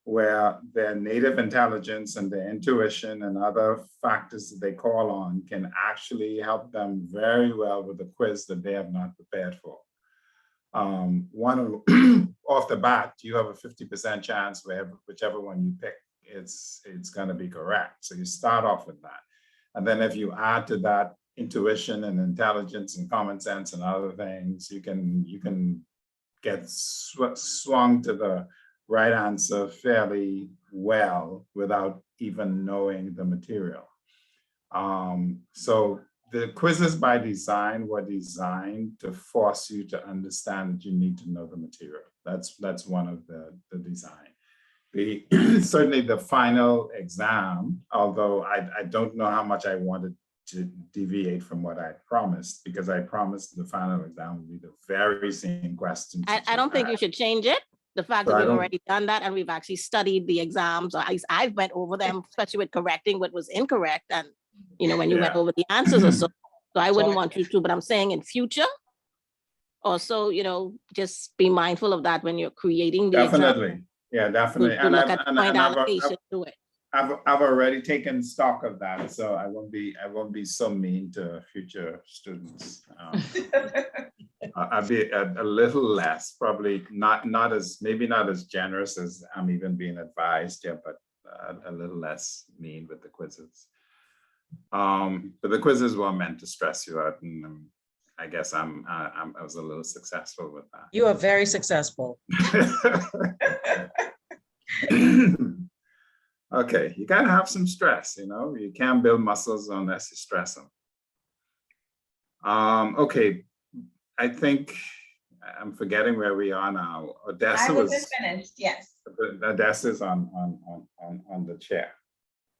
where their native intelligence and their intuition and other factors that they call on can actually help them very well with a quiz that they have not prepared for. Off the bat, you have a 50% chance whichever one you pick, it's going to be correct. So you start off with that. And then if you add to that intuition and intelligence and common sense and other things, you can get swung to the right answer fairly well without even knowing the material. So the quizzes by design were designed to force you to understand that you need to know the material. That's one of the design. Certainly the final exam, although I don't know how much I wanted to deviate from what I promised, because I promised the final exam would be the very same questions. I don't think you should change it. The fact So that I we've don't- already done that and we've actually studied the exams, or at least I've went over them, especially with correcting what was incorrect. And, when you went Yeah. over the answers or so I wouldn't want you to, but I'm saying in future, also, just be mindful of that when you're creating the exam. Definitely, yeah, definitely. To look at point allocation to it. I've already taken stock of that, so I won't be so mean to future students. I'll be a little less, probably maybe not as generous as I'm even being advised here, but a little less mean with the quizzes. But the quizzes were meant to stress you out, and I guess I was a little successful with that. You are very successful. Okay, you gotta have some stress, you can't build muscles unless you stress them. Okay, I think I'm forgetting where we are now. I Odessa was was, just finished, yes. Odessa's on the chair.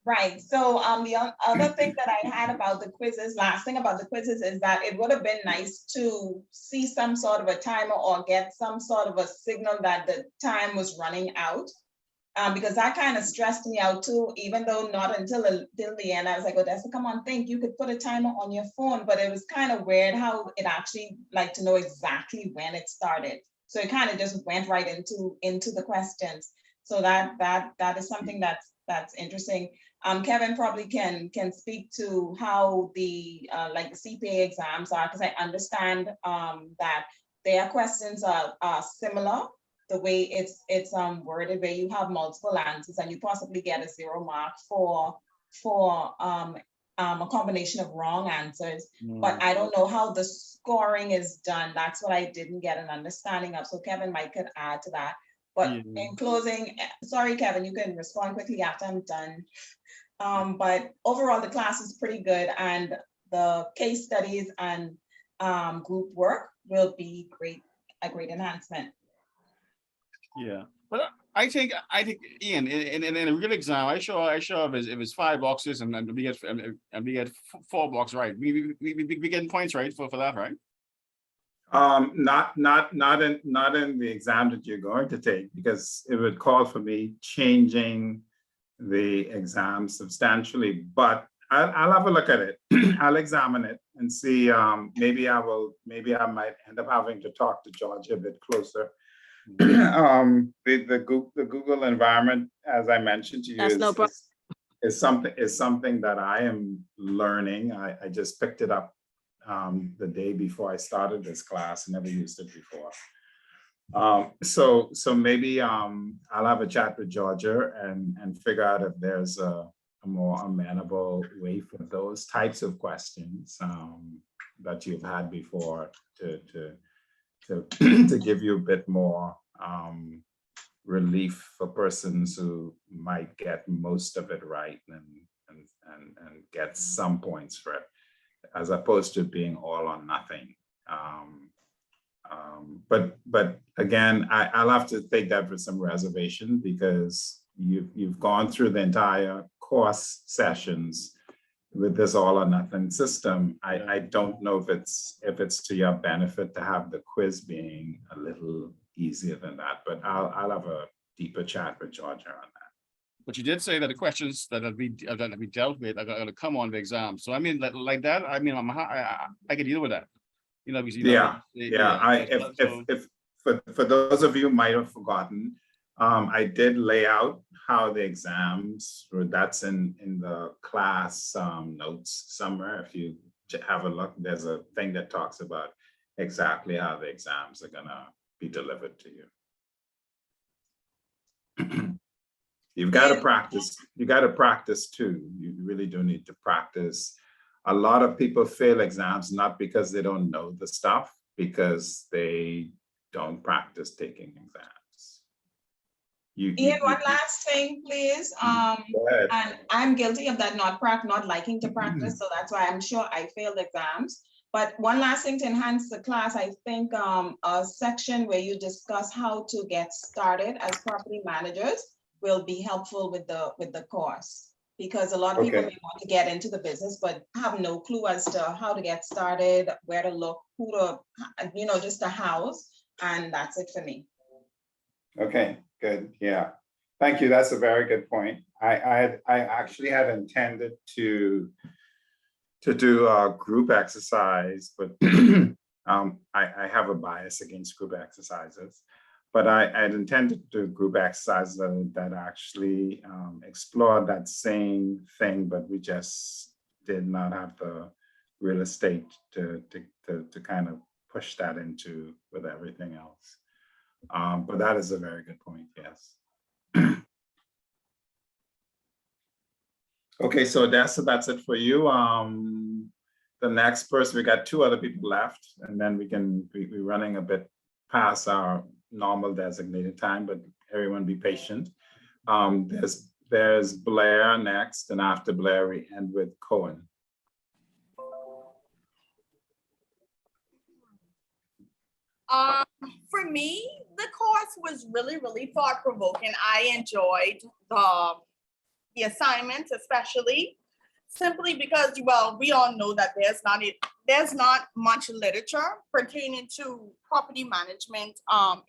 Right, so the other thing that I had about the quizzes, last thing about the quizzes is that it would have been nice to see some sort of a timer or get some sort of a signal that the time was running out. Because that kind of stressed me out too, even though not until the end, I was like, Odessa, come on, think, you could put a timer on your phone, but it was kind of weird how it actually like to know exactly when it started. So it kind of just went right into the questions. So that is something that's interesting. Kevin probably can speak to how the like the CPA exams are, because I understand that their questions are similar. The way it's worded, where you have multiple answers and you possibly get a 0 mark for a combination of wrong answers. But I don't know how the scoring is done. That's what I didn't get an understanding of. So Kevin might could add to that. But in closing, sorry, Kevin, you can respond quickly after I'm done. But overall, the class is pretty good, and the case studies and group work will be a great enhancement. Yeah, but I think Ian, in a real exam, I show if it's 5 boxes and we get 4 boxes right, we get points right for that, right? Not in the exam that you're going to take, because it would call for me changing the exam substantially. But I'll have a look at it. I'll examine it and see. Maybe I might end up having to talk to Georgia a bit closer. The Google environment, as I mentioned to you, That's no problem. is something that I am learning. I just picked it up the day before I started this class. Never used it before. So maybe I'll have a chat with Georgia and figure out if there's a more amenable way for those types of questions that you've had before to give you a bit more relief for persons who might get most of it right and get some points for it, as opposed to being all or nothing. But again, I'll have to take that with some reservation, because you've gone through the entire course sessions with this all or nothing system. I don't know if it's to your benefit to have the quiz being a little easier than that, but I'll have a deeper chat with Georgia on that. But you did say that the questions that have been dealt with are gonna come on the exam. So I mean, like that, I mean, I can deal with that. You know, because, you know, Yeah. so- If for those of you who might have forgotten, I did lay out how the exams, or that's in the class notes somewhere. If you have a look, there's a thing that talks about exactly how the exams are gonna be delivered to you. You've got to practice. You got to practice too. You really do need to practice. A lot of people fail exams not because they don't know the stuff, because they don't practice taking exams. Ian, one last thing, please. Go ahead. And I'm guilty of that, not liking to practice, so that's why I'm sure I failed exams. But one last thing to enhance the class, I think a section where you discuss how to get started as property managers will be helpful with the course. Because a lot of people Okay. may want to get into the business, but have no clue as to how to get started, where to look, who to, you know, just the house. And that's it for me. Okay, good. Yeah. Thank you. That's a very good point. I actually had intended to do a group exercise, but I have a bias against group exercises. But I had intended to do group exercises that actually explored that same thing, but we just did not have the real estate to kind of push that into with everything else. But that is a very good point, yes. Okay, so that's it for you. The next person, we got 2 other people left, and then we're running a bit past our normal designated time, but everyone be patient. There's Blair next, and after Blair, we end with Cohen. For me, the course was really, really thought-provoking. I enjoyed the assignments, especially simply because, well, we all know that there's not much literature pertaining to property management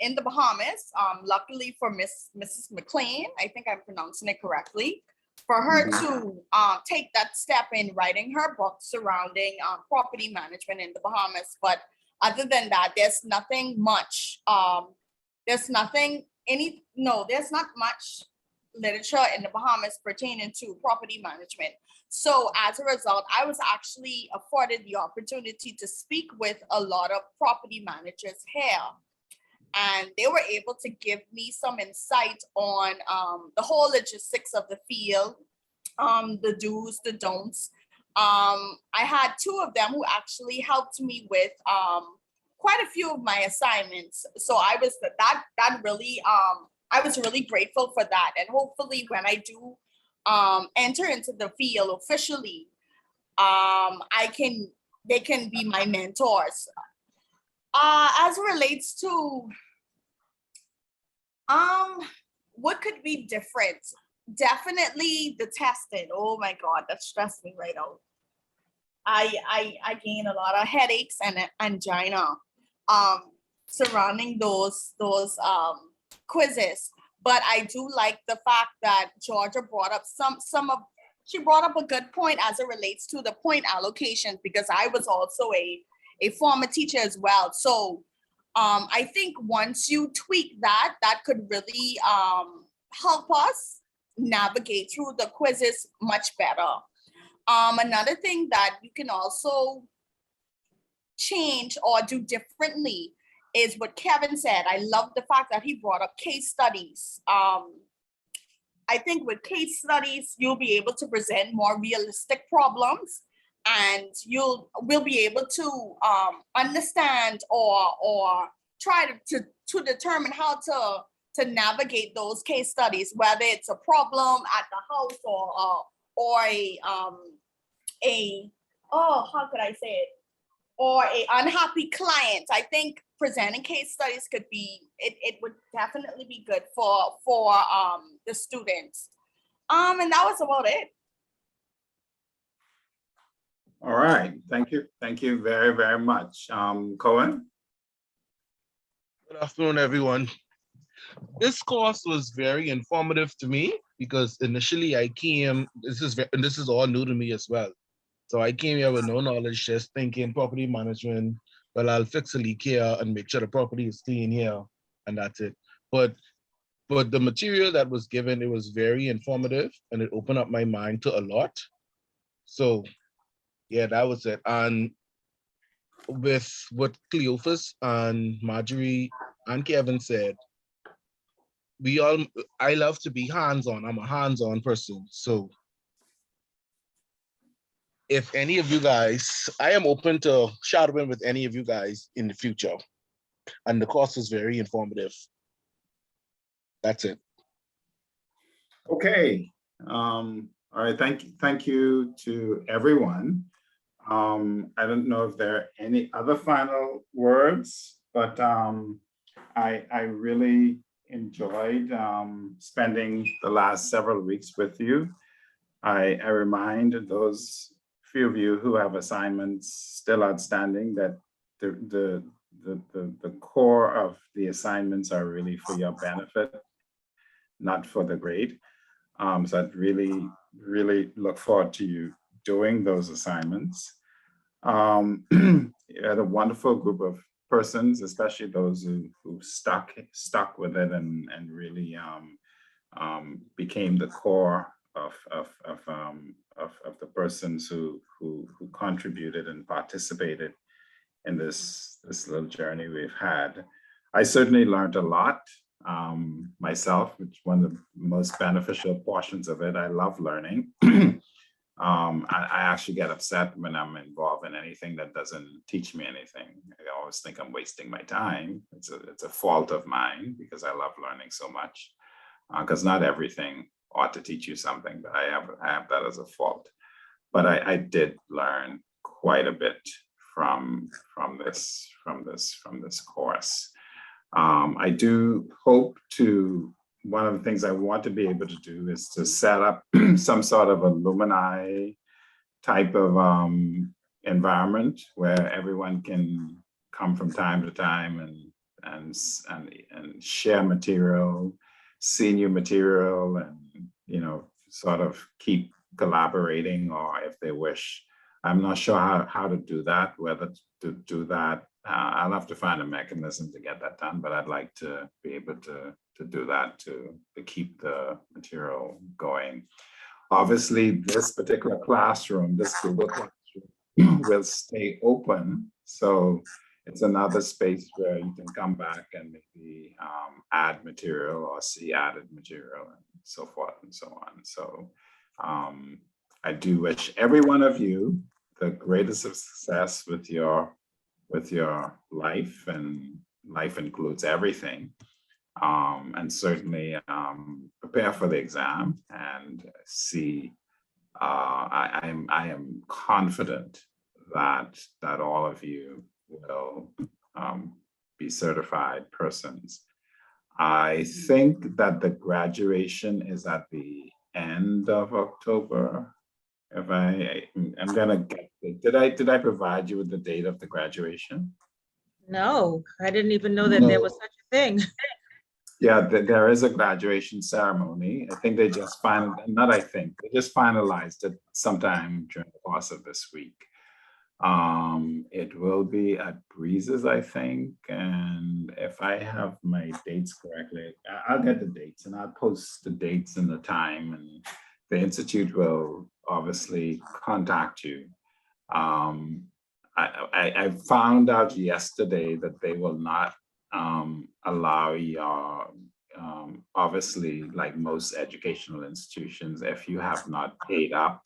in the Bahamas. Luckily for Mrs. McLean, I think I'm pronouncing it correctly, for her to take that step in writing her book surrounding property management in the Bahamas. But other than that, there's nothing much. There's not much literature in the Bahamas pertaining to property management. So as a result, I was actually afforded the opportunity to speak with a lot of property managers here. And they were able to give me some insight on the whole logistics of the field, the do's, the don'ts. I had 2 of them who actually helped me with quite a few of my assignments. So I was I was really grateful for that. And hopefully when I do enter into the field officially, they can be my mentors. As it relates to what could be different, definitely the testing. Oh my God, that stressed me right out. I gain a lot of headaches and angina surrounding those quizzes. But I do like the fact that Georgia brought up she brought up a good point as it relates to the point allocations, because I was also a former teacher as well. So I think once you tweak that could really help us navigate through the quizzes much better. Another thing that you can also change or do differently is what Kevin said. I love the fact that he brought up case studies. I think with case studies, you'll be able to present more realistic problems, and we'll be able to understand or try to determine how to navigate those case studies, whether it's a problem at the house or how could I say it? Or a unhappy client. I think presenting case studies could be, it would definitely be good for the students. And that was about it. All right, thank you. Thank you very, very much. Cohen? Good afternoon, everyone. This course was very informative to me. because initially I came, this is all new to me as well. So I came here with no knowledge, just thinking property management, well, I'll fix a leak here and make sure the property is clean here, and that's it. But the material that was given, it was very informative and it opened up my mind to a lot. So yeah, that was it. And with what Cleophas and Marjorie and Kevin said, I love to be hands-on. I'm a hands-on person. So if any of you guys, I am open to shadowing with any of you guys in the future. And the course was very informative. That's it. Okay. All right. Thank you to everyone. I don't know if there are any other final words, but I really enjoyed spending the last several weeks with you. I remind those few of you who have assignments still outstanding that the core of the assignments are really for your benefit, not for the grade. So I'd really look forward to you doing those assignments. You had a wonderful group of persons, especially those who stuck with it and really became the core of the persons who contributed and participated in this little journey we've had. I certainly learned a lot myself, which one of the most beneficial portions of it. I love learning. I actually get upset when I'm involved in anything that doesn't teach me anything. I always think I'm wasting my time. It's a fault of mine because I love learning so much. Because not everything ought to teach you something, but I have that as a fault. But I did learn quite a bit from this course. I do hope to. One of the things I want to be able to do is to set up some sort of alumni type of environment where everyone can come from time to time and share material, see new material, and sort of keep collaborating, or if they wish. I'm not sure how to do that, whether to do that. I'll have to find a mechanism to get that done, but I'd like to be able to do that to keep the material going. Obviously, this particular classroom, this Google Classroom, will stay open. So it's another space where you can come back and maybe add material or see added material and so forth and so on. So I do wish every one of you the greatest of success with your life, and life includes everything. And certainly prepare for the exam and see. I am confident that all of you will be certified persons. I think that the graduation is at the end of October. If I'm gonna get, did I provide you with the date of the graduation? No, I didn't even know that there was such a thing. Yeah, there is a graduation ceremony. I think they just they just finalized it sometime during the course of this week. It will be at Breezes, I think, and if I have my dates correctly, I'll get the dates and I'll post the dates and the time, and the Institute will obviously contact you. I found out yesterday that they will not allow your, obviously, like most educational institutions, if you have not paid up,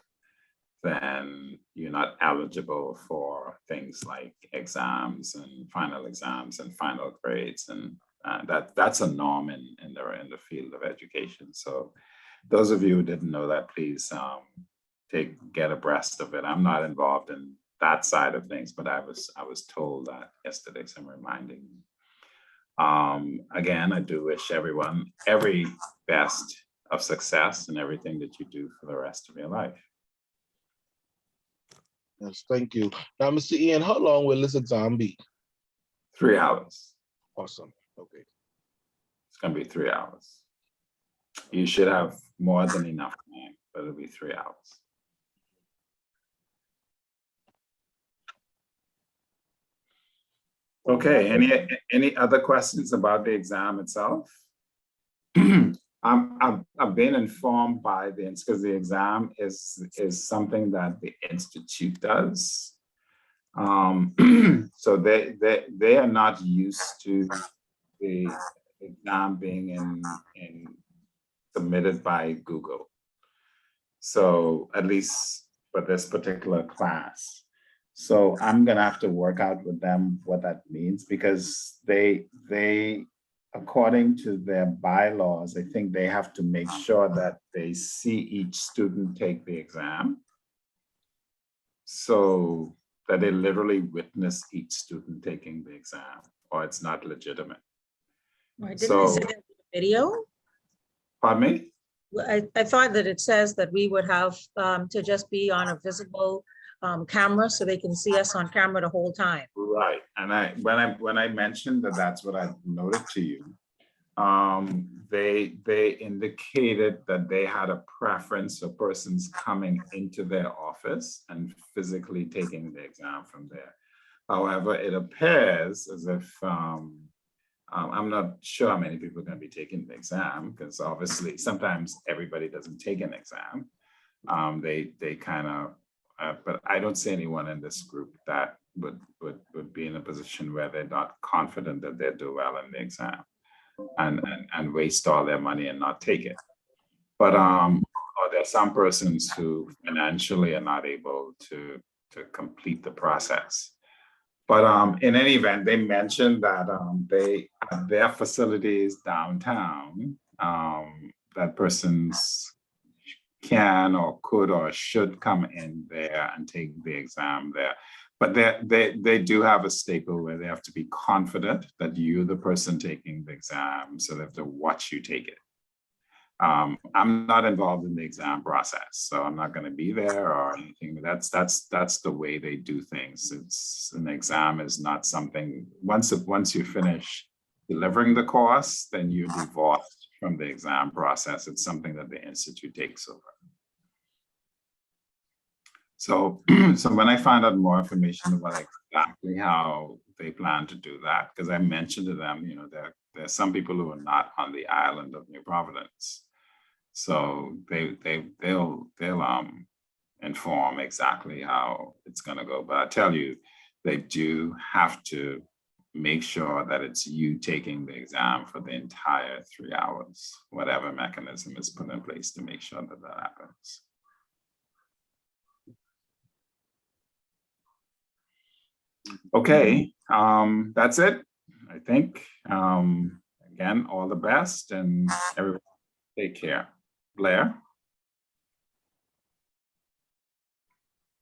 then you're not eligible for things like exams and final grades, and that's a norm in the field of education. So those of you who didn't know that, please get abreast of it. I'm not involved in that side of things, but I was told that yesterday, so I'm reminding you. Again, I do wish everyone every best of success in everything that you do for the rest of your life. Yes, thank you. Now, Mr. Ian, how long will this exam be? 3 hours. Awesome. Okay. It's going to be 3 hours. You should have more than enough time, but it'll be 3 hours. Okay, any other questions about the exam itself? I've been informed by because the exam is something that the institute does. So they are not used to the exam being submitted by Google. So at least for this particular class. So I'm gonna have to work out with them what that means, because they according to their bylaws, I think they have to make sure that they see each student take the exam, so that they literally witness each student taking the exam, or it's not legitimate. Right, didn't they say that in the video? Pardon me? Well, I thought that it says that we would have to just be on a visible camera so they can see us on camera the whole time. Right, and when I mentioned that that's what I noted to you, they indicated that they had a preference for persons coming into their office and physically taking the exam from there. However, it appears as if I'm not sure how many people are going to be taking the exam, because obviously sometimes everybody doesn't take an exam. They kind of, but I don't see anyone in this group that would be in a position where they're not confident that they'll do well in the exam and waste all their money and not take it. But or there are some persons who financially are not able to complete the process. But in any event, they mentioned that their facilities downtown, that persons can or could or should come in there and take the exam there. But they do have a staple where they have to be confident that you're the person taking the exam, so they have to watch you take it. I'm not involved in the exam process, so I'm not going to be there or anything. That's the way they do things. It's an exam is not something, once you finish delivering the course, then you're divorced from the exam process. It's something that the institute takes over. So when I find out more information about exactly how they plan to do that, because I mentioned to them, you know, there's some people who are not on the island of New Providence. So they'll inform exactly how it's going to go. But I tell you, they do have to make sure that it's you taking the exam for the entire 3 hours, whatever mechanism is put in place to make sure that that happens. Okay, that's it, I think. Again, all the best, and everyone take care. Blair?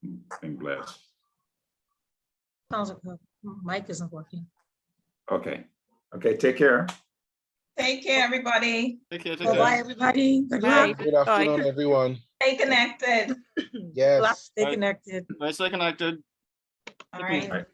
I think Blair. Sounds like the mic isn't working. Okay, take care. Take care, everybody. Take care. Bye, everybody. Good Bye. luck. Good afternoon, everyone. Stay connected. Good luck. Yes. Stay Bye. connected. Stay connected. All right. Right.